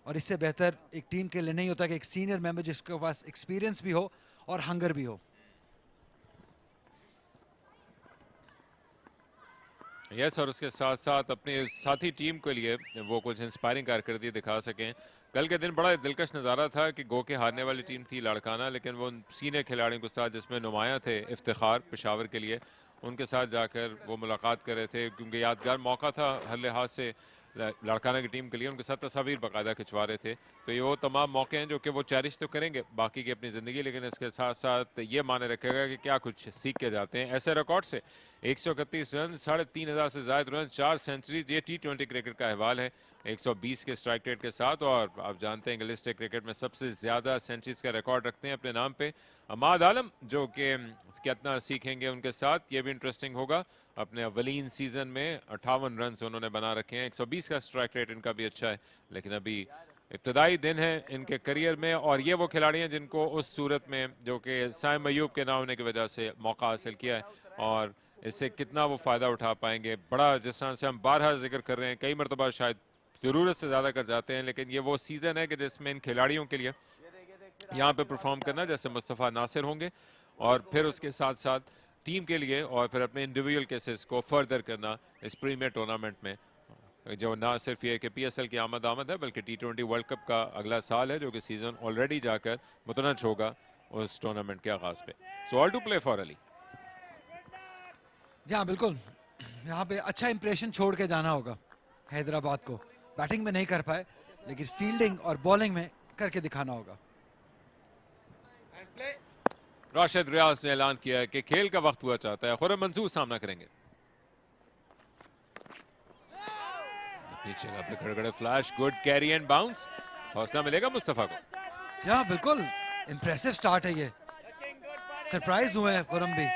E: और इससे बेहतर एक टीम के लिए नहीं होता कि एक सीनियर मेंबर जिसके पास एक्सपीरियंस भी हो और हंगर भी हो।
A: यस, और उसके साथ साथ अपने साथी टीम के लिए वो कुछ इंस्पायरिंग कारकर्दगी दिखा सकें। कल के दिन बड़ा दिलकश नज़ारा था कि गो के हारने वाली टीम थी लाड़काना, लेकिन वो सीनियर खिलाड़ियों के साथ जिसमें नुमाया थे इफ्तिखार पेशावर के लिए, उनके साथ जाकर वो मुलाकात कर रहे थे क्योंकि यादगार मौका था हर लिहाज से लाड़काना की टीम के लिए। उनके साथ तस्वीर बाकायदा खिंचवा रहे थे, तो ये वो तमाम मौके हैं जो कि वो चेरिश तो करेंगे बाकी की अपनी ज़िंदगी, लेकिन इसके साथ साथ ये माने रखेगा कि क्या कुछ सीख के जाते हैं। ऐसे रिकॉर्ड से 131 रन, 3,500 से ज़ायद रन, 4 सेंचुरीज, ये T20 क्रिकेट का अहवाल है 120 के स्ट्राइक रेट के साथ। और आप जानते हैं कि लिस्ट क्रिकेट में सबसे ज़्यादा सेंचुरीज का रिकॉर्ड रखते हैं अपने नाम पे अमाद आलम, जो कि कितना सीखेंगे उनके साथ ये भी इंटरेस्टिंग होगा। अपने अवलीन सीजन में 58 रन उन्होंने बना रखे हैं, 120 का स्ट्राइक रेट इनका भी अच्छा है, लेकिन अभी इब्तदाई दिन है इनके करियर में। और ये वो खिलाड़ी हैं जिनको उस सूरत में जो कि साइम अयूब के ना होने की वजह से मौका हासिल किया है और इससे कितना वो फ़ायदा उठा पाएंगे। बड़ा जिस तरह से हम बारहा जिक्र कर रहे हैं, कई मरतबा शायद ज़रूरत से ज़्यादा कर जाते हैं, लेकिन ये वो सीज़न है कि जिसमें इन खिलाड़ियों के लिए यहाँ पे परफॉर्म करना, जैसे मुस्तफ़ा नासिर होंगे, और फिर उसके साथ साथ टीम के लिए और फिर अपने इंडिविजुअल केसेस को फर्दर करना इस प्रीमियर टूर्नामेंट में, जो ना सिर्फ ये कि PSL की आमद है बल्कि T20 वर्ल्ड कप का अगला साल है जो कि सीज़न ऑलरेडी जाकर मुतनज होगा उस टूर्नामेंट के आगाज़ पे। So all to play for Ali.
E: जी हाँ, बिल्कुल यहाँ पे अच्छा इंप्रेशन छोड़ के जाना होगा हैदराबाद को। बैटिंग में नहीं कर पाए लेकिन फील्डिंग और बॉलिंग में करके दिखाना होगा।
A: राशिद रियाज ने ऐलान किया है कि खेल का वक्त हुआ चाहता है। खुर्रम मंसूर सामना करेंगे। नीचे जगह पे खड़े flash, good carry and bounce. हौसला मिलेगा मुस्तफा को।
E: हाँ बिल्कुल इंप्रेसिव स्टार्ट है ये। सरप्राइज हुए हैं खुर्रम भी,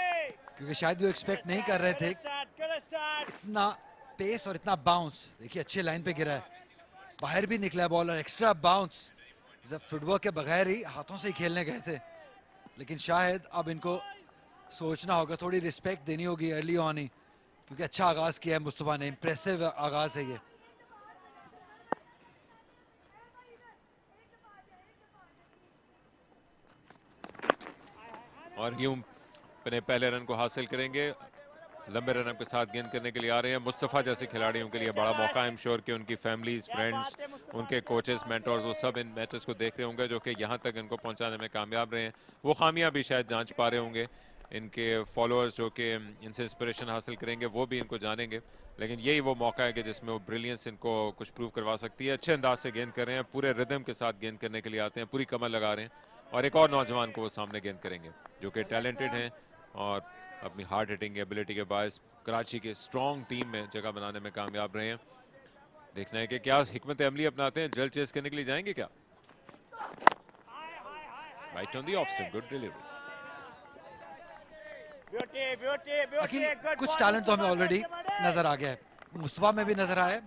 E: क्योंकि शायद वो एक्सपेक्ट नहीं कर रहे थे इतना पेस और इतना बाउंस। देखिए अच्छे लाइन पे गिरा है, बाहर भी निकला बॉल और एक्स्ट्रा बाउंस। जब फुटवर्क के बगैर ही हाथों से ही खेलने गए थे, लेकिन शायद अब इनको सोचना होगा, थोड़ी रिस्पेक्ट देनी होगी अर्ली ऑन ही, क्योंकि अच्छा आगाज किया है मुस्तफा ने। इंप्रेसिव आगाज है ये।
A: और यूं अपने पहले रन को हासिल करेंगे। लंबे रन के साथ गेंद करने के लिए आ रहे हैं। मुस्तफा जैसे खिलाड़ियों के लिए बड़ा मौका है। आई एम श्योर कि उनकी फैमिलीज, फ्रेंड्स, उनके कोचेस, मेंटर्स, वो सब इन मैचेस को देख रहे होंगे, जो कि यहाँ तक इनको पहुँचाने में कामयाब रहे हैं। वो खामियां भी शायद जांच पा रहे होंगे। इनके फॉलोअर्स जो कि इनसे इंस्पिरेशन हासिल करेंगे वो भी इनको जानेंगे। लेकिन यही वो मौका है कि जिसमें वो ब्रिलियंस इनको कुछ प्रूव करवा सकती है। अच्छे अंदाज से गेंद कर रहे हैं, पूरे रिदम के साथ गेंद करने के लिए आते हैं, पूरी कमर लगा रहे हैं। और एक और नौजवान को वो सामने गेंद करेंगे जो कि टैलेंटेड हैं और अपनी हार्ड हिटिंग एबिलिटी के बायस कराची के स्ट्रॉन्ग टीम में जगह बनाने में कामयाब रहे हैं। देखना है कि क्या हिकमत अमली अपनाते हैं, जल्द चेस करने के लिए जाएंगे क्या। Right on the off stump, good delivery.
E: कुछ टैलेंट तो हमें ऑलरेडी नजर आ गया है, मुस्तफा में भी नजर आया है।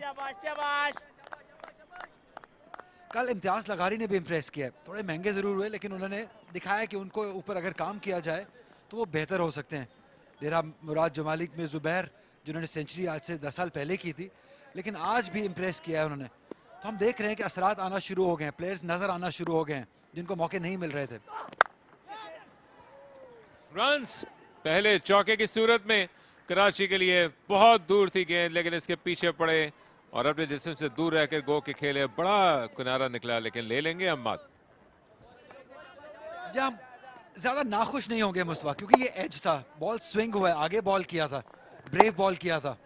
E: कल इम्तियाज लगारी ने भी इम्प्रेस किया है। थोड़े महंगे जरूर हुए, लेकिन उन्होंने दिखाया कि उनको ऊपर अगर काम किया जाए तो वो बेहतर हो सकते हैं। डेरा मुराद जमालिक में जुबैर, जिन्होंने सेंचुरी आज से 10 साल पहले की थी, लेकिन आज भी इम्प्रेस किया है उन्होंने। तो हम देख रहे हैं कि असरात आना शुरू हो गए हैं, प्लेयर्स नजर आना शुरू हो गए हैं जिनको मौके नहीं मिल रहे थे।
A: रन्स पहले चौके की सूरत में कराची के लिए बहुत दूर थी गेंद, लेकिन इसके पीछे पड़े और अपने जिस्म से दूर रहकर गो के खेले। बड़ा किनारा निकला, लेकिन ले लेंगे अम्माद।
E: जहां ज्यादा नाखुश नहीं होंगे मुस्तफा, क्योंकि ये एज था, बॉल स्विंग हुआ है, आगे बॉल किया था, ब्रेव बॉल किया था,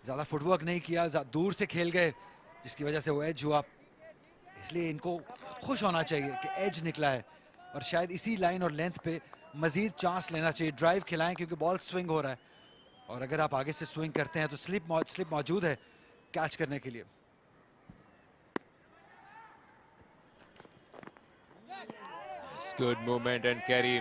E: ज्यादा फुटवर्क नहीं किया, दूर से खेल गए जिसकी वजह से वो एज हुआ। इसलिए इनको खुश होना चाहिए कि एज निकला है, और शायद इसी लाइन और लेंथ पे मजीद चांस लेना चाहिए। ड्राइव खिलाएं क्योंकि बॉल स्विंग हो रहा है, और अगर आप आगे से स्विंग करते हैं तो स्लिप मौजूद है कैच करने के लिए।
A: गुड मूवमेंट एंड कैरी,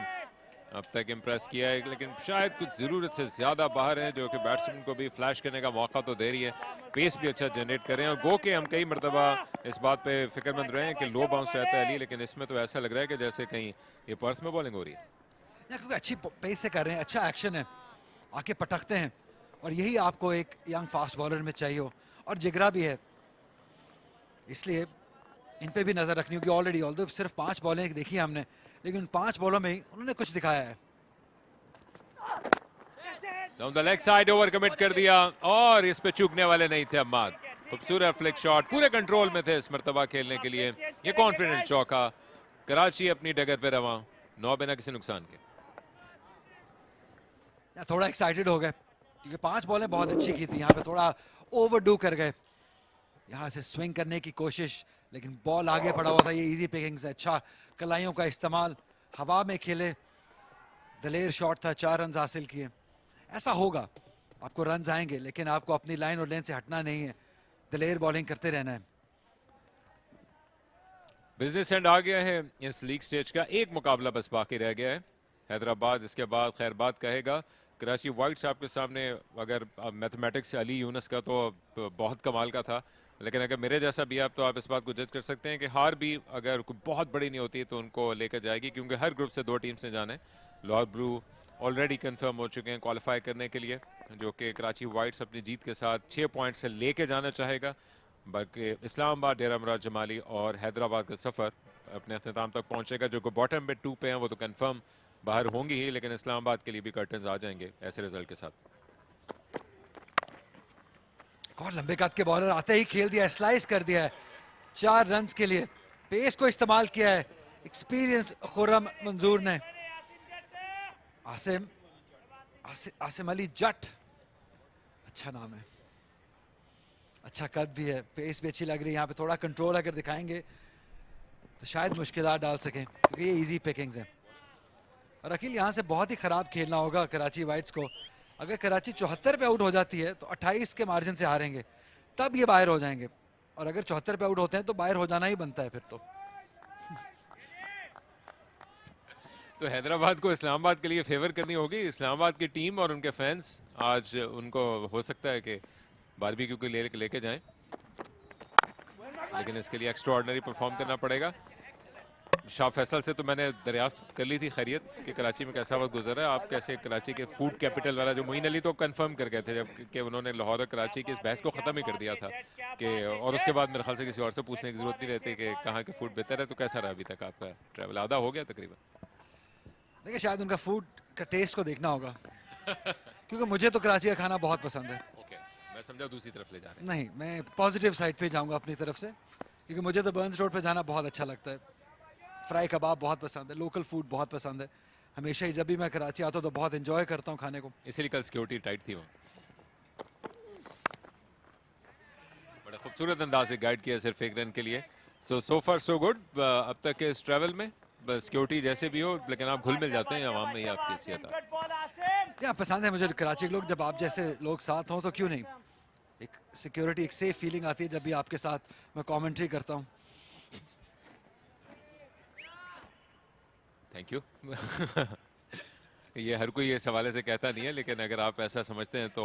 A: अब तक इंप्रेस किया है, लेकिन शायद कुछ जरूरत से ज्यादा बाहर है, जो कि बैट्समैन को भी फ्लैश करने का मौका तो दे रही है। पेस भी अच्छा जनरेट कर रहे हैं, और गो के हम कई मरतबा इस बात पे फिक्रमंद रहे हैं कि लो बाउंस रहता है अली, लेकिन इसमें तो ऐसा लग रहा है कि जैसे कहीं ये पर्थ में बॉलिंग हो रही है।
E: क्योंकि अच्छी पेस से कर रहे हैं, अच्छा एक्शन है, आके पटकते हैं, और यही आपको एक यंग फास्ट बॉलर में चाहिए हो, और जिगरा भी है। इसलिए इन पे भी नजर रखनी होगी। ऑलरेडी ऑल्दो सिर्फ 5 बॉलें देखी हमने, लेकिन उन 5 बॉलों में ही उन्होंने कुछ दिखाया है।
A: Down the leg side over commit कर दिया, और इस पे चूकने वाले नहीं थे अम्माद। खूबसूरत फ्लिक शॉट, पूरे कंट्रोल में थे इस मरतबा खेलने के लिए। ये कॉन्फिडेंट चौका, कराची अपनी डगर पे रवा, 9 बिना किसी नुकसान के।
E: थोड़ा एक्साइटेड हो गए क्योंकि 5 बॉलें बहुत अच्छी की थी, यहाँ पे थोड़ा ओवरडू कर गए। यहाँ से स्विंग करने की कोशिश, लेकिन बॉल आगे पड़ा हुआ था। ये इजी पिकिंग्स है, अच्छा कलाइयों का इस्तेमाल, हवा में खेले, दलेर शॉट था, 4 रन हासिल किए। ऐसा होगा, आपको रन आएंगे, लेकिन आपको अपनी लाइन और लेन से हटना नहीं है, दलेर बॉलिंग करते रहना है।
A: बिजनेस एंड आ गया है इस लीग स्टेज का, एक मुकाबला बस बाकी रह गया है। हैदराबाद इसके बाद खैरबाद कहेगा। कराची वाइट्स आपके सामने, अगर मैथमेटिक्स अली यूनस का तो बहुत कमाल का था, लेकिन अगर मेरे जैसा भी आप, तो आप इस बात को जज कर सकते हैं कि हार भी अगर बहुत बड़ी नहीं होती तो उनको लेकर जाएगी, क्योंकि हर ग्रुप से 2 टीम्स ने जाना है। लाहौर ब्लू ऑलरेडी कंफर्म हो चुके हैं क्वालिफाई करने के लिए, जो कि कराची वाइट्स अपनी जीत के साथ 6 पॉइंट से लेके जाना चाहेगा। बल्कि इस्लामाबाद, डेरा मुराद जमाली और हैदराबाद का सफ़र अपने अख्ताम तक पहुंचेगा, जो कि बॉटम में 2 पे हैं, वो तो कंफर्म बाहर होंगी ही, लेकिन इस्लामाबाद के लिए भी कर्टन्स आ जाएंगे ऐसे रिजल्ट के साथ।
E: और लंबे कद के बॉलर आते ही खेल दिया, स्लाइस कर दिया है 4 रन के लिए। पेस को इस्तेमाल किया है एक्सपीरियंस खुर्रम मंजूर ने। आसिम अली जट, अच्छा नाम है, अच्छा कद भी है, पेस भी अच्छी लग रही है। यहाँ पे थोड़ा कंट्रोल अगर दिखाएंगे तो शायद मुश्किलात डाल सकें, क्योंकि ये इजी पिकिंग्स हैं। और अखिल यहाँ से बहुत ही खराब खेलना होगा कराची वाइट्स को। अगर कराची 74 पे आउट हो जाती है तो 28 के मार्जिन से हारेंगे, तब ये बाहर हो जाएंगे। और अगर 74 पे आउट होते हैं तो बाहर हो जाना ही बनता है फिर
A: तो हैदराबाद को इस्लामाबाद के लिए फेवर करनी होगी। इस्लामाबाद की टीम और उनके फैंस आज उनको हो सकता है कि बारबेक्यू के लेके जाएं, लेकिन इसके लिए एक्स्ट्राऑर्डिनरी परफॉर्म करना पड़ेगा। शाह फैसल से तो मैंने दरियाफ्त कर ली थी खैरियत कि कराची में कैसा वक्त गुजरा है। आप कैसे कराची के फूड कैपिटल वाला जो मोइन अली तो कंफर्म कर गए थे जब कि उन्होंने लाहौर और कराची की इस बहस को ख़त्म ही कर दिया था कि, और उसके बाद मेरे ख्याल से किसी और से पूछने की जरूरत नहीं रहती कि कहाँ के फूड बेहतर है। तो कैसा रहा अभी तक आपका ट्रैवल? आधा हो गया तकरीबन।
E: देखिए शायद उनका फूड का टेस्ट को देखना होगा क्योंकि मुझे तो कराची का खाना बहुत पसंद है।
A: ओके, मैं समझा दूसरी तरफ ले जा रहे हैं।
E: नहीं, मैं पॉजिटिव साइड पे जाऊंगा अपनी तरफ से, क्योंकि मुझे तो बर्न्स रोड पे जाना बहुत अच्छा लगता है। फ्राई कबाब बहुत पसंद है, लोकल फूड बहुत पसंद है। हमेशा ही जब भी मैं कराची आता हूँ तो बहुत एंजॉय करता हूँ खाने को।
A: इसीलिए कल सिक्योरिटी टाइट थी वहाँ। बड़ा खूबसूरत अंदाज से गाइड किया सिर्फ एक रन के लिए। सो फार सो गुड अब तक के इस ट्रैवल में। बस सिक्योरिटी जैसे भी हो, लेकिन आप घुल मिल जाते हैं आवाम में, ही आपकी हैसियत है।
E: क्या पसंद है मुझे कराची के लोग, जब आप जैसे लोग साथ हों तो क्यों नहीं। एक सिक्योरिटी, एक सेफ फीलिंग आती है जब भी आपके साथ मैं कमेंट्री करता हूँ।
A: Thank you. ये हर कोई इस हवाले से कहता नहीं है, लेकिन अगर आप ऐसा समझते हैं तो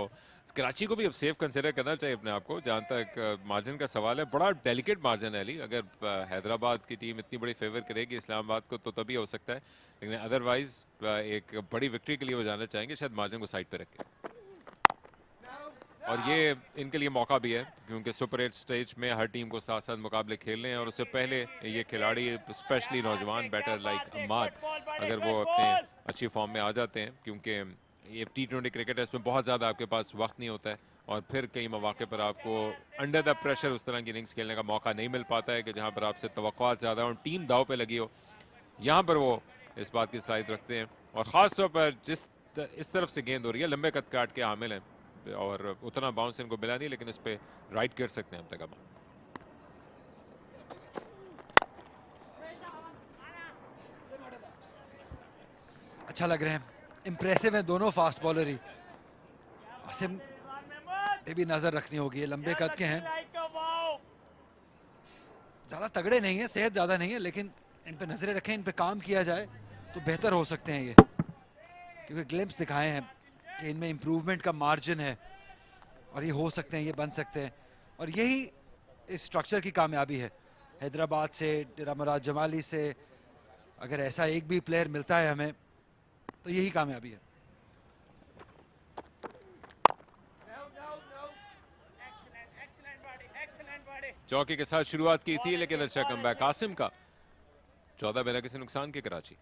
A: कराची को भी अब सेफ कंसिडर करना चाहिए अपने आप को। जहाँ तक मार्जिन का सवाल है, बड़ा डेलिकेट मार्जिन है अली। अगर हैदराबाद की टीम इतनी बड़ी फेवर करेगी इस्लामाबाद को तो तभी हो सकता है, लेकिन अदरवाइज एक बड़ी विक्ट्री के लिए वो जाना चाहेंगे शायद मार्जिन को साइड पे रख के। और ये इनके लिए मौका भी है क्योंकि सुपर 8 स्टेज में हर टीम को साथ साथ मुकाबले खेलने हैं। और उससे पहले ये खिलाड़ी स्पेशली नौजवान बैटर लाइक अम्माद, अगर वो अपने अच्छी फॉर्म में आ जाते हैं, क्योंकि ये T20 क्रिकेट है, इसमें बहुत ज़्यादा आपके पास वक्त नहीं होता है और फिर कई मौके पर आपको अंडर द प्रेशर उस तरह की इनिंग्स खेलने का मौका नहीं मिल पाता है कि जहाँ पर आपसे तवक्कुआत ज़्यादा और टीम दाव पे लगी हो। यहाँ पर वो इस बात की सलाहियत रखते हैं। और ख़ास तौर पर इस तरफ से गेंद हो रही है, लंबे कद काट के हामिल हैं और उतना बाउंस इनको मिला नहीं, लेकिन इस पे राइट कर सकते हैं अब तक।
E: अच्छा लग रहे हैं, इंप्रेसिव हैं दोनों फास्ट बॉलर ही। आसिम पे भी नजर रखनी होगी, लंबे कद के हैं, ज्यादा तगड़े नहीं है, सेहत ज्यादा नहीं है, लेकिन इन पे नजरें रखें, इन पे काम किया जाए तो बेहतर हो सकते हैं ये, क्योंकि ग्लिम्स दिखाए हैं कि इनमें इंप्रूवमेंट का मार्जिन है और ये हो सकते हैं, ये बन सकते हैं। और यही इस स्ट्रक्चर की कामयाबी है। हैदराबाद से, मुराद जमाली से अगर ऐसा एक भी प्लेयर मिलता है हमें तो यही कामयाबी है।
A: चौके के साथ शुरुआत की थी, लेकिन अच्छा कमबैक आसिम का। 14 बिना किसी नुकसान के कराची।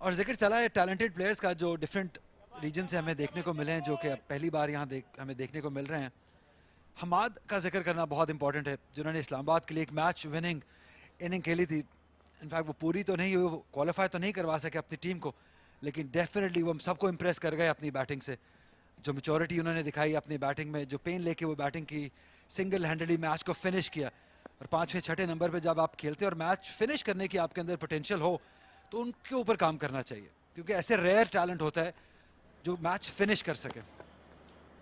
E: और जिक्र चला है टैलेंटेड प्लेयर्स का जो डिफरेंट रीजन से हमें देखने को मिले हैं, जो कि पहली बार यहाँ हमें देखने को मिल रहे हैं। हमाद का जिक्र करना बहुत इंपॉर्टेंट है, जिन्होंने इस्लामाबाद के लिए एक मैच विनिंग इनिंग खेली थी। इनफैक्ट वो पूरी तो नहीं, वो क्वालिफाई तो नहीं करवा सके अपनी टीम को, लेकिन डेफिनेटली वो हम सबको इम्प्रेस कर गए अपनी बैटिंग से। जो मैच्योरिटी उन्होंने दिखाई अपनी बैटिंग में, जो पेन लेके वो बैटिंग की, सिंगल हैंडेडली मैच को फिनिश किया। और 5वें 6ठे नंबर पर जब आप खेलते हैं और मैच फिनिश करने की आपके अंदर पोटेंशियल हो तो उनके ऊपर काम करना चाहिए, क्योंकि ऐसे रेयर टैलेंट होता है जो मैच फिनिश कर सके।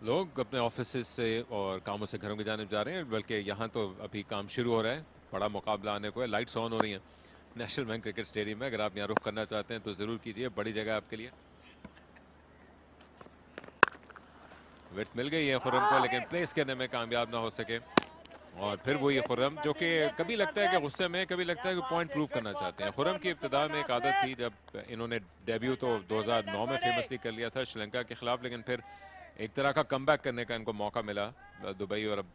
A: लोग अपने ऑफिस से और कामों से घरों की जानिब जा रहे हैं, बल्कि यहाँ तो अभी काम शुरू हो रहा है, बड़ा मुकाबला आने को है। लाइट्स ऑन हो रही हैं नेशनल बैंक क्रिकेट स्टेडियम में। अगर आप यहाँ रुख करना चाहते हैं तो ज़रूर कीजिए, बड़ी जगह आपके लिए। विड्थ मिल गई है खुर्रम को, लेकिन प्लेस करने में कामयाब ना हो सके। और फिर वो ये खुर्रम जो कि कभी लगता है कि गुस्से में, कभी लगता है कि पॉइंट प्रूव करना चाहते हैं। खुर्रम की इब्तिदा में एक आदत थी, जब इन्होंने डेब्यू तो 2009 में फेमसली कर लिया था श्रीलंका के खिलाफ, लेकिन फिर एक तरह का कमबैक करने का इनको मौका मिला दुबई और अब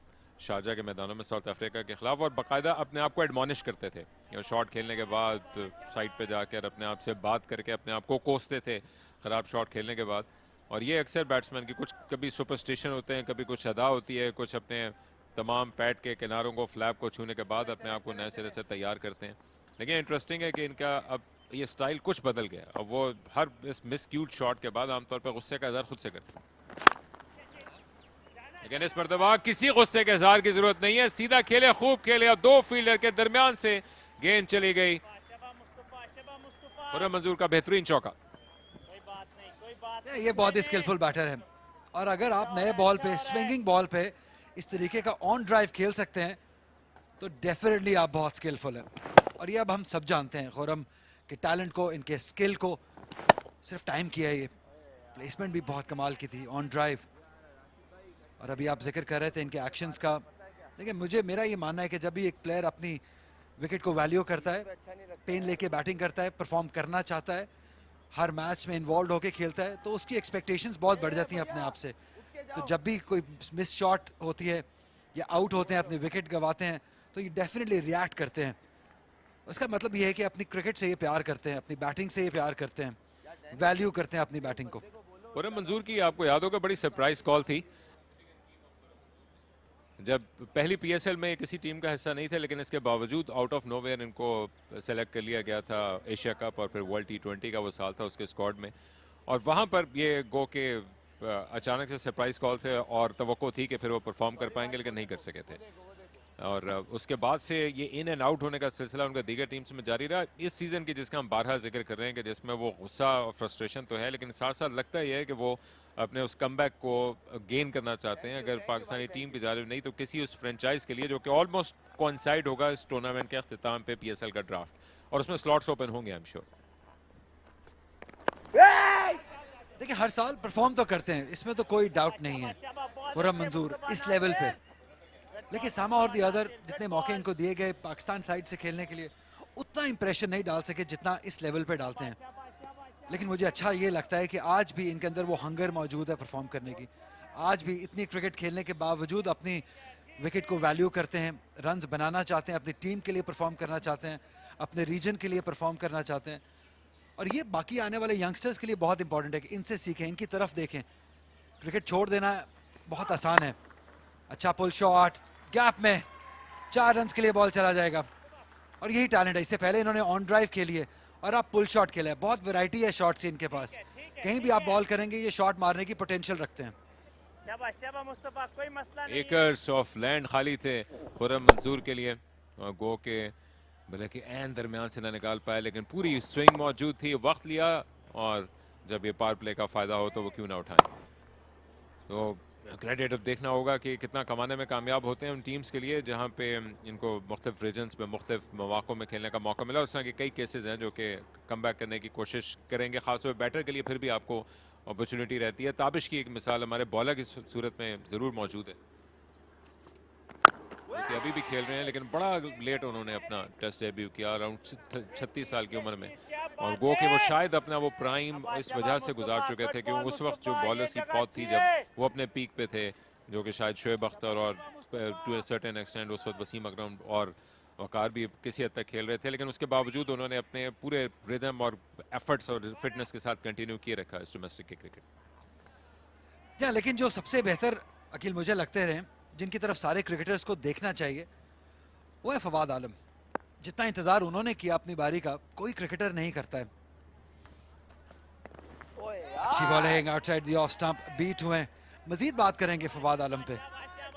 A: शारजा के मैदानों में साउथ अफ्रीका के खिलाफ। और बाकायदा अपने आप को एडमॉनिश करते थे, शॉट खेलने के बाद साइड पे जाकर अपने आप से बात करके अपने आप को कोसते थे ख़राब शॉट खेलने के बाद। और ये अक्सर बैट्समैन की कुछ कभी सुपरस्टिशन होते हैं, कभी कुछ अदा होती है, कुछ अपने तमाम पैड के किनारों को, फ्लैप को छूने के बाद अपने आप को नए सिरे से तैयार करते हैं। लेकिन इंटरेस्टिंग है कि इनका अब ये स्टाइल कुछ बदल गया। अब वो हर इस मिसक्यूड शॉट के बाद आमतौर पर गुस्से का इज़हार खुद से करते हैं। लेकिन इस मरतबा किसी गुस्से के इजहार की जरूरत नहीं है, सीधा खेले, खूब खेले और दो फील्डर के दरमियान से गेंद चली गई। खुर्रम मंजूर का बेहतरीन चौका।
E: ये बहुत ही स्किलफुल बैटर है और अगर आप नए बॉल पे, स्विंगिंग बॉल पे इस तरीके का ऑन ड्राइव खेल सकते हैं तो डेफिनेटली आप बहुत स्किलफुल हैं। और ये अब हम सब जानते हैं खुर्रम के टैलेंट को, इनके स्किल को। सिर्फ टाइम किया है, ये प्लेसमेंट भी बहुत कमाल की थी ऑन ड्राइव। और अभी आप जिक्र कर रहे थे इनके एक्शंस का। देखिए मेरा ये मानना है कि जब भी एक प्लेयर अपनी विकेट को वैल्यू करता है, पेन लेके बैटिंग करता है, परफॉर्म करना चाहता है, हर मैच में इन्वॉल्व होके खेलता है, तो उसकी एक्सपेक्टेशंस बहुत बढ़ जाती हैं अपने आप से। तो जब भी कोई मिस शॉट होती है या आउट होते हैं, अपने विकेट गंवाते हैं, तो ये डेफिनेटली रिएक्ट करते हैं। उसका मतलब ये है कि अपनी क्रिकेट से ये प्यार करते हैं, अपनी बैटिंग से ये प्यार करते हैं, वैल्यू करते हैं अपनी बैटिंग को।
A: खुर्रम मंजूर की आपको याद होगा बड़ी सरप्राइज कॉल थी जब पहली पीएसएल में किसी टीम का हिस्सा नहीं थे, लेकिन इसके बावजूद आउट ऑफ नोवेयर इनको सेलेक्ट कर लिया गया था एशिया कप और फिर वर्ल्ड T20 का वो साल था उसके स्क्वाड में। और वहाँ पर ये गो के अचानक से सरप्राइज कॉल थे और तवक्को थी कि फिर वो परफॉर्म कर पाएंगे, लेकिन नहीं कर सके थे। और उसके बाद से ये इन एंड आउट होने का सिलसिला उनका दीगर टीम्स में जारी रहा। इस सीज़न की जिसका हम बारहा जिक्र कर रहे हैं कि जिसमें वो गुस्सा और फ्रस्ट्रेशन तो है, लेकिन साथ साथ लगता ही है कि वो अपने उस कमबैक को गेन करना चाहते हैं, अगर पाकिस्तानी टीम की जानिब नहीं तो किसी उस फ्रेंचाइज के लिए जो कि ऑलमोस्ट कोइंसाइड होगा इस टूर्नामेंट के अख्तिताम पे PSL का ड्राफ्ट, और उसमें स्लॉट्स ओपन होंगे आई एम श्योर।
E: देखिए हर साल परफॉर्म तो करते हैं, इसमें तो कोई डाउट नहीं है खुर्रम मंजूर इस लेवल पे। लेकिन सामा और दी अदर जितने मौके इनको दिए गए पाकिस्तान साइड से खेलने के लिए, उतना इंप्रेशन नहीं डाल सके जितना इस लेवल पे डालते हैं। लेकिन मुझे अच्छा ये लगता है कि आज भी इनके अंदर वो हंगर मौजूद है परफॉर्म करने की। आज भी इतनी क्रिकेट खेलने के बावजूद अपनी विकेट को वैल्यू करते हैं, रन्स बनाना चाहते हैं, अपनी टीम के लिए परफॉर्म करना चाहते हैं, अपने रीजन के लिए परफॉर्म करना चाहते हैं। और ये बाकी आने वाले यंगस्टर्स के लिए बहुत इंपॉर्टेंट है कि इनसे सीखें, इनकी तरफ देखें। क्रिकेट छोड़ देना बहुत आसान है। अच्छा पुल शॉट, गैप में 4 रन के लिए बॉल चला जाएगा, और यही टैलेंट है। इससे पहले इन्होंने ऑन ड्राइव खेली है और अब पुल शॉट खेला है। बहुत वैरायटी है शॉट्स इनके पास, कहीं भी आप बॉल करेंगे ये शॉट मारने की पोटेंशियल रखते हैं।
A: एकर्स ऑफ लैंड खाली थे खुर्रम मंजूर के लिए, और गो के भले कि एन दरमियान से ना निकाल पाए, लेकिन पूरी स्विंग मौजूद थी, वक्त लिया, और जब ये पावर प्ले का फायदा हो तो वो क्यों ना उठाएं। तो क्रेडिट अब देखना होगा कि कितना कमाने में कामयाब होते हैं उन टीम्स के लिए जहां पे इनको मुख्तलिफ रीजन्स में मुख्तलिफ मौक़ों में खेलने का मौका मिला। उस तरह के कई केसेस हैं जो कि कम बैक करने की कोशिश करेंगे, खासतौर पर बैटर के लिए फिर भी आपको अपॉर्चुनिटी रहती है। ताबिश की एक मिसाल हमारे बॉलर की सूरत में ज़रूर मौजूद है, कि अभी भी खेल रहे हैं, लेकिन बड़ा लेट उन्होंने अपना टेस्ट डेब्यू किया, अराउंड 36 साल की उम्र में। और गो के वो शायद अपना वो प्राइम इस वजह से गुजार चुके थे कि उस वक्त जो बॉलर्स की पौध थी जब वो अपने पीक पे थे, जो कि शायद शोएब अख्तर और टू ए सर्टेन एक्सटेंट उस वक्त वसीम अकरम और वकार भी किसी हद तक खेल रहे थे, लेकिन उसके बावजूद उन्होंने अपने पूरे रिदम और एफर्ट्स और फिटनेस के साथ कंटिन्यू किए रखा इस डोमेस्टिक के क्रिकेट।
E: लेकिन जो सबसे बेहतर अकील मुझे लगते रहे, जिनकी तरफ सारे क्रिकेटर्स को देखना चाहिए, वो है फवाद आलम। जितना इंतजार उन्होंने किया अपनी बारी का कोई क्रिकेटर नहीं करता है। अच्छी bowling outside the off stump, beat हुए। मजीद बात करेंगे फवाद आलम पे।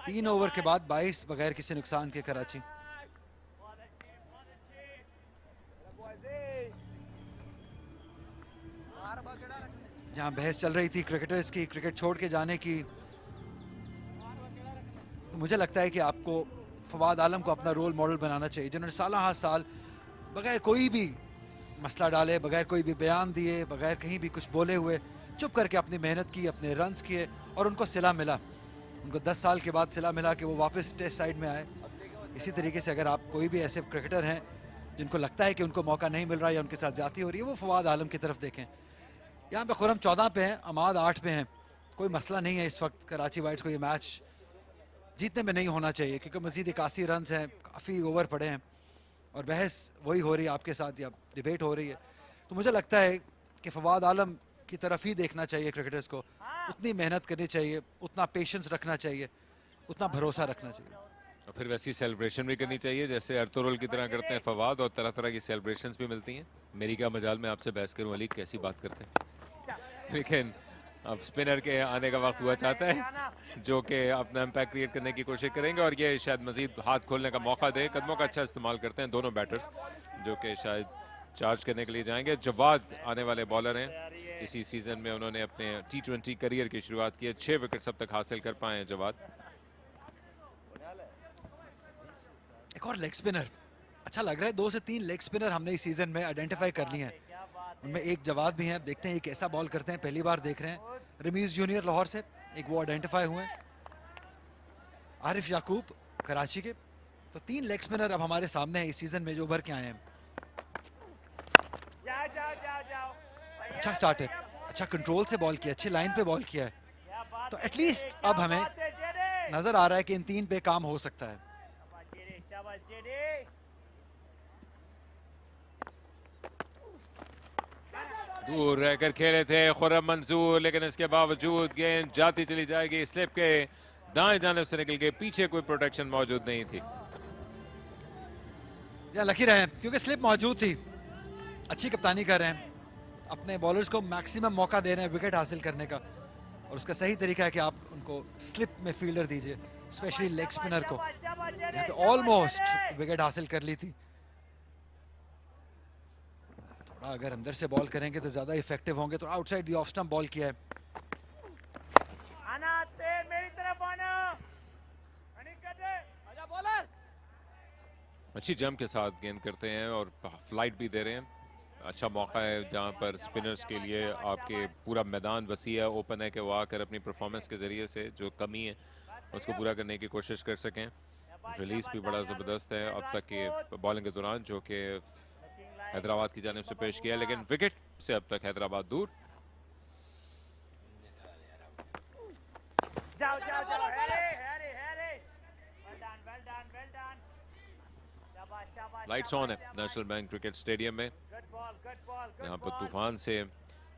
E: 3 ओवर के बाद 22 बगैर किसी नुकसान के कराची। जहां बहस चल रही थी क्रिकेटर्स की क्रिकेट छोड़ के जाने की, तो मुझे लगता है कि आपको फवाद आलम को अपना रोल मॉडल बनाना चाहिए, जिन्होंने साल हर साल बगैर कोई भी मसला डाले, बगैर कोई भी बयान दिए, बगैर कहीं भी कुछ बोले हुए चुप करके अपनी मेहनत की, अपने रन्स किए, और उनको सिला मिला। उनको 10 साल के बाद सिला मिला कि वो वापस टेस्ट साइड में आए। इसी तरीके से अगर आप कोई भी ऐसे क्रिकेटर हैं जिनको लगता है कि उनको मौका नहीं मिल रहा या उनके साथ ज्यादती हो रही है, वो फवाद आलम की तरफ देखें। यहाँ पे खुर्रम 14 पे हैं, अमाद 8 पे हैं। कोई मसला नहीं है इस वक्त कराची वाइट्स को ये मैच जीतने में नहीं होना चाहिए, क्योंकि मजीद 81 रन हैं, काफ़ी ओवर पड़े हैं, और बहस वही हो रही है आपके साथ या डिबेट हो रही है। तो मुझे लगता है कि फवाद आलम की तरफ ही देखना चाहिए क्रिकेटर्स को। उतनी मेहनत करनी चाहिए, उतना पेशेंस रखना चाहिए, उतना भरोसा रखना चाहिए,
A: और फिर वैसी सेलिब्रेशन भी करनी चाहिए जैसे अर्तुगरुल की तरह करते हैं फवाद, और तरह तरह की सेलिब्रेशंस भी मिलती हैं। मेरी क्या मजाल में आपसे बहस करूं, अली कैसी बात करते हैं। लेकिन अब स्पिनर के आने का वक्त हुआ चाहता है, जो कि अपना इम्पैक्ट क्रिएट करने की कोशिश करेंगे और ये शायद मजीद हाथ खोलने का मौका दे। कदमों का अच्छा इस्तेमाल करते हैं दोनों बैटर्स, जो कि शायद चार्ज करने के लिए जाएंगे। जवाद आने वाले बॉलर हैं। इसी सीजन में उन्होंने अपने T20 करियर की शुरुआत की है। 6 विकेट्स अब तक हासिल कर पाए हैं जवाद।
E: एक और लेग स्पिनर अच्छा लग रहा है। 2 से 3 लेग स्पिनर हमने इस सीजन में आइडेंटिफाई कर लिए हैं, उनमें एक जवाद भी है। देखते हैं ये कैसा बॉल करते हैं, पहली बार देख रहे हैं। रमीज जूनियर लाहौर से एक वो आइडेंटिफाई हुए, आरिफ याकूब कराची के। तो 3 लेग स्पिनर अब हमारे सामने हैं इस सीजन में जो उभर के आए हैं। अच्छा स्टार्ट है, अच्छा कंट्रोल से बॉल किया, अच्छी लाइन पे बॉल किया है। तो एटलीस्ट अब हमें नजर आ रहा है कि इन 3 पे काम हो सकता है।
A: दूर रहकर खेले थे खुर्रम मंजूर, लेकिन इसके बावजूद गेंद जाती चली जाएगी। स्लिप के दाएं जानिब से निकल के, पीछे कोई प्रोटेक्शन मौजूद नहीं थी।
E: या लकी रहे क्योंकि स्लिप मौजूद थी। अच्छी कप्तानी कर रहे हैं, अपने बॉलर्स को मैक्सिमम मौका दे रहे हैं विकेट हासिल करने का, और उसका सही तरीका है कि आप उनको स्लिप में फील्डर दीजिए, स्पेशली लेग स्पिनर को। यहाँ पे ऑलमोस्ट विकेट हासिल कर ली थी। थोड़ा अगर अंदर से बॉल करेंगे तो ज्यादा इफेक्टिव होंगे। तो outside the off stump ball किया है।
A: अच्छी जंप के साथ गेंद करते हैं और फ्लाइट भी दे रहे हैं। अच्छा मौका है जहां पर स्पिनर्स के लिए आपके पूरा मैदान वसी है, ओपन है कि वो आकर अपनी परफॉर्मेंस के जरिए से जो कमी है उसको पूरा करने की कोशिश कर सकें। रिलीज भी बड़ा ज़बरदस्त है अब तक के बॉलिंग के दौरान, जो कि हैदराबाद की जानिब से पेश किया, लेकिन विकेट से अब तक हैदराबाद दूर। लाइट्स ऑन है नेशनल बैंक क्रिकेट स्टेडियम में। यहाँ पर तूफान से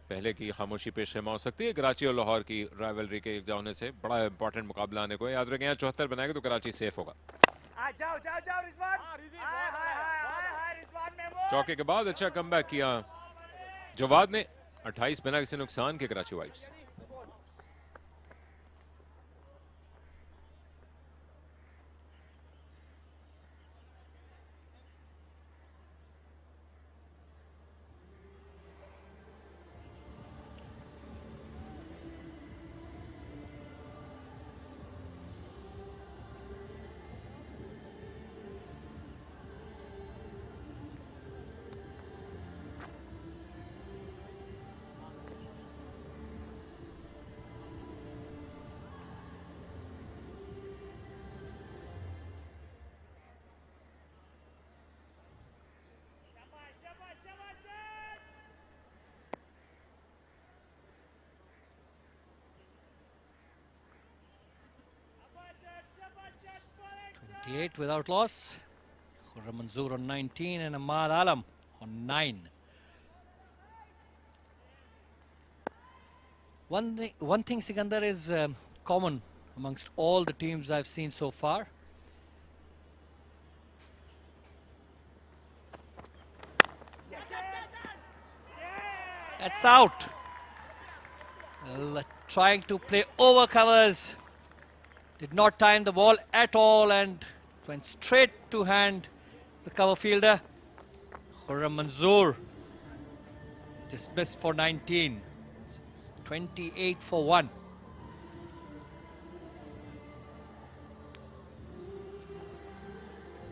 A: पहले की खामोशी पेश खेमा हो सकती है। कराची और लाहौर की राइवलरी के एक जाने से बड़ा इंपॉर्टेंट मुकाबला आने को है। याद रखें यहाँ 74 बनाएगा तो कराची सेफ होगा। चौके के बाद अच्छा कमबैक किया जवाद ने, 28 बिना किसी नुकसान के Karachi whites.
F: without loss. Khurram Manzoor on 19 and Ahmad Alam on 9. One thing, Sikandar, is common amongst all the teams I've seen so far. That's out. Well, trying to play over covers. Did not time the ball at all and went straight to hand the cover fielder. Khurram Manzoor dismissed for 19. 28 for 1.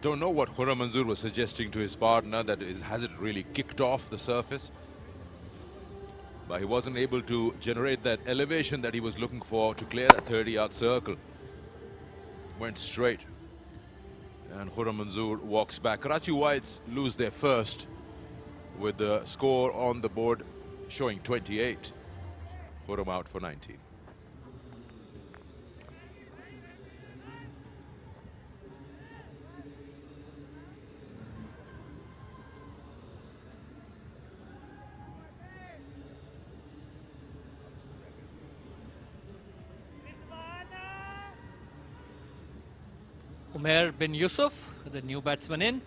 C: Don't know what Khurram Manzoor was suggesting to his partner, that has it really kicked off the surface? But he wasn't able to generate that elevation that he was looking for to clear that 30-yard circle. Went straight. And Khurram Manzoor walks back. Karachi Whites lose their first with the score on the board showing 28. Khurram out for 19.
F: Umair bin Yusuf, the new batsman in.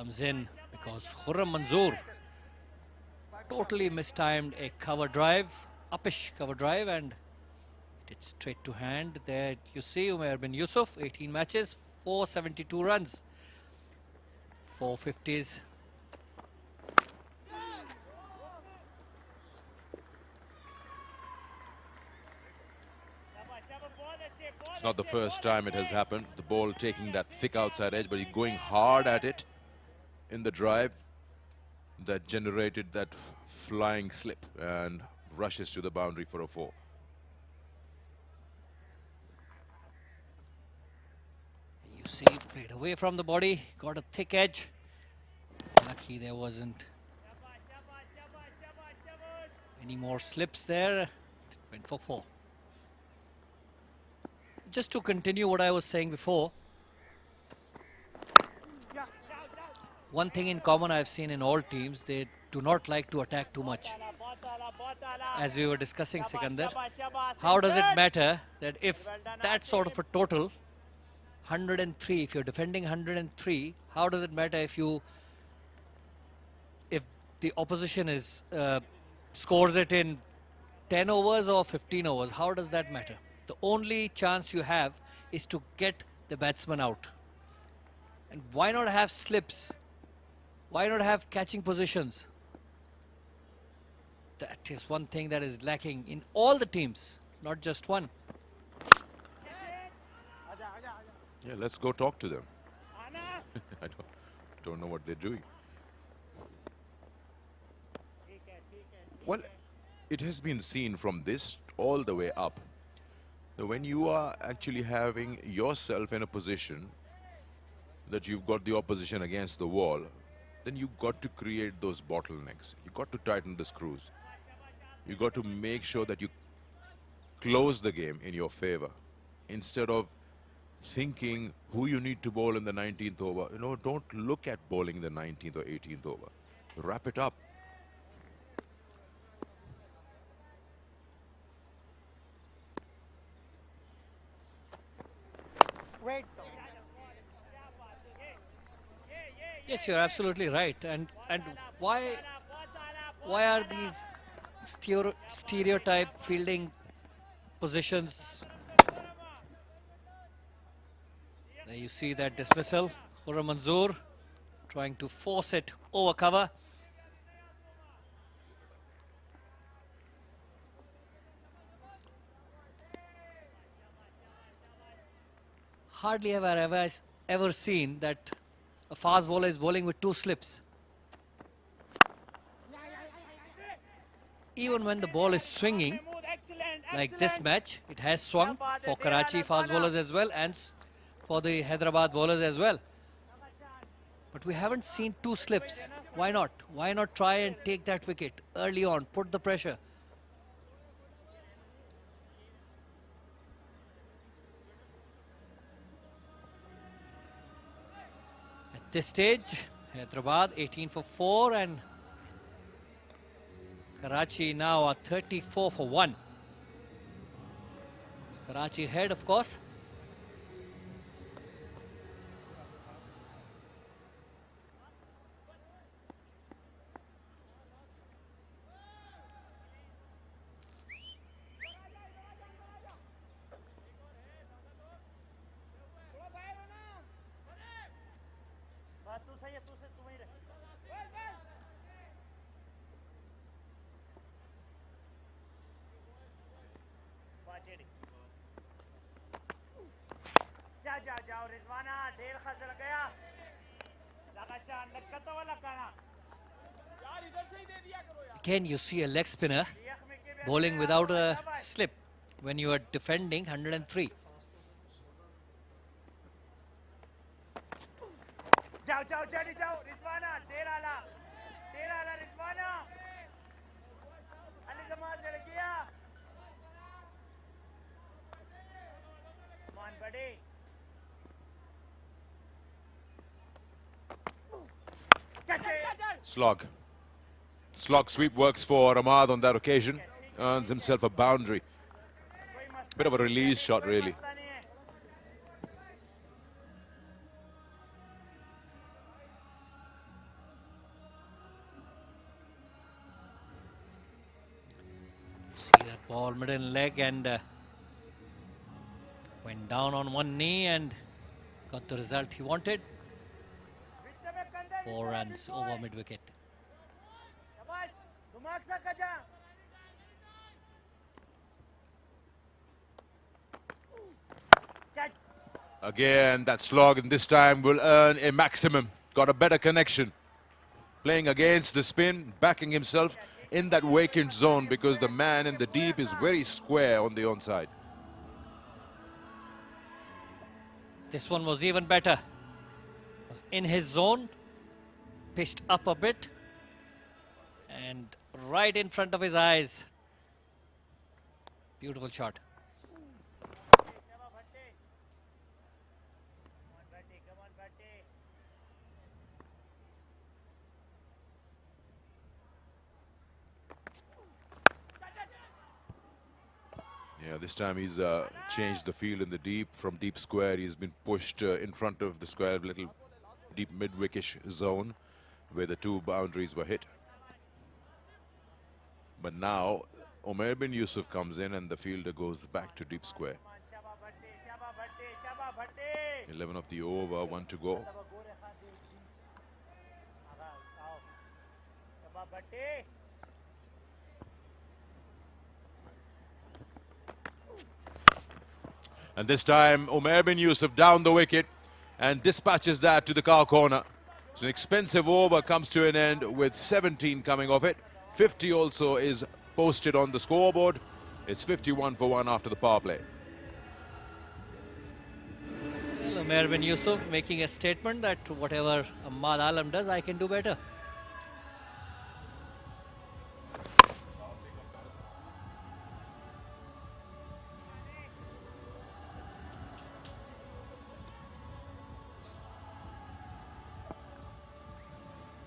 F: comes in because Khurram Manzoor totally mistimed a cover drive, uppish cover drive, and it's straight to hand. There you see Umair bin Yusuf, 18 matches, 472 runs, 450s.
C: It's not the first time it has happened. The ball taking that thick outside edge, but he's going hard at it in the drive that generated that flying slip and rushes to the boundary for a 4.
F: You see, played away from the body, got a thick edge. Lucky there wasn't any more slips there. Went for 4. Just to continue what I was saying before, one thing in common I've seen in all teams, they do not like to attack too much. As we were discussing, Sikandar, how does it matter that if that sort of a total, 103, if you're defending 103, how does it matter if the opposition is scores it in 10 overs or 15 overs? How does that matter? The only chance you have is to get the batsman out. And why not have slips? Why not have catching positions? That is one thing that is lacking in all the teams, not just one.
C: Yeah, let's go talk to them. I don't know what they're doing. Well, it has been seen from this all the way up. When you are actually having yourself in a position that you've got the opposition against the wall, then you've got to create those bottlenecks. You've got to tighten the screws. You've got to make sure that you close the game in your favor instead of thinking who you need to bowl in the 19th over. You know, don't look at bowling the 19th or 18th over. Wrap it up.
F: Yes, you're absolutely right. And why are these stereotype fielding positions? There you see that dismissal. Khurram Manzoor trying to force it over cover. Hardly have I ever seen that a fast bowler is bowling with 2 slips. Even when the ball is swinging, like this match, it has swung for Karachi fast bowlers as well and for the Hyderabad bowlers as well. But we haven't seen 2 slips. Why not? Why not try and take that wicket early on, put the pressure? This stage, Hyderabad 18 for 4 and Karachi now are 34 for 1. Karachi ahead, of course. Again, you see a leg spinner bowling without a slip when you are defending 103.
C: Slog. Slog sweep works for Ahmad on that occasion. Earns himself a boundary. Bit of a release shot, really.
F: Ball middle leg and went down on one knee and got the result he wanted. 4 runs over mid-wicket.
C: Again, that slog, and this time will earn a maximum. Got a better connection. Playing against the spin, backing himself in that vacant zone because the man in the deep is very square on the onside.
F: This one was even better. Was in his zone, pitched up a bit, and right in front of his eyes. Beautiful shot.
C: Yeah, this time he's changed the field in the deep. From deep square, he's been pushed in front of the square, little deep mid-wickish zone where the 2 boundaries were hit. But now Umair bin Yusuf comes in and the fielder goes back to deep square. 11 of the over, 1 to go. And this time Umair bin Yusuf down the wicket and dispatches that to the car corner. So an expensive over comes to an end with 17 coming off it. 50 also is posted on the scoreboard. It's 51 for 1 after the power play.
F: Well, Umair bin Yusuf making a statement that whatever Ahmad Alam does, I can do better.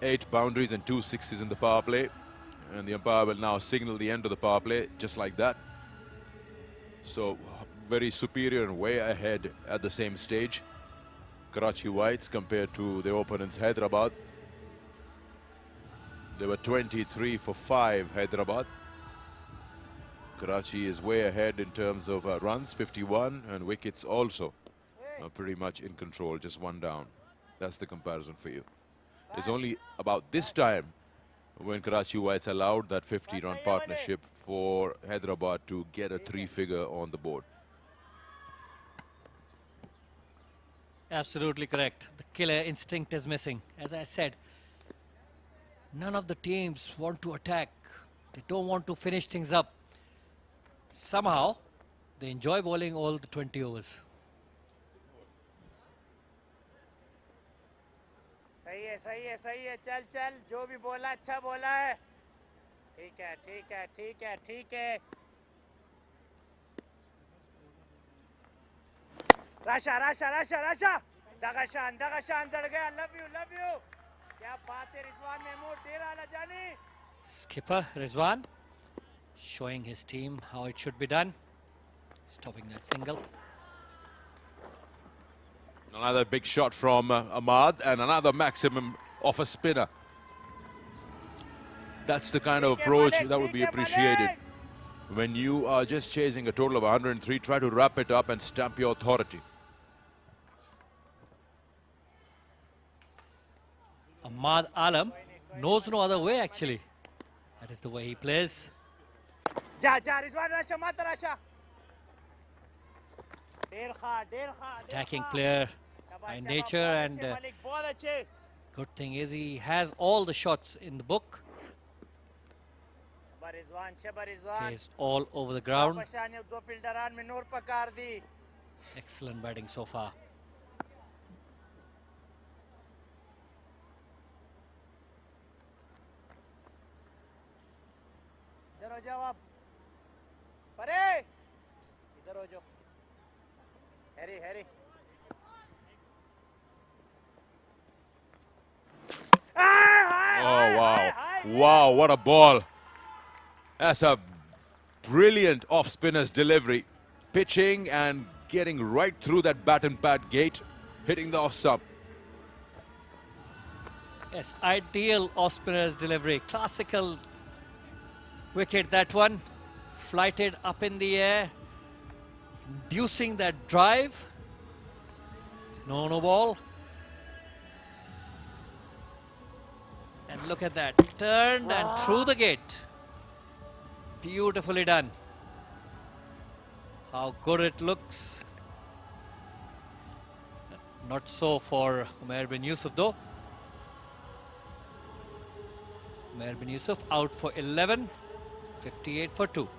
C: Eight boundaries and 2 sixes in the power play, and the umpire will now signal the end of the power play just like that. So very superior and way ahead at the same stage, Karachi Whites compared to their opponents Hyderabad. They were 23 for 5 Hyderabad. Karachi is way ahead in terms of runs, 51, and wickets also pretty much in control, just 1 down. That's the comparison for you. It's only about this time when Karachi Whites allowed that 50-run partnership for Hyderabad to get a 3-figure on the board.
F: Absolutely correct. The killer instinct is missing. As I said, none of the teams want to attack. They don't want to finish things up. Somehow, they enjoy bowling all the 20 overs.
G: सही है चल चल जो भी बोला अच्छा बोला है ठीक है ठीक है ठीक है ठीक है राशा राशा राशा राशा दगाशान जड़ गया लव यू क्या बात है रिजवान महमूद डेरा आला जानी.
F: Skipper Rizwan showing his team how it should be done, stopping that single.
C: Another big shot from Ahmad and another maximum of a spinner. That's the kind of approach that would be appreciated. When you are just chasing a total of 103, try to wrap it up and stamp your authority.
F: Ahmad Alam knows no other way actually. That is the way he plays.
G: Ja Rizwan Rasha Mata Rasha.
F: Attacking player by nature, and good thing is he has all the shots in the book. Plays all over the ground. Excellent batting so far.
G: Harry.
C: Oh, wow. Wow, what a ball. That's a brilliant off-spinner's delivery. Pitching and getting right through that bat and pad gate, hitting the off-stump.
F: Yes, ideal off-spinner's delivery. Classical wicket, that one. flighted up in the air, inducing that drive. It's no ball. And look at that, turned and through the gate. Beautifully done. How good it looks. Not so for Umair bin Yusuf though. Umair bin Yusuf out for 11, 58 for 2.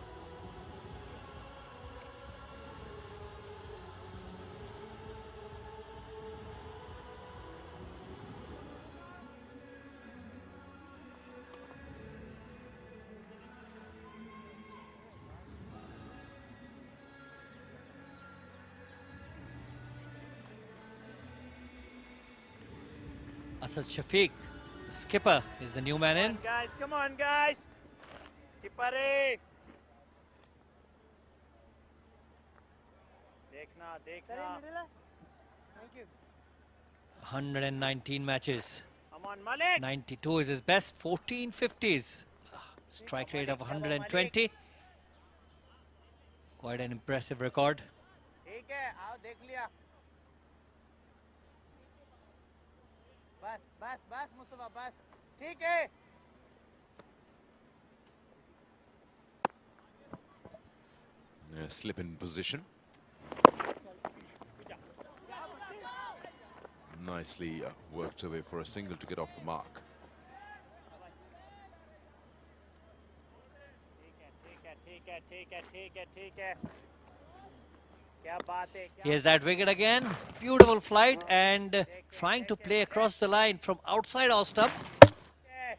F: Asad Shafiq, the skipper, is the new man in.
G: Come on, guys. Skipper. Dekhna.
F: 119 matches.
G: Come on, Malik.
F: 92 is his best, 14 50s. Strike rate of 120. Quite an impressive record.
G: ठीक है, आओ देख लिया. बस मुस्तफा बस. ठीक है.
C: Slip in position. Nicely worked away for a single to get off the mark.
G: ठीक है. क्या बात है.
F: Here's that wicket again. Beautiful flight and trying to play across the line from outside off stump.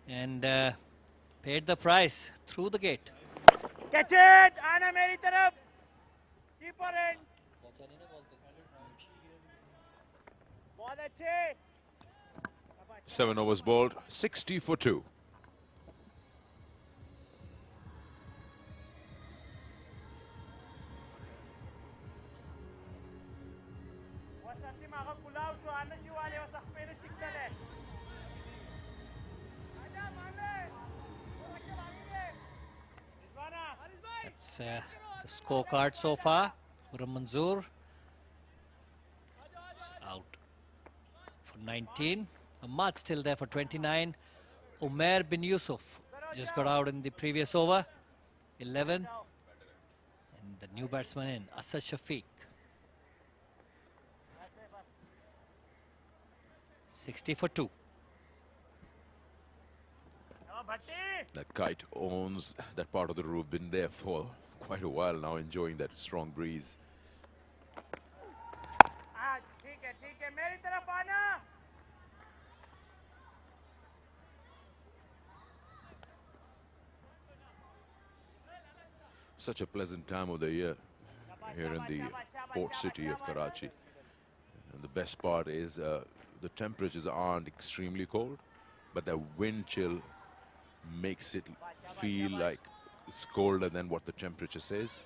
F: And paid the price through the gate.
G: Catch it. आना मेरी तरफ. Keeper in. बहुत अच्छे.
C: 7 overs bowled, 60 for 2.
F: That's the scorecard so far. Khurram Manzoor is out for 19. Ahmad still there for 29. Umair bin Yusuf just got out in the previous over. 11. And the new batsman in, Asad Shafiq. 60 for 2.
C: That kite owns that part of the roof. Been there for quite a while now, enjoying that strong breeze.
G: ठीक है मेरी तरफ आना.
C: Such a pleasant time of the year here in the port city of Karachi. And the best part is the temperatures aren't extremely cold, but the wind chill makes it feel like it's colder than what the temperature says,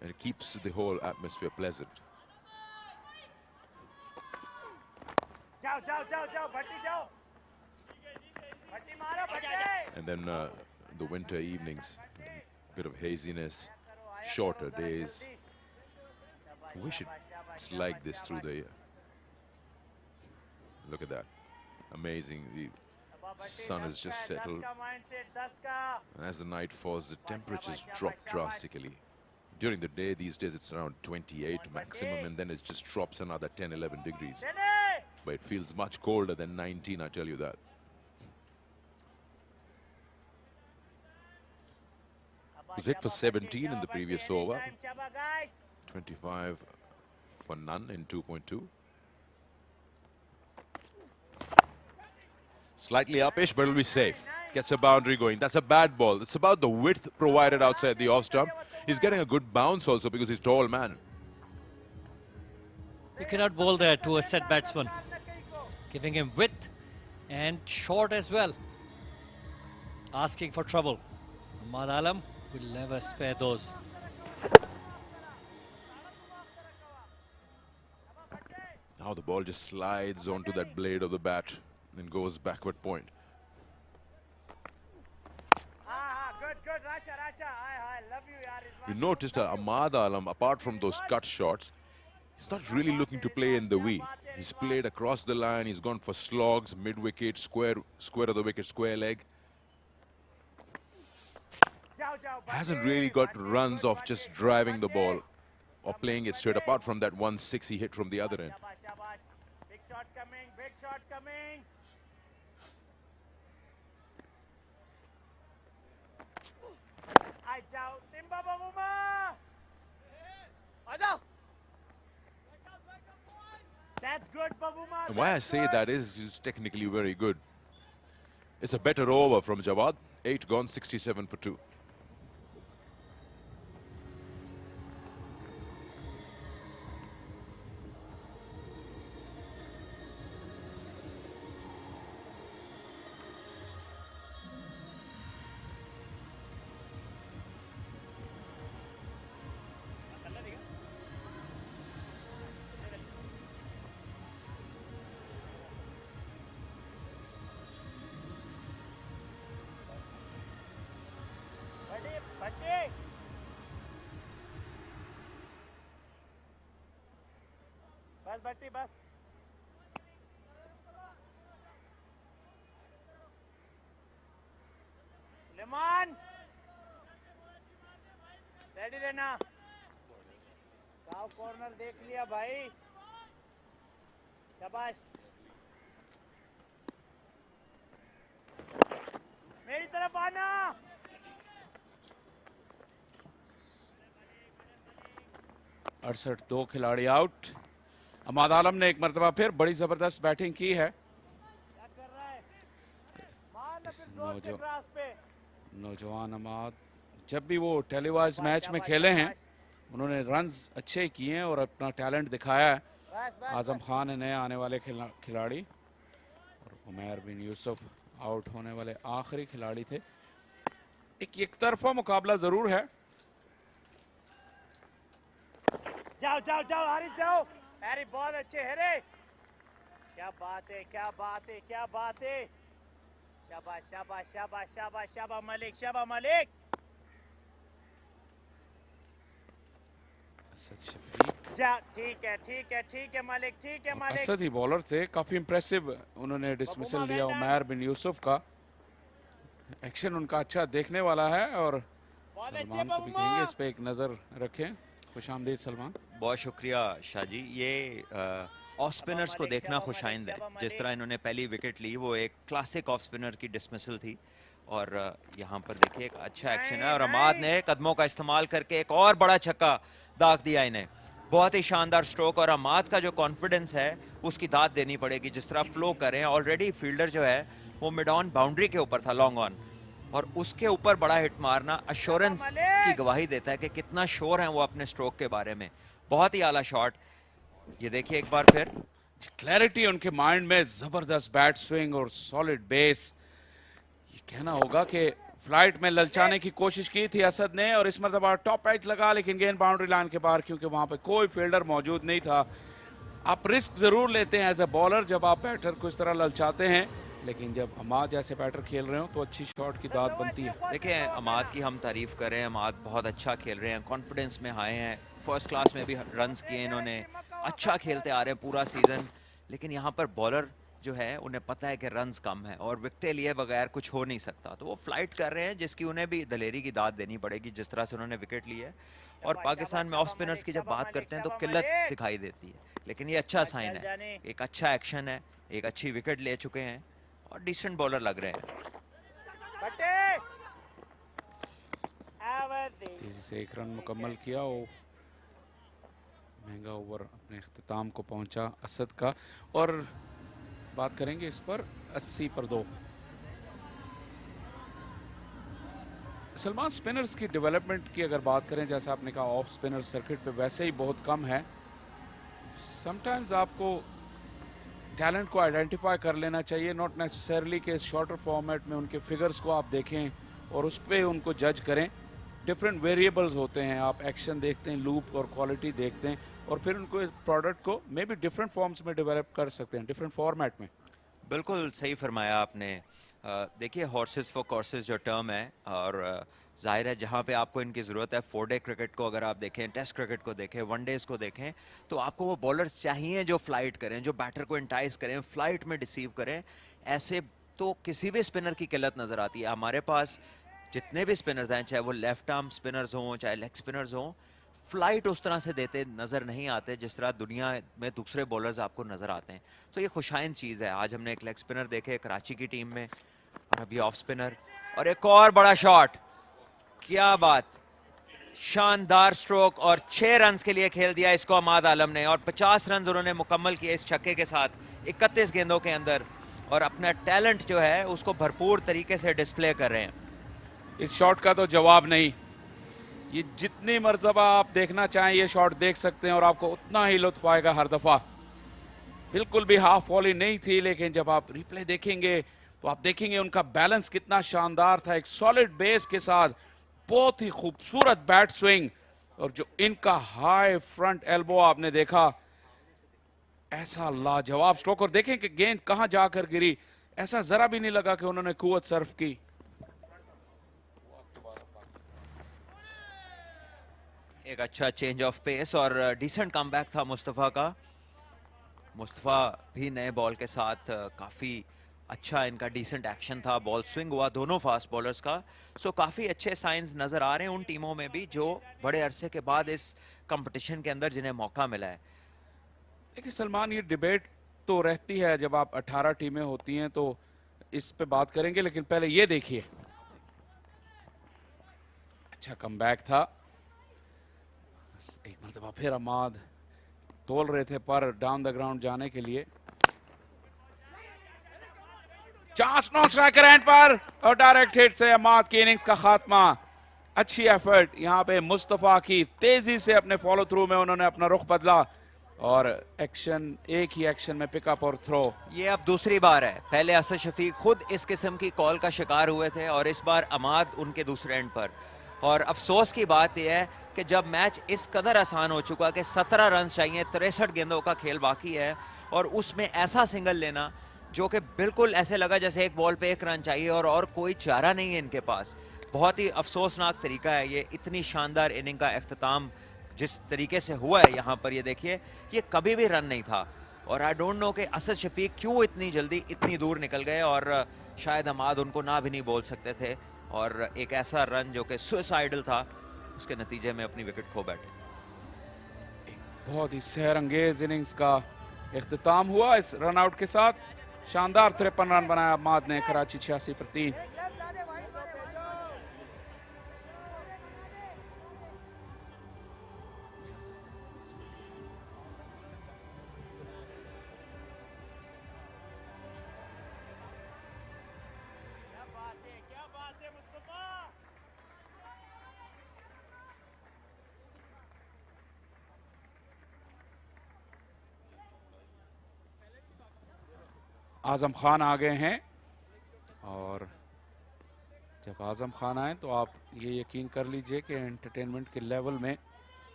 C: and it keeps the whole atmosphere pleasant. And then the winter evenings, a bit of haziness, shorter days. I wish it's like this through the year. Look at that. Amazing. The sun has just settled. And as the night falls, the temperatures drop drastically. During the day, these days, it's around 28 maximum, and then it just drops another 10, 11 degrees. But it feels much colder than 19, I tell you that. It was hit for 17 in the previous over. 25 for none in 2.2. Slightly upish, but it'll be safe. Gets a boundary going. That's a bad ball. It's about the width provided outside the off stump. He's getting a good bounce also because he's a tall man.
F: You cannot bowl there to a set batsman. Giving him width and short as well. Asking for trouble. Ahmad Alam will never spare those.
C: Now the ball just slides onto that blade of the bat and goes backward point.
G: Good, Rasha. I love you
C: You noticed that Ahmad Alam, apart from those cut shots, he's not really looking to play in the V. He's played across the line. He's gone for slogs, mid-wicket, square of the wicket, square leg. Hasn't really got runs of just driving the ball or playing it straight, apart from that 1-6 he hit from the other end.
G: Big shot coming, big shot coming. Ajao, Timba Babuma. Ajao. That's good, Babuma.
C: And why I say that is he's technically very good. It's a better over from Jawad. 8 gone, 67 for 2.
G: बस बट्टी बस Le Mans ready रहना साफ corner देख लिया भाई शाबाश मेरी तरफ आना
B: 68 2 खिलाड़ी आउट। अहमद आलम ने एक मरतबा फिर बड़ी जबरदस्त बैटिंग की है। नौजवान अहमद जब भी वो टेलीवाइज मैच में खेले हैं उन्होंने रन्स अच्छे किए हैं और अपना टैलेंट दिखाया है। आजम खान है नए आने वाले खिलाड़ी और उमैर बिन यूसुफ आउट होने वाले आखिरी खिलाड़ी थे। एक तरफा मुकाबला जरूर है।
G: जाओ जाओ जाओ हारिस जाओ। हैरी बहुत अच्छे है रे। क्या बात है क्या बात है क्या बात है। शाबाश शाबाश शाबाश शाबाश शाबाश मलिक शाबाश मलिक। ठीक है ठीक है ठीक है मलिक ठीक है मलिक।
B: असद ही बॉलर थे काफी इंप्रेसिव उन्होंने डिसमिसल लिया उमैर बिन यूसुफ का। एक्शन उनका अच्छा देखने वाला है और सलमान को भी कहेंगे इस पे एक नजर रखें। खुशामदीद सलमान।
D: बहुत शुक्रिया शाहजी। ये ऑफ स्पिनर्स को देखना खुशाइंद है। जिस तरह इन्होंने पहली विकेट ली वो एक क्लासिक ऑफ स्पिनर की डिसमिसल थी और यहाँ पर देखिए एक अच्छा एक्शन है और अहमद ने कदमों का इस्तेमाल करके एक और बड़ा छक्का दाग दिया इन्हें। बहुत ही शानदार स्ट्रोक और अहमद का जो कॉन्फिडेंस है उसकी दाद देनी पड़ेगी। जिस तरह फ्लो कर रहे हैं ऑलरेडी फील्डर जो है वो मिड ऑन बाउंड्री के ऊपर था लॉन्ग ऑन और उसके ऊपर बड़ा हिट मारना अश्योरेंस की गवाही देता है कि कितना श्योर है वो अपने स्ट्रोक के बारे में। बहुत ही आला शॉट। ये देखिए एक बार फिर
B: क्लैरिटी उनके माइंड में, जबरदस्त बैट स्विंग और सॉलिड बेस। ये कहना होगा कि फ्लाइट में ललचाने की कोशिश की थी असद ने और इस मरतबा टॉप एज लगा लेकिन गेंद बाउंड्री लाइन के बाहर क्योंकि वहां पे कोई फील्डर मौजूद नहीं था। आप रिस्क जरूर लेते हैं एज ए बॉलर जब आप बैटर को इस तरह ललचाते हैं लेकिन जब अहमद जैसे बैटर खेल रहे हो तो अच्छी शॉट की दाद बनती है।
D: देखिए अहमद की हम तारीफ कर रहे हैं। अहमद बहुत अच्छा खेल रहे हैं, कॉन्फिडेंस में आए हैं। फर्स्ट क्लास में भी रन्स किए इन्होंने, अच्छा खेलते आ रहे हैं पूरा सीजन। लेकिन यहाँ पर बॉलर जो है उन्हें पता है कि रन्स कम है और विकेट लिए बगैर कुछ हो नहीं सकता तो वो फ्लाइट कर रहे हैं जिसकी उन्हें भी दलेरी की दाद देनी पड़ेगी जिस तरह से उन्होंने विकेट ली है। और पाकिस्तान में ऑफ स्पिनर्स की जब बात करते हैं तो किल्लत दिखाई देती है लेकिन ये अच्छा साइन है, एक अच्छा एक्शन है, एक अच्छी विकेट ले चुके हैं और डिसेंट बॉलर लग रहे हैं।
B: तेजी से एक रन मुकम्मल किया और महंगा ओवर अपने इख्तिताम को पहुंचा असद का और बात करेंगे इस पर 80 पर 2। सलमान स्पिनर्स की डेवलपमेंट की अगर बात करें जैसा आपने कहा ऑफ स्पिनर सर्किट पे वैसे ही बहुत कम है। समटाइम्स आपको टैलेंट को आइडेंटिफाई कर लेना चाहिए, नॉट नेसेसरली कि शॉर्टर फॉर्मेट में उनके फिगर्स को आप देखें और उस पर उनको जज करें। डिफरेंट वेरिएबल्स होते हैं, आप एक्शन देखते हैं, लूप और क्वालिटी देखते हैं और फिर उनको इस प्रोडक्ट को मे बी डिफरेंट फॉर्म्स में डेवलप कर सकते हैं, डिफरेंट फॉर्मेट में।
D: बिल्कुल सही फरमाया आपने। देखिए हॉर्सेस फॉर कोर्सेज जो टर्म है और जाहिर है जहां पे आपको इनकी ज़रूरत है, 4 डे क्रिकेट को अगर आप देखें, टेस्ट क्रिकेट को देखें, 1 डेज़ को देखें, तो आपको वो बॉलर्स चाहिए जो फ्लाइट करें, जो बैटर को इंटाइस करें, फ्लाइट में डिसीव करें। ऐसे तो किसी भी स्पिनर की किल्लत नज़र आती है। हमारे पास जितने भी स्पिनर्स हैं, चाहे वो लेफ्ट आर्म स्पिनर्स हों, चाहे लेग स्पिनर्स हों, फ्लाइट उस तरह से देते नज़र नहीं आते जिस तरह दुनिया में दूसरे बॉलर्स आपको नज़र आते हैं। तो ये खुशाइन चीज़ है। आज हमने एक लेग स्पिनर देखे कराची की टीम में, और अभी ऑफ स्पिनर, और एक और बड़ा शॉट। क्या बात, शानदार स्ट्रोक, और 6 रन्स के लिए खेल दिया इसको अमाद आलम ने, और 50 रन उन्होंने मुकम्मल किए इस छक्के के साथ 31 गेंदों के अंदर, और अपना टैलेंट जो है उसको भरपूर तरीके से डिस्प्ले कर रहे हैं।
B: इस शॉट का तो जवाब नहीं, ये जितनी मर्तबा आप देखना चाहें ये शॉट देख सकते हैं और आपको उतना ही लुत्फ आएगा हर दफा। बिल्कुल भी हाफ वॉली नहीं थी, लेकिन जब आप रिप्ले देखेंगे तो आप देखेंगे उनका बैलेंस कितना शानदार था। एक सॉलिड बेस के साथ बहुत ही खूबसूरत बैट स्विंग, और जो इनका हाई फ्रंट एल्बो आपने देखा, ऐसा लाजवाब स्ट्रोक। और देखें कि गेंद कहां जाकर गिरी, ऐसा जरा भी नहीं लगा कि उन्होंने कुव्वत सर्व की।
D: एक अच्छा चेंज ऑफ पेस और डिसेंट कमबैक था मुस्तफा का। मुस्तफा भी नए बॉल के साथ काफी अच्छा, इनका डिसेंट एक्शन था, बॉल स्विंग हुआ दोनों फास्ट बॉलर्स का। सो काफी अच्छे साइंस नजर आ रहे हैं उन टीमों में भी जो बड़े अरसे के बाद इस कंपटीशन के अंदर जिन्हें मौका मिला है।
B: देखिए सलमान, ये डिबेट तो रहती है जब आप 18 टीमें होती हैं तो इस पे बात करेंगे, लेकिन पहले ये देखिए, अच्छा कमबैक था। एक मरतबा फिर अमाद तोल रहे थे पर डाउन द ग्राउंड जाने के लिए। चांस नो स्ट्राइकर एंड पर, और डायरेक्ट हिट से अमाद की इनिंग्स का खात्मा। अच्छी एफर्ट यहाँ पे मुस्तफा की, तेजी से अपने फॉलो थ्रू में उन्होंने अपना रुख बदला, और एक्शन, एक ही एक्शन में पिकअप और थ्रो।
D: ये अब दूसरी बार है, पहले असद शफीक खुद इस किस्म की कॉल का शिकार हुए थे, और इस बार अमाद उनके दूसरे एंड पर। और अफसोस की बात यह है कि जब मैच इस कदर आसान हो चुका कि 17 रन चाहिए, 63 गेंदों का खेल बाकी है, और उसमें ऐसा सिंगल लेना जो कि बिल्कुल ऐसे लगा जैसे एक बॉल पे 1 रन चाहिए और कोई चारा नहीं है इनके पास। बहुत ही अफसोसनाक तरीका है ये। इतनी शानदार इनिंग का अख्ताम जिस तरीके से हुआ है यहाँ पर, ये देखिए, ये कभी भी रन नहीं था। और आई डोंट नो कि असद शफीक क्यों इतनी जल्दी इतनी दूर निकल गए, और शायद अमाद उनको ना भी नहीं बोल सकते थे, और एक ऐसा रन जो कि सुसाइडल था, उसके नतीजे में अपनी विकेट खो बैठे।
B: बहुत ही सहर अंगेज इनिंग्स का इख्तिताम हुआ इस रन आउट के साथ। शानदार 53 रन बनाया अमाद ने, कराची 86 पर 3। आजम खान आ गए हैं, और जब आजम खान आए तो आप ये यकीन कर लीजिए कि एंटरटेनमेंट के लेवल में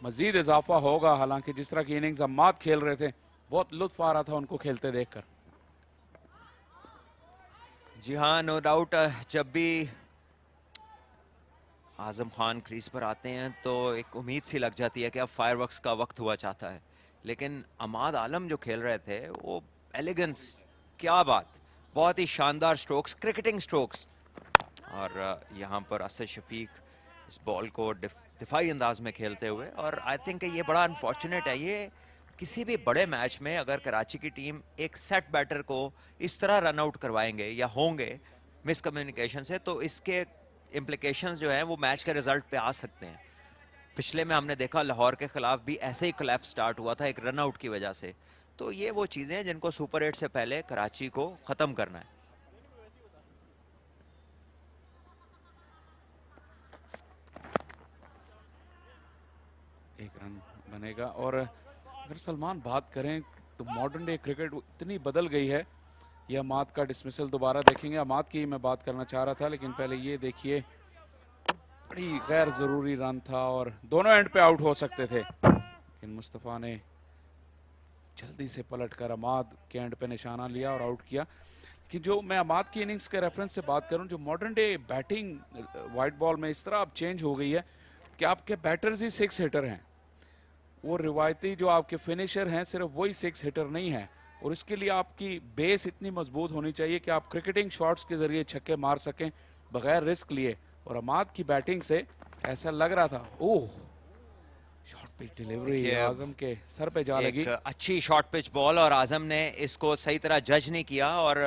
B: मजीद इजाफा होगा। हालांकि जिस तरह की इनिंग्स अम्माद खेल रहे थे, बहुत लुत्फ आ रहा था उनको खेलते देखकर।
D: जी हाँ, नो डाउट, जब भी आजम खान क्रीज पर आते हैं तो एक उम्मीद सी लग जाती है कि अब फायरवर्क्स का वक्त हुआ चाहता है। लेकिन अमाद आलम जो खेल रहे थे वो एलिगेंस, क्या बात, बहुत ही शानदार स्ट्रोक्स, क्रिकेटिंग स्ट्रोक्स। और यहाँ पर असद शफीक इस बॉल को दिफाई अंदाज में खेलते हुए, और आई थिंक ये बड़ा अनफॉर्चुनेट है। ये किसी भी बड़े मैच में अगर कराची की टीम एक सेट बैटर को इस तरह रन आउट करवाएंगे या होंगे मिसकम्युनिकेशन से, तो इसके इम्प्लिकेशंस जो हैं वो मैच के रिजल्ट पे आ सकते हैं। पिछले में हमने देखा लाहौर के खिलाफ भी ऐसे ही कोलैप्स स्टार्ट हुआ था एक रन आउट की वजह से। तो ये वो चीजें हैं जिनको सुपर 8 से पहले कराची को खत्म करना है।
B: एक रन बनेगा। और अगर सलमान बात करें तो मॉडर्न डे क्रिकेट इतनी बदल गई है। ये अमाद का डिसमिसल दोबारा देखेंगे, अमाद की मैं बात करना चाह रहा था, लेकिन पहले ये देखिए, बड़ी गैर जरूरी रन था और दोनों एंड पे आउट हो सकते थे, लेकिन मुस्तफा ने जल्दी से पलटकर अमाद के एंड पे निशाना लिया और आउट किया। कि जो मैं अमाद की इनिंग्स के रेफरेंस से बात करूं, जो modern day batting white ball में इस तरह अब चेंज हो गई है कि आपके बैटर्स ही 6 हिटर हैं। वो रिवायती जो आपके फिनिशर हैं सिर्फ वही 6 हिटर नहीं है, और इसके लिए आपकी बेस इतनी मजबूत होनी चाहिए कि आप क्रिकेटिंग शॉट्स के जरिए छक्के मार सकें बगैर रिस्क लिए। और अमाद की बैटिंग से ऐसा लग रहा था, ओह शॉर्ट पिच डिलीवरी आजम के सर पे जा लगी।
D: अच्छी शॉर्ट पिच बॉल और आजम ने इसको सही तरह जज नहीं किया और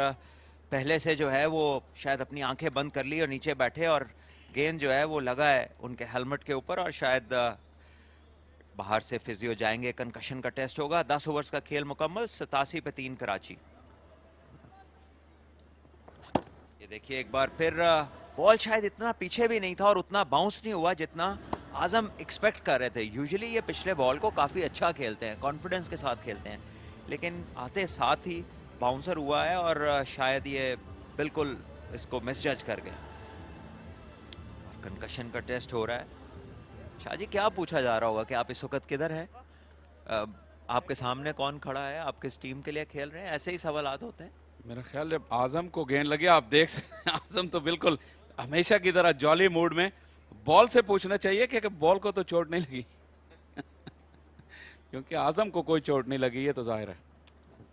D: पहले से जो है वो शायद अपनी आंखें बंद कर ली और नीचे बैठे, और गेंद जो है वो लगा है उनके हेलमेट के ऊपर और शायद बाहर से फिजियो जाएंगे, कंकशन का टेस्ट होगा। 10 ओवर्स का खेल मुकम्मल, 87 पे 3 कराची। ये देखिए एक बार फिर बॉल शायद इतना पीछे भी नहीं था और उतना बाउंस नहीं हुआ जितना आजम एक्सपेक्ट कर रहे थे। यूजुअली ये पिछले बॉल को काफ़ी अच्छा खेलते हैं, कॉन्फिडेंस के साथ खेलते हैं, लेकिन आते साथ ही बाउंसर हुआ है और शायद ये बिल्कुल इसको मिसजज कर गया। और कंकशन का टेस्ट हो रहा है। शाहजी क्या पूछा जा रहा होगा कि आप इस वक्त किधर हैं, आपके सामने कौन खड़ा है, आप किस टीम के लिए खेल रहे हैं, ऐसे ही सवालात होते हैं।
B: मेरा ख्याल जब आजम को गेंद लगी, आप देख सकते आजम तो बिल्कुल हमेशा की तरह जॉली मूड में। बॉल से पूछना चाहिए कि बॉल को तो चोट नहीं लगी क्योंकि आजम को कोई चोट नहीं लगी, ये तो जाहिर है।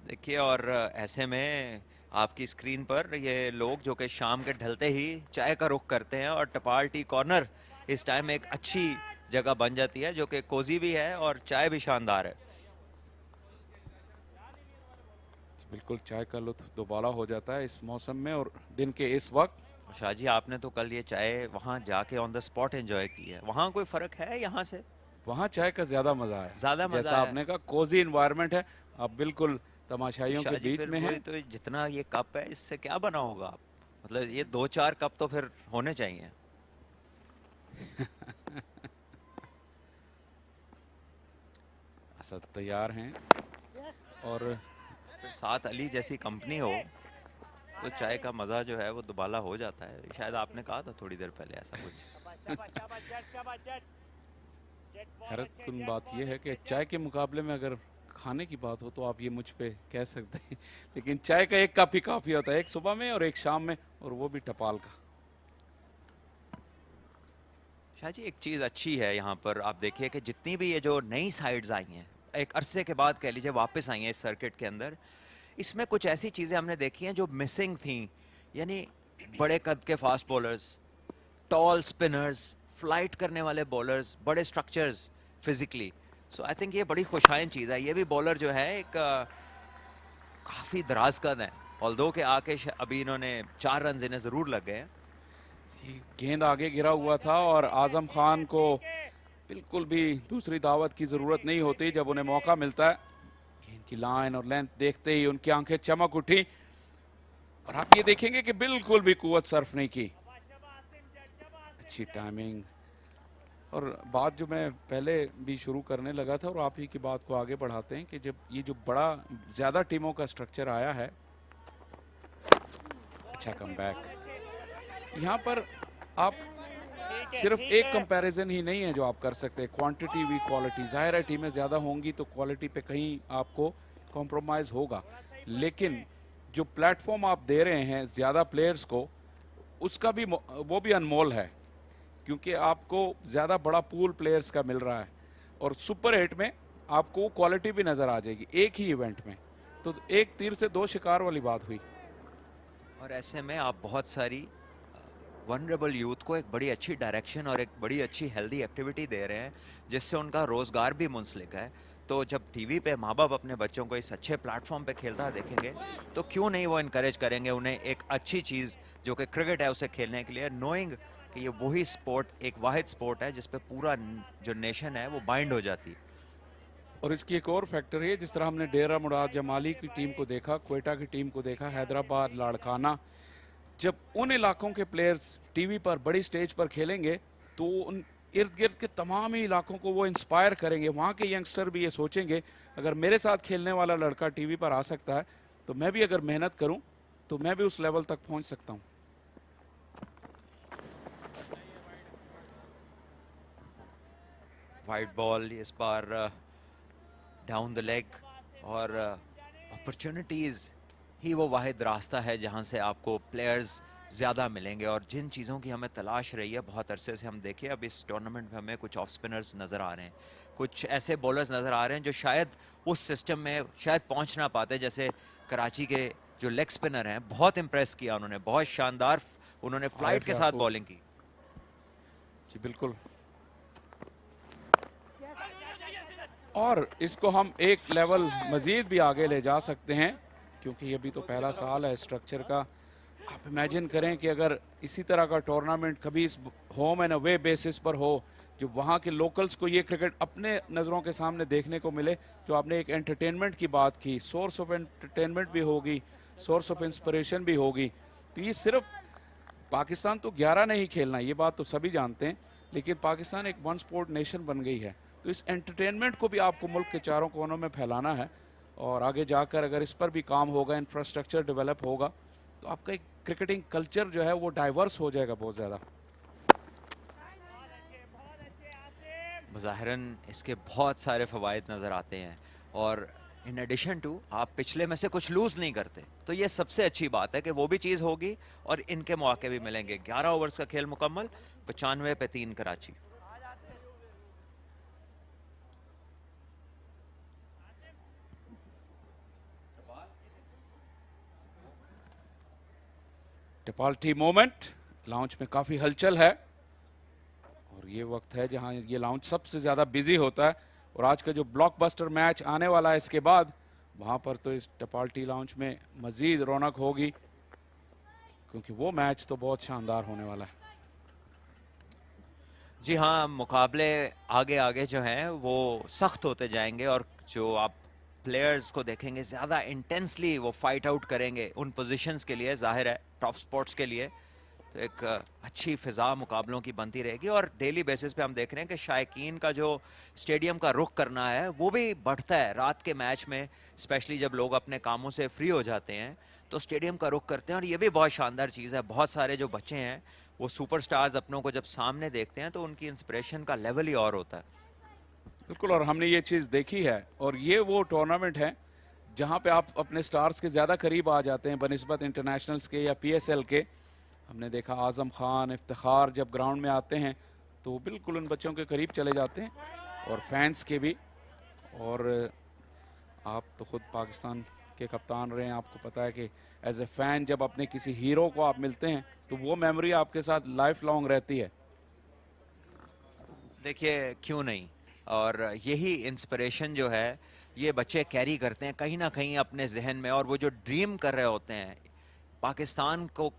D: देखिए और ऐसे में आपकी स्क्रीन पर ये लोग जो कि शाम के ढलते ही चाय का रुख करते हैं, और टपाल टी कॉर्नर इस टाइम एक अच्छी जगह बन जाती है जो कि कोजी भी है और चाय भी शानदार है।
B: बिल्कुल चाय का लुत्फ दोबारा हो जाता है इस मौसम में और दिन के इस वक्त।
D: शाहजी आपने तो कल ये चाय वहाँ जाके ऑन द स्पॉट एंजॉय की है, वहाँ कोई फर्क है यहाँ से?
B: वहाँ चाय का ज्यादा मजा है,
D: ज्यादा मजा
B: जैसा आपने कहा कोजी इन्वायरमेंट है, आप बिल्कुल तमाशाइयों के बीच में हैं।
D: तो जितना ये कप है इससे क्या बना होगा, मतलब ये 2-4 कप तो फिर होने चाहिए।
B: असद तैयार हैं और
D: साथ अली जैसी कंपनी हो तो चाय का मजा जो है वो दुबाला हो जाता है। शायद आपने कहा था थोड़ी देर पहले ऐसा कुछ।
B: हैरतकुन बात यह है कि चाय के मुकाबले में अगर खाने की बात हो तो आप ये मुझ पे कह सकते हैं, लेकिन चाय का एक कप ही काफी होता है, एक सुबह में और एक शाम में, और वो भी टपाल का।
D: शाहजी एक चीज अच्छी है यहाँ पर, आप देखिए कि जितनी भी ये जो नई साइड्स आई हैं एक अरसे के बाद कह लीजिए वापस आई हैं इस सर्किट के अंदर, इसमें कुछ ऐसी चीजें हमने देखी हैं जो मिसिंग थी, यानी बड़े कद के fast bowlers, tall spinners, flight करने वाले बॉलर्स, बड़े structures physically. So I think ये बड़ी खुशाइन चीज़ है। ये भी बॉलर जो है एक काफ़ी दराज कद है, ऑल्दो के आके अभी इन्होंने 4 रन इन्हें ज़रूर लग गए हैं।
B: गेंद आगे गिरा हुआ था और आजम खान को बिल्कुल भी दूसरी दावत की ज़रूरत नहीं होती जब उन्हें मौका मिलता है। गेंद की लाइन और लेंथ देखते ही उनकी आंखें चमक उठी, और आप ये देखेंगे कि बिल्कुल भी कुव्वत सर्फ नहीं की, अच्छी टाइमिंग। और बात जो मैं पहले भी शुरू करने लगा था और आप ही की बात को आगे बढ़ाते हैं कि जब ये जो बड़ा ज्यादा टीमों का स्ट्रक्चर आया है, अच्छा कमबैक। यहाँ पर आप सिर्फ एक कंपैरिजन ही नहीं है जो आप कर सकते हैं, क्वांटिटी भी क्वालिटी। जाहिर है टीमें ज्यादा होंगी तो क्वालिटी पे कहीं आपको कॉम्प्रोमाइज होगा, लेकिन जो प्लेटफॉर्म आप दे रहे हैं ज्यादा प्लेयर्स को, उसका भी वो भी अनमोल है, क्योंकि आपको ज्यादा बड़ा पूल प्लेयर्स का मिल रहा है और सुपर 8 में आपको क्वालिटी भी नजर आ जाएगी एक ही इवेंट में। तो एक तीर से 2 शिकार वाली बात हुई।
D: और ऐसे में आप बहुत सारी वनरेबल यूथ को एक बड़ी अच्छी डायरेक्शन और एक बड़ी अच्छी हेल्दी एक्टिविटी दे रहे हैं जिससे उनका रोजगार भी मुंसलिक है। तो जब टीवी पे माँ बाप अपने बच्चों को इस अच्छे प्लेटफॉर्म पे खेलता देखेंगे तो क्यों नहीं वो इनकरेज करेंगे उन्हें एक अच्छी चीज़ जो कि क्रिकेट है उसे खेलने के लिए, नोइंग कि ये वही स्पोर्ट, एक वाहिद स्पोर्ट है जिस पे पूरा जो नेशन है वो बाइंड हो जाती है।
B: और इसकी एक और फैक्टर है, जिस तरह हमने डेरा मुराद जमाली की टीम को देखा, क्वेटा की टीम को देखा, हैदराबाद, लाड़काना, जब उन इलाकों के प्लेयर्स टीवी पर बड़ी स्टेज पर खेलेंगे तो उन इर्द गिर्द के तमाम ही इलाकों को वो इंस्पायर करेंगे। वहाँ के यंगस्टर भी ये सोचेंगे अगर मेरे साथ खेलने वाला लड़का टीवी पर आ सकता है तो मैं भी अगर मेहनत करूं तो मैं भी उस लेवल तक पहुंच सकता हूं।
D: वाइड बॉल इस बार डाउन द लेग और अपॉर्चुनिटीज ही वो वाहिद रास्ता है जहां से आपको प्लेयर्स ज़्यादा मिलेंगे। और जिन चीज़ों की हमें तलाश रही है बहुत अरसे से, हम देखिए अब इस टूर्नामेंट में हमें कुछ ऑफ स्पिनर्स नज़र आ रहे हैं, कुछ ऐसे बॉलर्स नज़र आ रहे हैं जो शायद उस सिस्टम में शायद पहुंच ना पाते। जैसे कराची के जो लेग स्पिनर हैं, बहुत इंप्रेस किया उन्होंने, बहुत शानदार उन्होंने फ्लाइट के साथ बॉलिंग की।
B: जी बिल्कुल, और इसको हम एक लेवल मजीद भी आगे ले जा सकते हैं, क्योंकि ये भी तो पहला साल है स्ट्रक्चर का। आप इमेजिन करें कि अगर इसी तरह का टूर्नामेंट कभी इस होम एंड अवे बेसिस पर हो, जो वहाँ के लोकल्स को ये क्रिकेट अपने नज़रों के सामने देखने को मिले। जो आपने एक एंटरटेनमेंट की बात की, सोर्स ऑफ एंटरटेनमेंट भी होगी, सोर्स ऑफ इंस्पिरेशन भी होगी। तो ये सिर्फ पाकिस्तान तो 11 नहीं खेलना, ये बात तो सभी जानते हैं, लेकिन पाकिस्तान एक वन स्पोर्ट नेशन बन गई है। तो इस एंटरटेनमेंट को भी आपको मुल्क के चारों कोनों में फैलाना है, और आगे जाकर अगर इस पर भी काम होगा, इंफ्रास्ट्रक्चर डेवलप होगा, तो आपका एक क्रिकेटिंग कल्चर जो है वो डाइवर्स हो जाएगा बहुत ज़्यादा।
D: ज़ाहिरन इसके बहुत सारे फ़वाइद नज़र आते हैं, और इन एडिशन टू आप पिछले में से कुछ लूज़ नहीं करते, तो ये सबसे अच्छी बात है कि वो भी चीज़ होगी और इनके मौके भी मिलेंगे। 11 ओवर्स का खेल मुकम्मल, 95 पे 3 कराची।
B: टिपाल्टी मोमेंट, लाउंज में काफी हलचल है, और ये वक्त है जहां ये लाउंज सबसे ज्यादा बिजी होता है। और आज का जो ब्लॉकबस्टर मैच आने वाला है इसके बाद, वहां पर तो इस टिपाल्टी लाउंज में मजीद रौनक होगी, क्योंकि वो मैच तो बहुत शानदार होने वाला है।
D: जी हाँ, मुकाबले आगे आगे जो हैं वो सख्त होते जाएंगे, और जो आप प्लेयर्स को देखेंगे ज़्यादा इंटेंसली वो फाइट आउट करेंगे उन पोजीशंस के लिए। जाहिर है टॉप स्पोर्ट्स के लिए तो एक अच्छी फ़िज़ा मुकाबलों की बनती रहेगी, और डेली बेसिस पे हम देख रहे हैं कि शायकीन का जो स्टेडियम का रुख करना है वो भी बढ़ता है। रात के मैच में स्पेशली जब लोग अपने कामों से फ्री हो जाते हैं तो स्टेडियम का रुख करते हैं, और ये भी बहुत शानदार चीज़ है। बहुत सारे जो बच्चे हैं वो सुपरस्टार्स अपनों को जब सामने देखते हैं तो उनकी इंस्पिरेशन का लेवल ही और होता है।
B: बिल्कुल, और हमने ये चीज़ देखी है, और ये वो टूर्नामेंट है जहां पे आप अपने स्टार्स के ज़्यादा करीब आ जाते हैं बनिस्बत इंटरनेशनल्स के या PSL के। हमने देखा आज़म खान, इफ्तिखार जब ग्राउंड में आते हैं तो बिल्कुल उन बच्चों के करीब चले जाते हैं, और फैंस के भी। और आप तो खुद पाकिस्तान के कप्तान रहे हैं, आपको पता है कि एज ए फैन जब अपने किसी हीरो को आप मिलते हैं तो वो मेमोरी आपके साथ लाइफ लॉन्ग रहती है।
D: देखिए क्यों नहीं, और यही इंस्पिरेशन जो है ये बच्चे कैरी करते हैं कहीं ना कहीं अपने जहन में, और वो जो ड्रीम कर रहे होते हैं पाकिस्तान को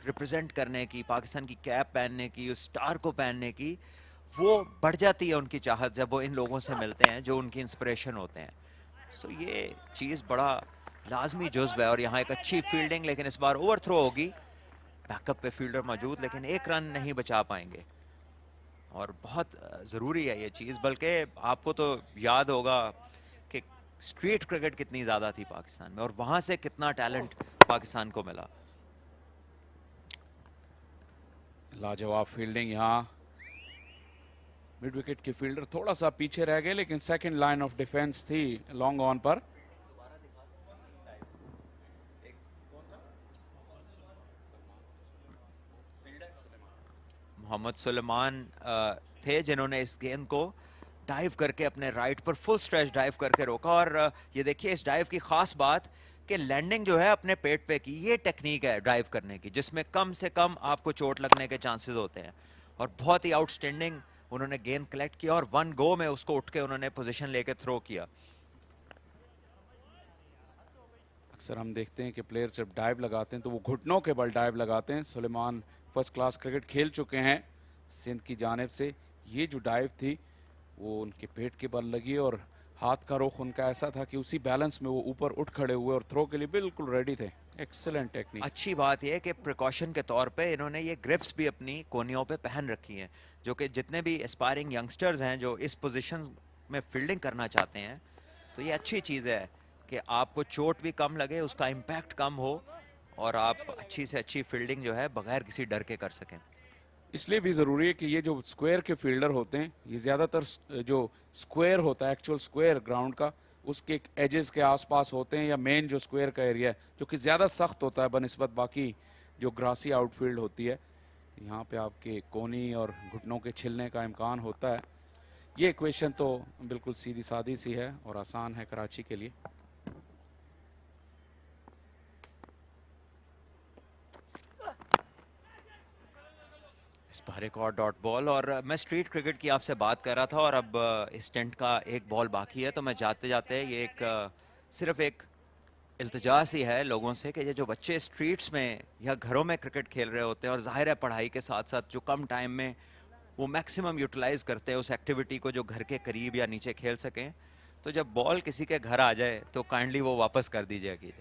D: रिप्रेजेंट करने की, पाकिस्तान की कैप पहनने की, उस स्टार को पहनने की, वो बढ़ जाती है उनकी चाहत जब वो इन लोगों से मिलते हैं जो उनकी इंस्पिरेशन होते हैं। सो ये चीज़ बड़ा लाजमी जुज़्व है। और यहाँ एक अच्छी फील्डिंग, लेकिन इस बार ओवर थ्रो होगी, बैकअप पे फील्डर मौजूद, लेकिन एक रन नहीं बचा पाएंगे, और बहुत ज़रूरी है ये चीज़। बल्कि आपको तो याद होगा कि स्ट्रीट क्रिकेट कितनी ज़्यादा थी पाकिस्तान में, और वहाँ से कितना टैलेंट पाकिस्तान को मिला।
B: लाजवाब फील्डिंग, यहाँ मिड विकेट के फील्डर थोड़ा सा पीछे रह गए, लेकिन सेकंड लाइन ऑफ डिफेंस थी लॉन्ग ऑन पर।
D: मोहम्मद सुलेमान थे जिन्होंने इस गेंद को डाइव करके अपने राइट पर फुल स्ट्रेच डाइव करके रोका। और ये देखिए इस डाइव की खास बात कि लैंडिंग जो है अपने पेट पे की, ये टेक्निक है डाइव करने की जिसमें कम से कम आपको चोट लगने के चांसेस होते हैं। और बहुत ही आउटस्टैंडिंग उन्होंने गेंद कलेक्ट किया, और वन गो में उसको उठ के उन्होंने पोजीशन लेके थ्रो किया।
B: अक्सर हम देखते हैं कि प्लेयर जब डाइव लगाते हैं तो वो घुटनों के बल डाइव लगाते हैं। सुलेमान फर्स्ट क्लास क्रिकेट खेल चुके हैं सिंध की जानिब से। ये जो डाइव थी वो उनके पेट के बल लगी, और हाथ का रुख उनका ऐसा था कि उसी बैलेंस में वो ऊपर उठ खड़े हुए और थ्रो के लिए बिल्कुल रेडी थे। Excellent technique.
D: अच्छी बात यह है कि प्रिकॉशन के तौर पे इन्होंने ये ग्रिप्स भी अपनी कोनियों पे पहन रखी हैं, जो कि जितने भी एस्पायरिंग यंगस्टर्स हैं जो इस पोजीशन में फील्डिंग करना चाहते हैं, तो ये अच्छी चीज़ है कि आपको चोट भी कम लगे, उसका इम्पैक्ट कम हो, और आप अच्छी से अच्छी फील्डिंग जो है बगैर किसी डर के कर सकें।
B: इसलिए भी ज़रूरी है कि ये जो स्क्वायर के फील्डर होते हैं, ये ज़्यादातर जो स्क्वायर होता है, एक्चुअल स्क्वायर ग्राउंड का, उसके एजेस के आसपास होते हैं या मेन जो स्क्वायर का एरिया है जो कि ज़्यादा सख्त होता है बनिस्बत बाकी जो ग्रासी आउटफील्ड होती है, यहाँ पे आपके कोहनी और घुटनों के छिलने का इम्कान होता है। ये इक्वेशन तो बिल्कुल सीधी सादी सी है और आसान है कराची के लिए।
D: इस बार एक और डॉट बॉल, और मैं स्ट्रीट क्रिकेट की आपसे बात कर रहा था और अब इस टेंट का एक बॉल बाकी है, तो मैं जाते जाते ये एक सिर्फ एक इल्तिजा सी है लोगों से कि ये जो बच्चे स्ट्रीट्स में या घरों में क्रिकेट खेल रहे होते हैं और जाहिर है पढ़ाई के साथ साथ जो कम टाइम में वो मैक्सिमम यूटिलाइज करते हैं उस एक्टिविटी को जो घर के करीब या नीचे खेल सकें, तो जब बॉल किसी के घर आ जाए तो काइंडली वो वापस कर दीजिएगी,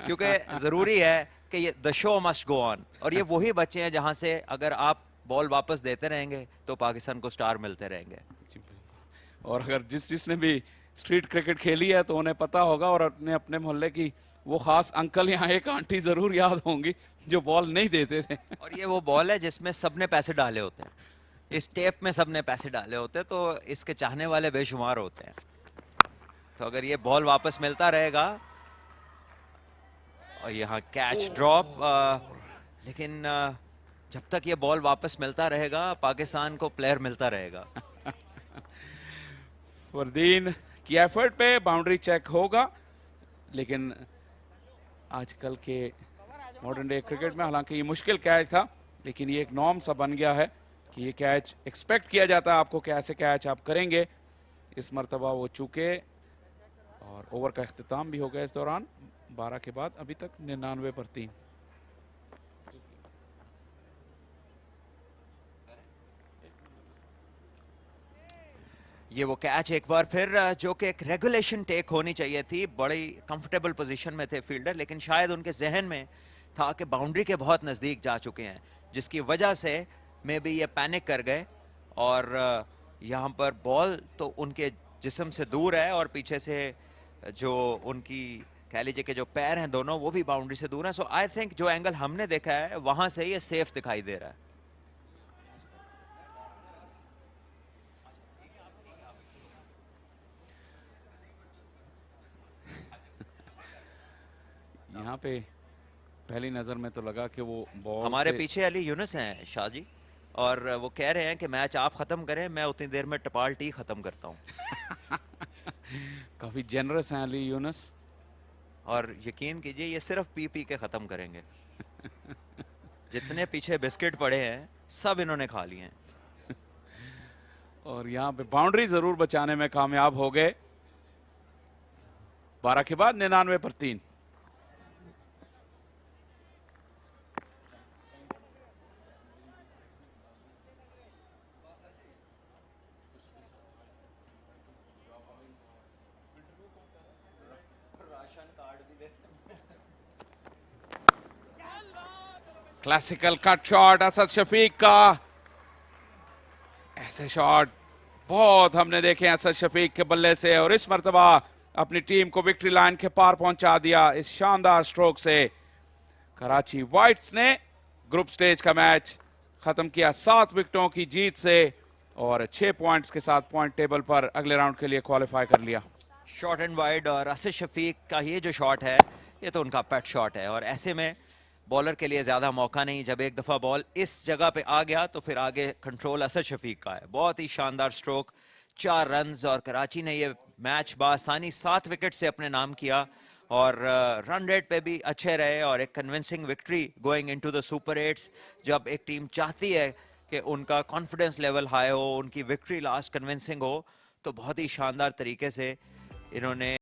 D: क्योंकि ज़रूरी है कि ये the show must go on. और ये वही बच्चे हैं जहां से अगर आप बॉल वापस देते रहेंगे तो पाकिस्तान को स्टार मिलते रहेंगे।
B: और अगर जिसने भी स्ट्रीट क्रिकेट खेली है तो उन्हें पता होगा, और अपने अपने मोहल्ले की वो खास अंकल या एक आंटी जरूर याद होंगी जो बॉल नहीं देते थे।
D: और ये वो बॉल है जिसमें सबने पैसे डाले होते हैं, इस टेप में सबने पैसे डाले होते हैं, तो इसके चाहने वाले बेशुमार होते हैं। तो अगर ये बॉल वापस मिलता रहेगा, और यहाँ कैच ड्रॉप, लेकिन जब तक ये बॉल वापस मिलता रहेगा पाकिस्तान को प्लेयर मिलता रहेगा।
B: फरदीन की एफर्ट पे बाउंड्री चेक होगा, लेकिन आजकल के मॉडर्न डे क्रिकेट में हालांकि ये मुश्किल कैच था, लेकिन ये एक नॉर्म सा बन गया है कि ये कैच एक्सपेक्ट किया जाता है आपको कि ऐसे कैच आप करेंगे। इस मर्तबा वो चूके और ओवर का अख्तिताम भी हो गया इस दौरान। 12 के बाद अभी तक 99 पर 3।
D: ये वो कैच एक बार फिर जो कि एक रेगुलेशन टेक होनी चाहिए थी, बड़ी कंफर्टेबल पोजीशन में थे फील्डर, लेकिन शायद उनके जहन में था कि बाउंड्री के बहुत नज़दीक जा चुके हैं, जिसकी वजह से मे बी ये पैनिक कर गए, और यहाँ पर बॉल तो उनके जिस्म से दूर है और पीछे से जो उनकी कह लीजिए कि जो पैर हैं दोनों वो भी बाउंड्री से दूर हैं। सो आई थिंक जो एंगल हमने देखा है वहां से ये सेफ दिखाई दे रहा है।
B: यहाँ पे पहली नजर में तो लगा कि वो बॉल
D: हमारे पीछे अली यूनुस हैं शाह जी, और वो कह रहे हैं कि मैच आप खत्म करें, मैं उतनी देर में टपाल टी खत्म करता हूँ।
B: काफी जेनरस हैं अली यूनुस,
D: और यकीन कीजिए ये सिर्फ पी पी के खत्म करेंगे। जितने पीछे बिस्किट पड़े हैं सब इन्होंने खा लिए हैं।
B: और यहाँ पे बाउंड्री जरूर बचाने में कामयाब हो गए। 12 के बाद 99 पर 3। Classical cut shot Asad Shafiq का। ऐसे शॉट बहुत हमने देखे असद शफीक के बल्ले से, और इस मर्तबा अपनी टीम को विक्ट्री लाइन के पार पहुंचा दिया इस शानदार स्ट्रोक से। कराची वाइट्स ने ग्रुप स्टेज का मैच खत्म किया 7 विकेटों की जीत से, और 6 पॉइंट्स के साथ पॉइंट टेबल पर अगले राउंड के लिए क्वालिफाई कर लिया।
D: शॉट एंड वाइड, और असद शफीक का ये जो शॉट है ये तो उनका पेट शॉट है, और ऐसे में बॉलर के लिए ज़्यादा मौका नहीं। जब एक दफ़ा बॉल इस जगह पे आ गया तो फिर आगे कंट्रोल असद शफीक का है। बहुत ही शानदार स्ट्रोक, 4 रन्स, और कराची ने ये मैच बासानी 7 विकेट से अपने नाम किया, और रन रेट पे भी अच्छे रहे, और एक convincing victory going into the super 8। जब एक टीम चाहती है कि उनका कॉन्फिडेंस लेवल हाई हो, उनकी विक्ट्री लास्ट कन्विंसिंग हो, तो बहुत ही शानदार तरीके से इन्होंने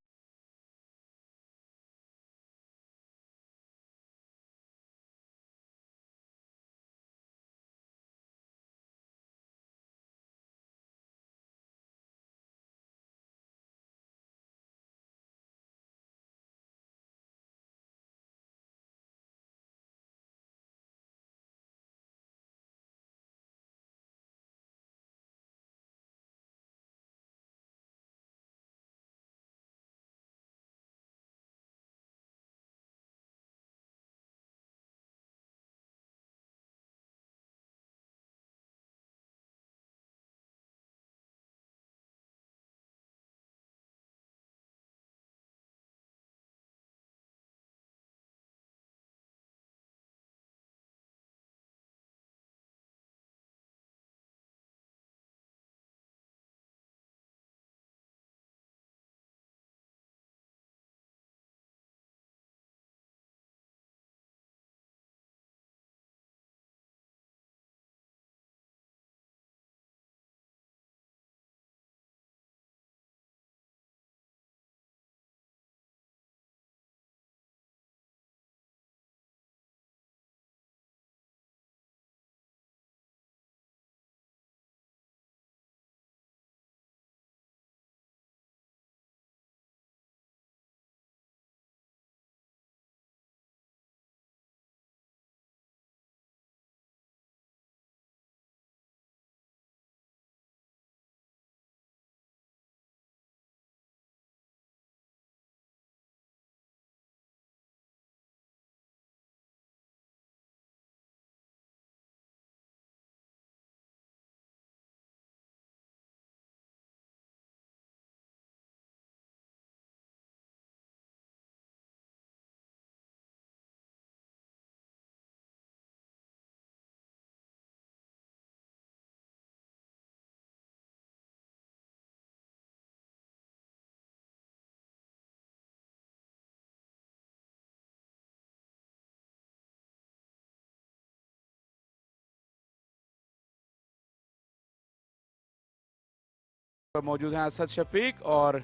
B: मौजूद हैं असद शफीक और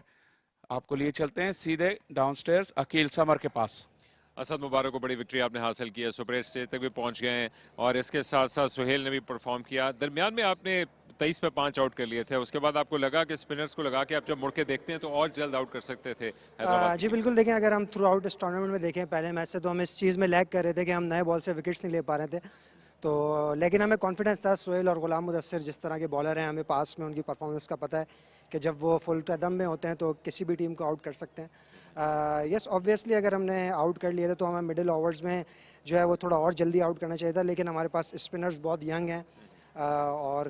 B: आपको लिए चलते हैं सीधे डाउनस्टेयर्स अकील समर के पास।
A: असद मुबारक को बड़ी विक्ट्री आपने हासिल की है, सुपर 8 स्टेज तक भी पहुंच गए हैं और इसके साथ साथ सुहेल ने भी परफॉर्म किया। दरमियान में आपने 23 पे 5 आउट कर लिए थे, उसके बाद आपको लगा कि स्पिनर्स को लगा के आप जब मुड़ के देखते हैं तो और जल्द आउट कर सकते थे हैदराबाद
I: जी बिल्कुल, देखें अगर हम थ्रू आउट इस टूर्नामेंट में देखें पहले मैच से, तो हम इस चीज़ में लैग कर रहे थे कि हम नए बॉल से विकेट्स नहीं ले पा रहे थे। तो लेकिन हमें कॉन्फिडेंस था, सोहेल और गुलाम मुदस्सिर जिस तरह के बॉलर हैं, हमें पास में उनकी परफॉर्मेंस का पता है कि जब वो फुल कदम में होते हैं तो किसी भी टीम को आउट कर सकते हैं। यस ऑब्वियसली अगर हमने आउट कर लिए थे तो हमें मिडिल ओवर्स में जो है वो थोड़ा और जल्दी आउट करना चाहिए था, लेकिन हमारे पास स्पिनर्स बहुत यंग हैं और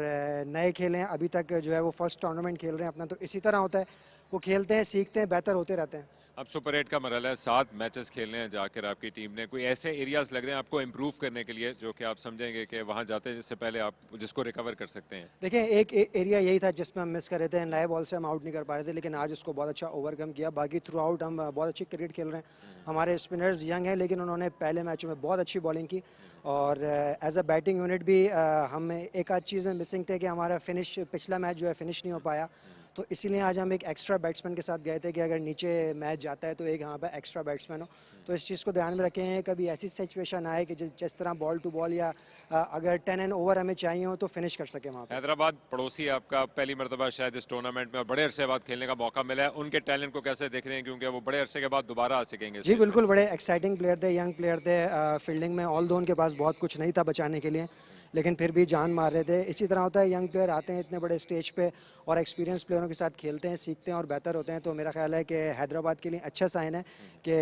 I: नए खेले हैं, अभी तक जो है वो फर्स्ट टूर्नामेंट खेल रहे हैं अपना। तो इसी तरह होता है, वो खेलते हैं, सीखते हैं, बेहतर होते रहते हैं।
A: अब सुपर 8 का मरहला है, 7 मैचेस खेलने हैं जाकर आपकी टीम ने। कोई ऐसे एरियाज लग रहे हैं आपको इम्प्रूव करने के लिए जो कि आप समझेंगे कि वहां जाते जिससे पहले आप जिसको रिकवर कर सकते हैं?
I: देखिए एक एरिया यही था जिसमें हम मिस कर रहे थे, नए बॉल से हम आउट नहीं कर पा रहे थे, लेकिन आज उसको बहुत अच्छा ओवरकम किया। बाकी थ्रू आउट हम बहुत अच्छी क्रिकेट खेल रहे हैं। हमारे स्पिनर्स यंग हैं, लेकिन उन्होंने पहले मैचों में बहुत अच्छी बॉलिंग की और एज अ बैटिंग यूनिट भी हम एक आध चीज़ में मिसिंग थे कि हमारा फिनिश, पिछला मैच जो है फिनिश नहीं हो पाया। तो इसीलिए आज हम एक एक्स्ट्रा बैट्समैन के साथ गए थे कि अगर नीचे मैच जाता है तो एक यहाँ पर एक्स्ट्रा बैट्समैन हो। तो इस चीज़ को ध्यान में रखें, कभी ऐसी सिचुएशन आए कि जिस तरह बॉल टू बॉल या अगर 10 एंड ओवर हमें चाहिए हो तो फिनिश कर सके वहाँ पर।
A: हैदराबाद पड़ोसी आपका, पहली मरतबा शायद इस टूर्नामेंट में और बड़े अरसे बाद खेलने का मौका मिला है, उनके टैलेंट को कैसे देख रहे हैं, क्योंकि वो बड़े अरसे के बाद दोबारा आ सकेंगे?
I: जी बिल्कुल, बड़े एक्साइटिंग प्लेयर थे, यंग प्लेयर थे। फील्डिंग में ऑल दो उनके पास बहुत कुछ नहीं था बचाने के लिए, लेकिन फिर भी जान मार रहे थे। इसी तरह होता है, यंग प्लेयर आते हैं इतने बड़े स्टेज पे और एक्सपीरियंस प्लेयरों के साथ खेलते हैं, सीखते हैं और बेहतर होते हैं। तो मेरा ख्याल है कि हैदराबाद के लिए अच्छा साइन है कि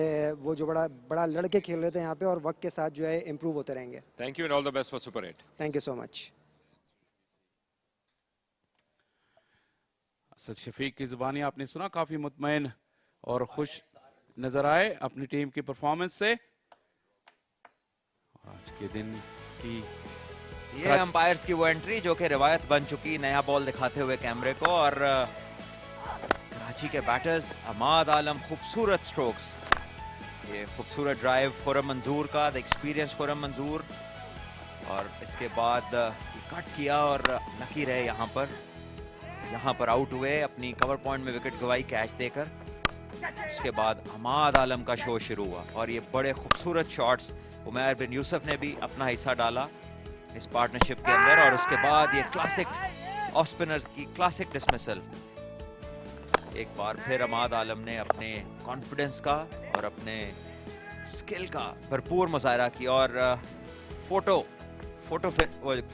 I: वो जो बड़ा बड़ा लड़के खेल रहे थे यहाँ पे और वक्त के साथ जो है इम्प्रूव होते रहेंगे।
A: Thank you and all the best for super 8।
I: Thank you so much.
B: Asad Shafiq की जुबानी आपने सुना, काफी मुतमईन और खुश नजर आए अपनी टीम की परफॉर्मेंस से। और आज के दिन की
D: ये अंपायर्स की वो एंट्री जो कि रिवायत बन चुकी, नया बॉल दिखाते हुए कैमरे को, और कराची के बैटर्स अमाद आलम, खूबसूरत स्ट्रोक्स, ये खूबसूरत ड्राइव खुरम मंजूर का, द एक्सपीरियंस खुरम मंजूर, और इसके बाद ये कट किया और लकी रहे यहाँ पर आउट हुए, अपनी कवर पॉइंट में विकेट गवाई कैच देकर। उसके बाद अमाद आलम का शो शुरू हुआ और ये बड़े खूबसूरत शॉट्स, उमैर बिन यूसुफ ने भी अपना हिस्सा डाला इस पार्टनरशिप के अंदर, और उसके बाद ये क्लासिक ऑफ स्पिनर्स की क्लासिक डिसमिसल। एक बार फिर अमाद आलम ने अपने कॉन्फिडेंस का और अपने स्किल का भरपूर मुजाहरा किया और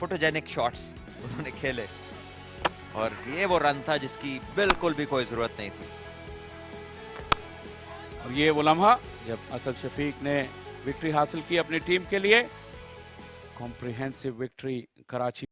D: फोटोजेनिक शॉट्स उन्होंने खेले, और ये वो रन था जिसकी बिल्कुल भी कोई जरूरत नहीं थी।
B: और ये वो लम्हा जब असद शफीक ने विक्ट्री हासिल की अपनी टीम के लिए, comprehensive victory Karachi.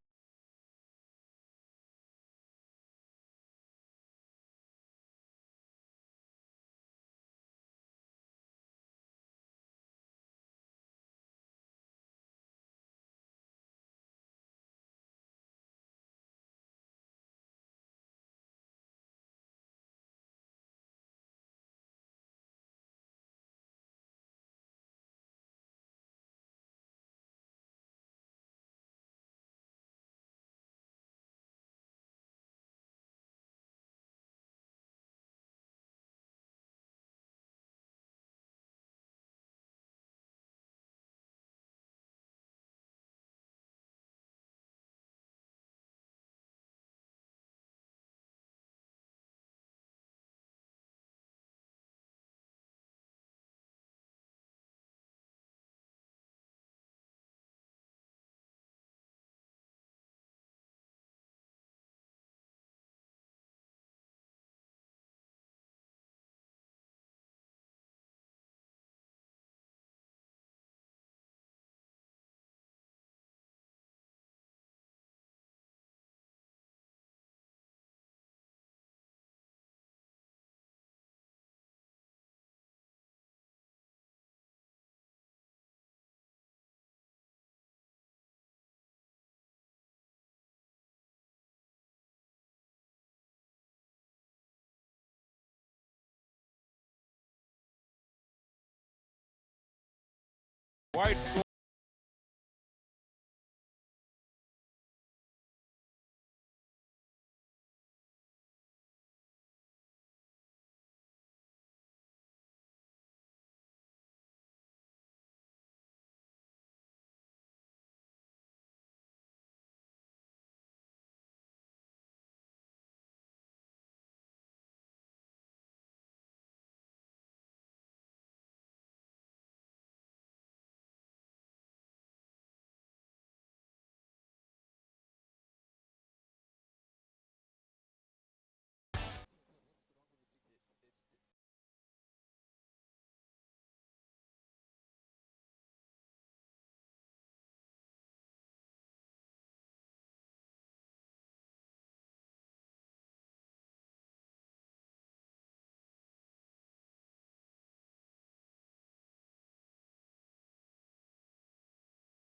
A: White score